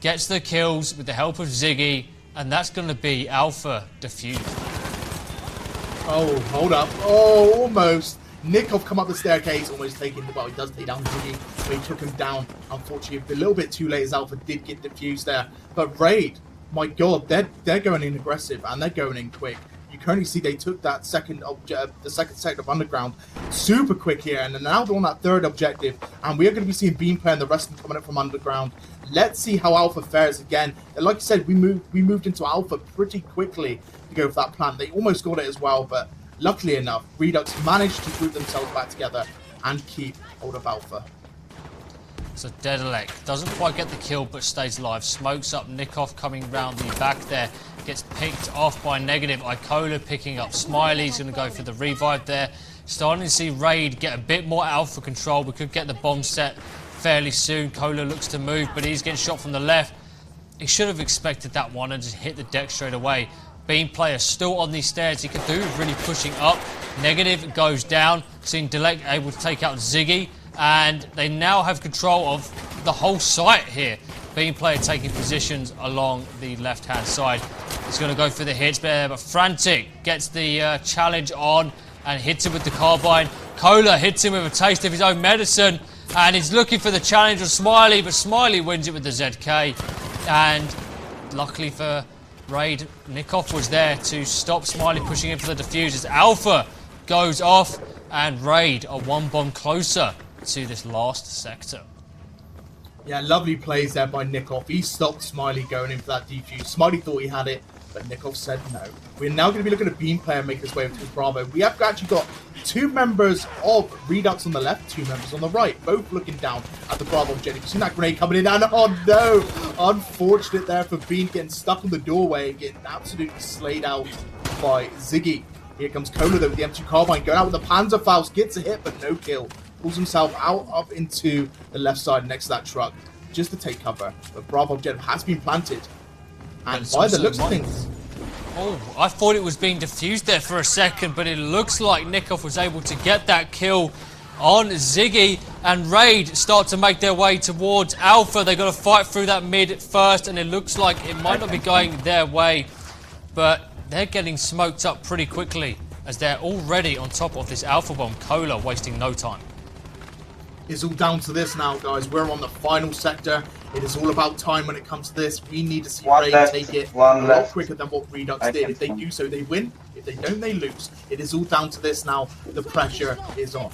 gets the kills with the help of Ziggy, and that's going to be Alpha defused. Oh, hold up. Oh, almost. Nikov come up the staircase, almost taking the... Well, he does take down Ziggy, but he took him down. Unfortunately, a little bit too late as Alpha did get defused there. But RAiD, my God, they're going in aggressive, and they're going in quick. You currently see they took that the second sector of underground super quick here, and they're now on that third objective, and we are going to be seeing Beam player and the rest of them coming up from underground. Let's see how Alpha fares again. And like I said, we moved into Alpha pretty quickly to go for that plant. They almost got it as well, but luckily enough, reduX managed to group themselves back together and keep hold of Alpha. So Dedalic doesn't quite get the kill, but stays alive. Smokes up Nikov coming round the back there. Gets picked off by Negative. Icola picking up Smiley's going to go for the revive there. Starting to see RAiD get a bit more Alpha control. We could get the bomb set fairly soon. Cola looks to move, but he's getting shot from the left. He should have expected that one and just hit the deck straight away. Beam player still on these stairs. He could do really pushing up. Negative goes down. Seeing Delec able to take out Ziggy. And they now have control of the whole site here. Beam player taking positions along the left-hand side. He's going to go for the hits, but Frantic gets the challenge on and hits him with the carbine. Cola hits him with a taste of his own medicine, and he's looking for the challenge of Smiley, but Smiley wins it with the ZK. And luckily for RAiD, Nikov was there to stop Smiley pushing in for the defusers. Alpha goes off, and RAiD are one bomb closer to this last sector. Yeah, lovely plays there by Nikov. He stopped Smiley going in for that defuse. Smiley thought he had it, but Nikov said no. We're now going to be looking at Beam player make his way over to Bravo. We have actually got two members of reduX on the left, two members on the right, both looking down at the Bravo objective. You've seen that grenade coming in, and oh no! Unfortunate there for Beam getting stuck in the doorway and getting absolutely slayed out by Ziggy. Here comes Cola though with the M2 carbine, going out with the Panzerfaust, gets a hit but no kill. Pulls himself out up into the left side next to that truck just to take cover. But Bravo objective has been planted. And by the looks of things... Oh, I thought it was being defused there for a second, but it looks like Nikov was able to get that kill on Ziggy, and RAiD start to make their way towards Alpha. They've got to fight through that mid first, and it looks like it might not be going their way, but they're getting smoked up pretty quickly as they're already on top of this Alpha bomb. Cola wasting no time. It's all down to this now, guys. We're on the final sector. It is all about time when it comes to this. We need to see One RAiD left, take it one a lot left. quicker than what reduX I did. can If they come. do so, they win. If they don't, they lose. It is all down to this now. The pressure is on.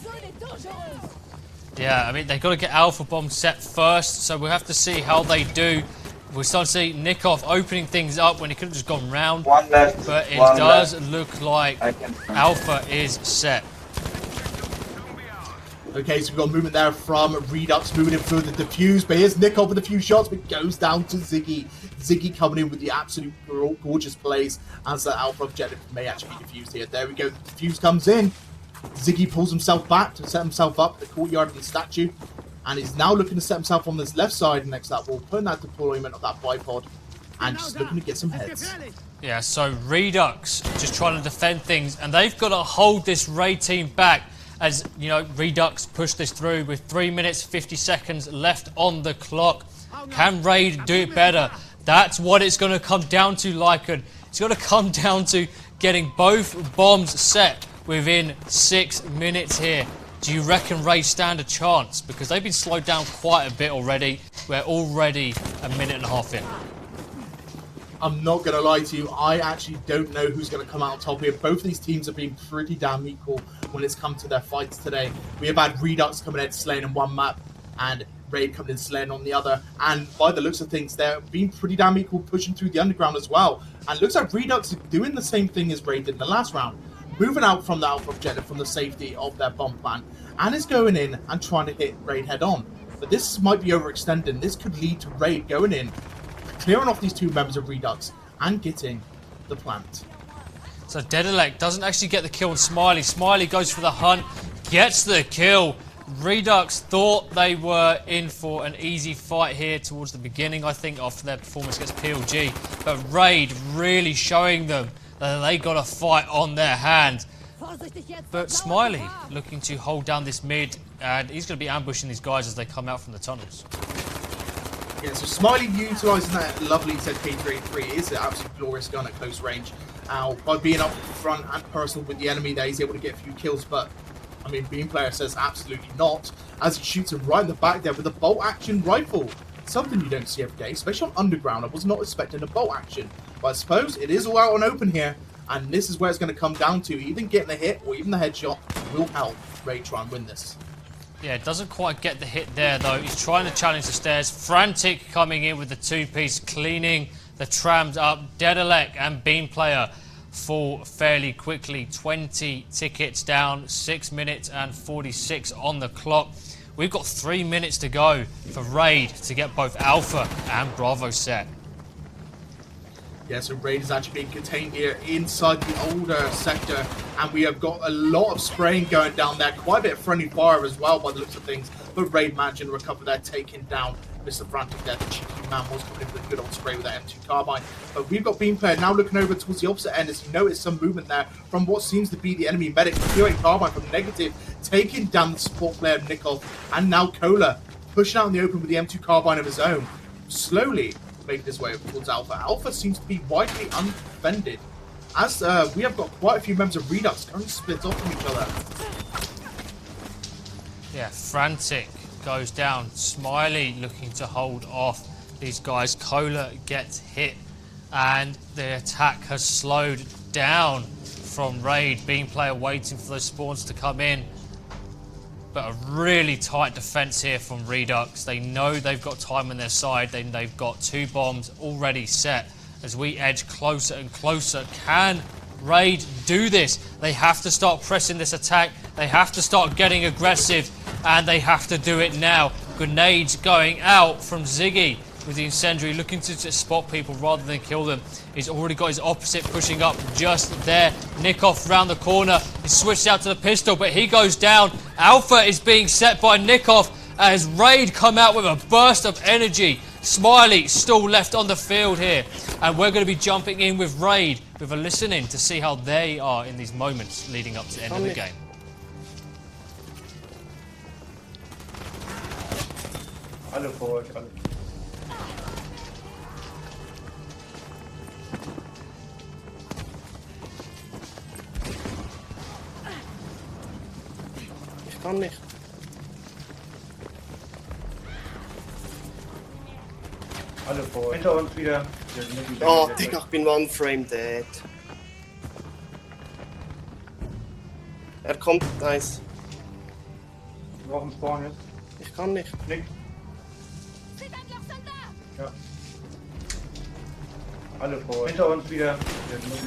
Yeah, I mean, they've got to get Alpha Bomb set first, so we'll have to see how they do. We're starting to see Nikov opening things up when he could have just gone round. One left. But it one does left. look like I can. Alpha is set. Okay, so we've got movement there from reduX moving in through the defuse, but here's Nikov with a few shots, but goes down to Ziggy. Ziggy coming in with the absolute gorgeous plays as that Alpha objective may actually be defused here. There we go, the defuse comes in. Ziggy pulls himself back to set himself up at the courtyard of the statue, and is now looking to set himself on this left side next to that wall, putting that deployment of that bipod, and just looking to get some heads. Yeah, so reduX just trying to defend things, and they've got to hold this RAiD team back as, you know, reduX push this through with 3 minutes 50 seconds left on the clock. Can RAiD do it better? That's what it's going to come down to, Lycan. It's going to come down to getting both bombs set within 6 minutes here. Do you reckon RAiD stand a chance? Because they've been slowed down quite a bit already. We're already a minute and a half in. I'm not going to lie to you, I actually don't know who's going to come out on top here. Both of these teams have been pretty damn equal when it's come to their fights today. We have had reduX coming in slaying on one map, and RAiD coming in slaying on the other. And by the looks of things, they're being pretty damn equal, pushing through the underground as well. And it looks like reduX is doing the same thing as RAiD did in the last round. Moving out from the Alpha objective, from the safety of their bomb plant, and is going in and trying to hit RAiD head on. But this might be overextending. This could lead to RAiD going in, clearing off these two members of reduX, and getting the plant. So reduX doesn't actually get the kill on Smiley. Smiley goes for the hunt, gets the kill. reduX thought they were in for an easy fight here towards the beginning, I think, after their performance against PLG. But RAiD really showing them that they got a fight on their hands. But Smiley looking to hold down this mid, and he's going to be ambushing these guys as they come out from the tunnels. Yeah, so Smiley utilising that lovely ZK-383 is an absolute glorious gun at close range. By being up front and personal with the enemy there, he's able to get a few kills, but I mean, Beam Player says absolutely not, as he shoots him right in the back there with a bolt action rifle. Something you don't see every day, especially on Underground. I was not expecting a bolt action, but I suppose it is all out on open here, and this is where it's going to come down to. Even getting a hit or even the headshot will help RAiD try and win this. Yeah, doesn't quite get the hit there though. He's trying to challenge the stairs. Frantic coming in with the two-piece, cleaning the trams up. reduX and Beam Player fall fairly quickly. 20 tickets down, 6 minutes and 46 on the clock. We've got 3 minutes to go for RAiD to get both Alpha and Bravo set. Yeah, so RAiD is actually being contained here inside the older sector, and we have got a lot of spraying going down there. Quite a bit of friendly fire as well by the looks of things, but RAiD managing to recover there, taking down Mr. Frantic there. The cheeky man was coming in with a good old spray with that M2 carbine. But we've got Beam Player now looking over towards the opposite end as you notice some movement there from what seems to be the enemy medic. The 8 carbine from Negative, taking down the support player Nikov, and now Kola pushing out in the open with the M2 carbine of his own. Slowly making his way over towards Alpha. Alpha seems to be widely undefended, as we have got quite a few members of reduX currently split off from each other. Yeah, Frantic goes down. Smiley looking to hold off these guys. Kola gets hit, and the attack has slowed down from RAiD. Beam Player waiting for those spawns to come in. But a really tight defense here from reduX. They know they've got time on their side. They've got 2 bombs already set as we edge closer and closer. Can RAiD do this? They have to start pressing this attack. They have to start getting aggressive, and they have to do it now. Grenades going out from Ziggy with the incendiary, looking to just spot people rather than kill them. He's already got his opposite pushing up just there. Nikov round the corner. He switched out to the pistol, but he goes down. Alpha is being set by Nikov as RAiD come out with a burst of energy. Smiley still left on the field here, and we're going to be jumping in with RAiD with a listen in to see how they are in these moments leading up to the end of the game. Alle vor euch, alle. Ich kann nicht. Alle vor. Hinter uns wieder. Oh, Digga, ich bin one frame dead. Er kommt, nice. Wir brauchen Spawn jetzt. Ich kann nicht. Nick. Ja. Alle vor. Hinter uns wieder.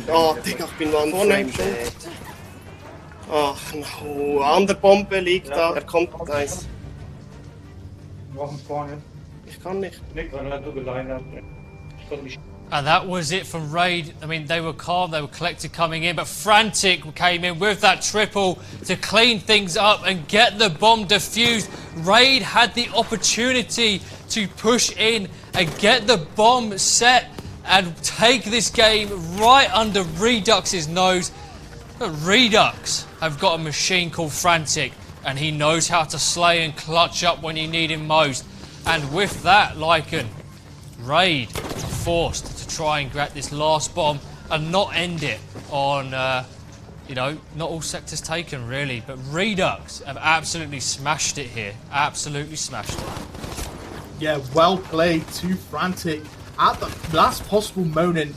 Oh, Digga, ich bin one frame dead. Ach no, an der Bombe liegt da. Er kommt, nice. Wir brauchen Spawn jetzt. Ich kann nicht. Nick, weil er so gelined hat. Ich konnte nicht. And that was it from RAiD. I mean, they were calm, they were collected coming in, but Frantic came in with that triple to clean things up and get the bomb defused. RAiD had the opportunity to push in and get the bomb set and take this game right under reduX's nose. But reduX have got a machine called Frantic, and he knows how to slay and clutch up when you need him most. And with that, Lycan, RAiD forced to try and grab this last bomb and not end it on, you know, not all sectors taken really, but reduX have absolutely smashed it here. Absolutely smashed it. Yeah, well played to Frantic at the last possible moment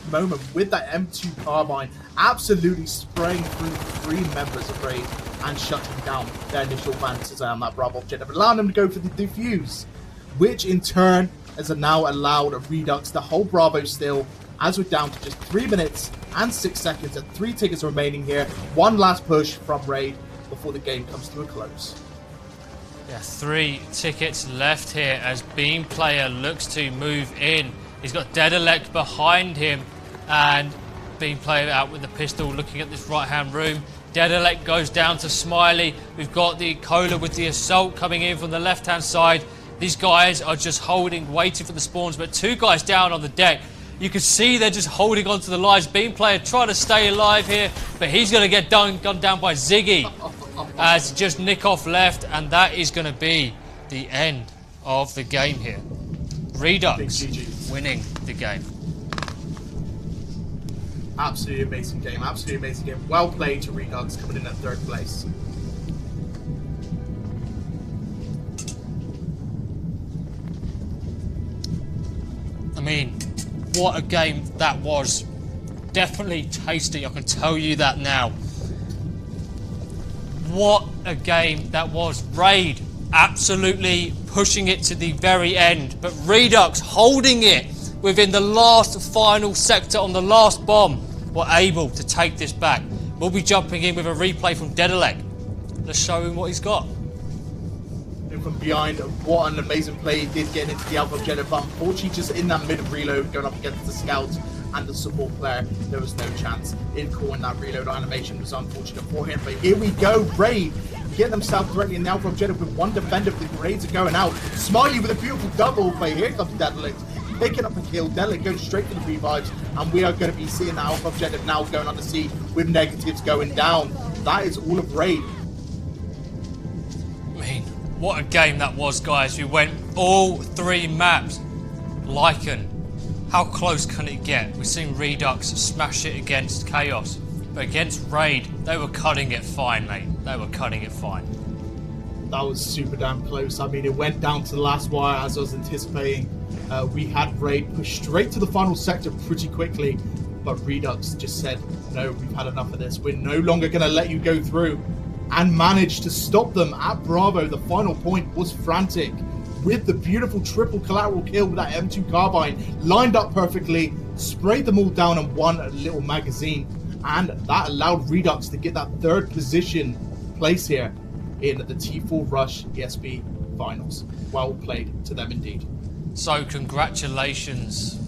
with that M2 carbine, absolutely spraying through 3 members of RAiD and shutting down their initial advances on that Bravo objective, allowing them to go for the defuse, which in turn has now allowed reduX to hold Bravo still, as we're down to just 3 minutes and 6 seconds and 3 tickets remaining here. One last push from RAiD before the game comes to a close. Yeah, 3 tickets left here as Beam Player looks to move in. He's got Dedalek behind him, and Beam Player out with the pistol looking at this right hand room. Dedalek goes down to Smiley. We've got the Cola with the assault coming in from the left hand side. These guys are just holding, waiting for the spawns, but 2 guys down on the deck. You can see they're just holding on to the lives. Beam Player trying to stay alive here, but he's going to get gunned down by Ziggy as just Nikoff left, and that is going to be the end of the game here. Redux winning the game. Absolutely amazing game, absolutely amazing game. Well played to Redux, coming in at 3rd place. I mean, what a game that was. Definitely tasty, I can tell you that now. What a game that was. RAiD absolutely pushing it to the very end, but Redux holding it within the last final sector on the last bomb were able to take this back. We'll be jumping in with a replay from Dedalek. Let's show him what he's got. From behind, what an amazing play he did getting into the Alpha objective, but unfortunately just in that mid reload going up against the scouts and the support player, there was no chance in calling that reload animation. It was unfortunate for him, but here we go. RAiD get themselves directly in the Alpha objective with 1 defender, but the grenades are going out. Smiley with a beautiful double play. Here comes Dedalek picking up a kill. Dedalek goes straight to the revives, and we are going to be seeing the Alpha objective now going on the sea with negatives going down. That is all of RAiD. What a game that was, guys. We went all 3 maps. Lycan, how close can it get? We've seen Redux smash it against Chaos, but against RAiD, they were cutting it fine, mate. They were cutting it fine. That was super damn close. I mean, it went down to the last wire as I was anticipating. We had RAiD push straight to the final sector pretty quickly, but Redux just said, no, we've had enough of this. We're no longer going to let you go through. And managed to stop them at Bravo. The final point was Frantic with the beautiful triple collateral kill with that M2 carbine, lined up perfectly, sprayed them all down in 1 little magazine, and that allowed Redux to get that 3rd position place here in the T4 Rush ESB finals. Well played to them indeed. So congratulations,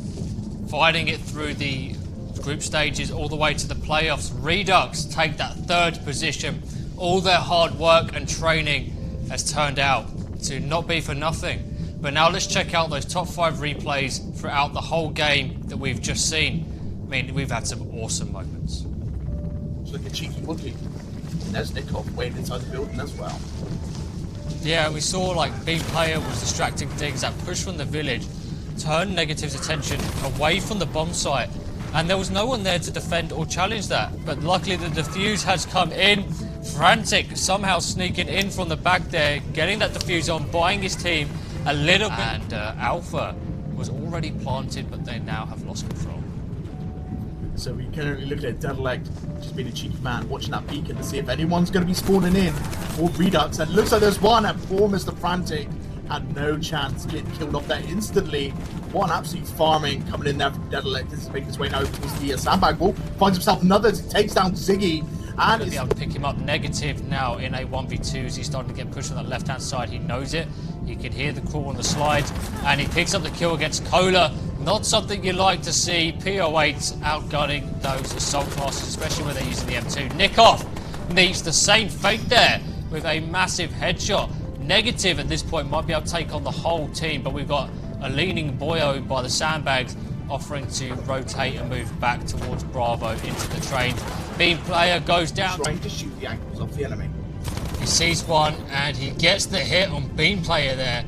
fighting it through the group stages all the way to the playoffs. Redux take that 3rd position. All their hard work and training has turned out to not be for nothing. But now let's check out those top 5 replays throughout the whole game that we've just seen. I mean, we've had some awesome moments. It's like a cheeky woodley. There's Nikoff waiting inside the building as well. Yeah, we saw like Beam Player was distracting things. That push from the village turned Negative's attention away from the bomb site. And there was no one there to defend or challenge that. But luckily the defuse has come in. Frantic somehow sneaking in from the back there, getting that defuse on, buying his team a little bit. And Alpha was already planted, but they now have lost control. So we currently look at Dedalect, just being a cheeky man, watching that beacon to see if anyone's going to be spawning in for Redux. And it looks like there's one, and poor Mr. Frantic had no chance, getting killed off there instantly. What an absolute farming coming in there from Dedalect. This is making his way now towards the sandbag wall. Finds himself another as he takes down Ziggy. And Going to be able to pick him up. Negative now in a 1v2 as he's starting to get pushed on that left-hand side. He knows it. He can hear the crawl on the slides, and he picks up the kill against Cola. Not something you like to see. PO8 outgunning those assault classes, especially when they're using the M2. Nikoff meets the same fate there with a massive headshot. Negative at this point might be able to take on the whole team, but we've got a leaning Boyo by the sandbags, offering to rotate and move back towards Bravo into the train. Beam player goes down. trying to shoot the ankles off the enemy. He sees one and he gets the hit on Beam player there.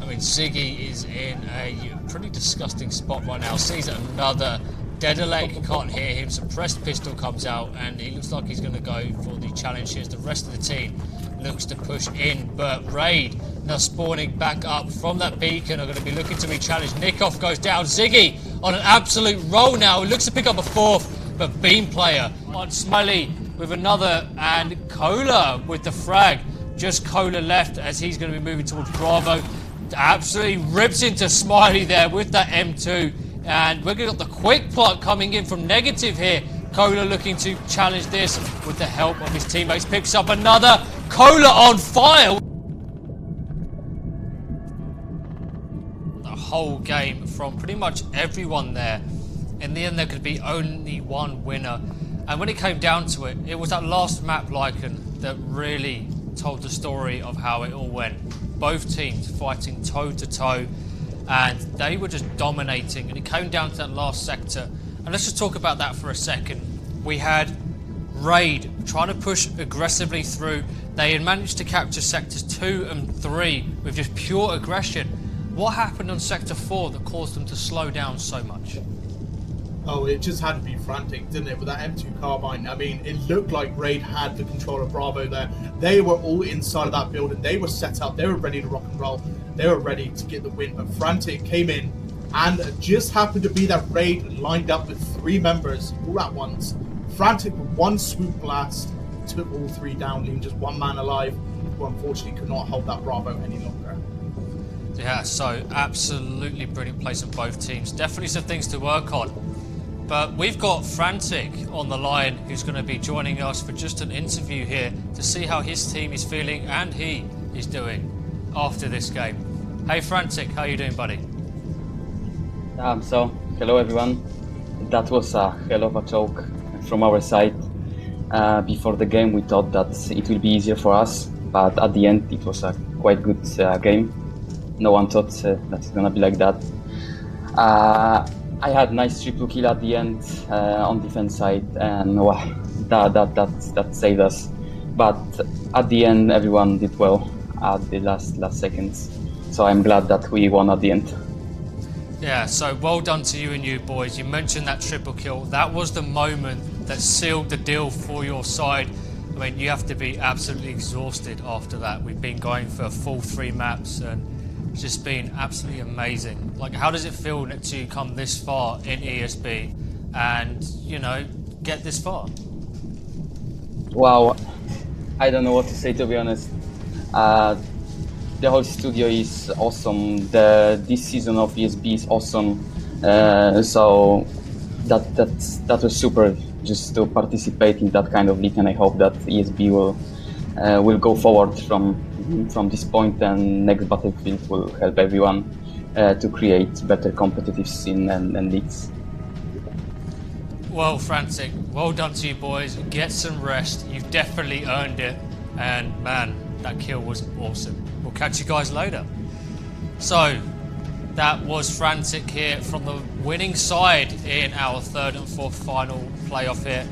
I mean, Ziggy is in a pretty disgusting spot right now. Sees another. Dedalek can't hear him. Suppressed pistol comes out and he looks like he's going to go for the challenge here. The rest of the team looks to push in, but RAiD now spawning back up from that beacon are going to be looking to re-challenge. Nikoff goes down. Ziggy on an absolute roll now. He looks to pick up a fourth, but Beam player on Smiley with another, and Cola with the frag. Just Cola left as he's going to be moving towards Bravo. Absolutely rips into Smiley there with that M2, and we're going to get the quick plot coming in from Negative here. Cola looking to challenge this with the help of his teammates. Picks up another. Cola on fire. The whole game from pretty much everyone there. In the end, there could be only one winner. And when it came down to it, it was that last map, Lycan, that really told the story of how it all went. Both teams fighting toe to toe, and they were just dominating. And it came down to that last sector. And let's just talk about that for a second. We had RAiD trying to push aggressively through. They had managed to capture sectors 2 and 3 with just pure aggression. What happened on sector 4 that caused them to slow down so much? Oh, it just had to be Frantic, didn't it, with that M2 carbine? I mean, it looked like RAiD had the control of Bravo there. They were all inside of that building. They were set up. They were ready to rock and roll. They were ready to get the win. But Frantic came in and just happened to be that RAiD lined up with 3 members all at once. Frantic with one swoop blast took all 3 down, leaving just 1 man alive, who unfortunately could not hold that Bravo any longer. Yeah, so absolutely brilliant plays on both teams. Definitely some things to work on. But we've got Frantic on the line, who's going to be joining us for just an interview here to see how his team is feeling and he is doing after this game. Hey Frantic, how you doing, buddy? So, hello everyone. That was a hell of a choke from our side. Before the game we thought that it will be easier for us, but at the end it was a quite good game. No one thought that it's gonna be like that. I had nice triple kill at the end on defense side, and that saved us. But at the end, everyone did well at the last seconds. So I'm glad that we won at the end. Yeah, so well done to you and you boys. You mentioned that triple kill. That was the moment that sealed the deal for your side. I mean, you have to be absolutely exhausted after that. We've been going for full 3 maps and it's just been absolutely amazing. Like, how does it feel to come this far in ESB and, you know, get this far? Wow, I don't know what to say, to be honest. The whole studio is awesome. This season of ESB is awesome. So that was super, just to participate in that kind of league, and I hope that ESB will go forward from this point, and next Battlefield will help everyone to create better competitive scene and leagues. Well, Frantic, well done to you boys. Get some rest. You've definitely earned it. And man, that kill was awesome. We'll catch you guys later. So, that was Frantic here from the winning side in our 3rd and 4th final playoff here.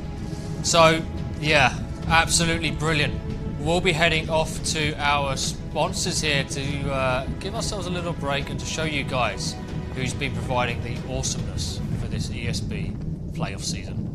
So, yeah, absolutely brilliant. We'll be heading off to our sponsors here to give ourselves a little break and to show you guys who's been providing the awesomeness for this ESB playoff season.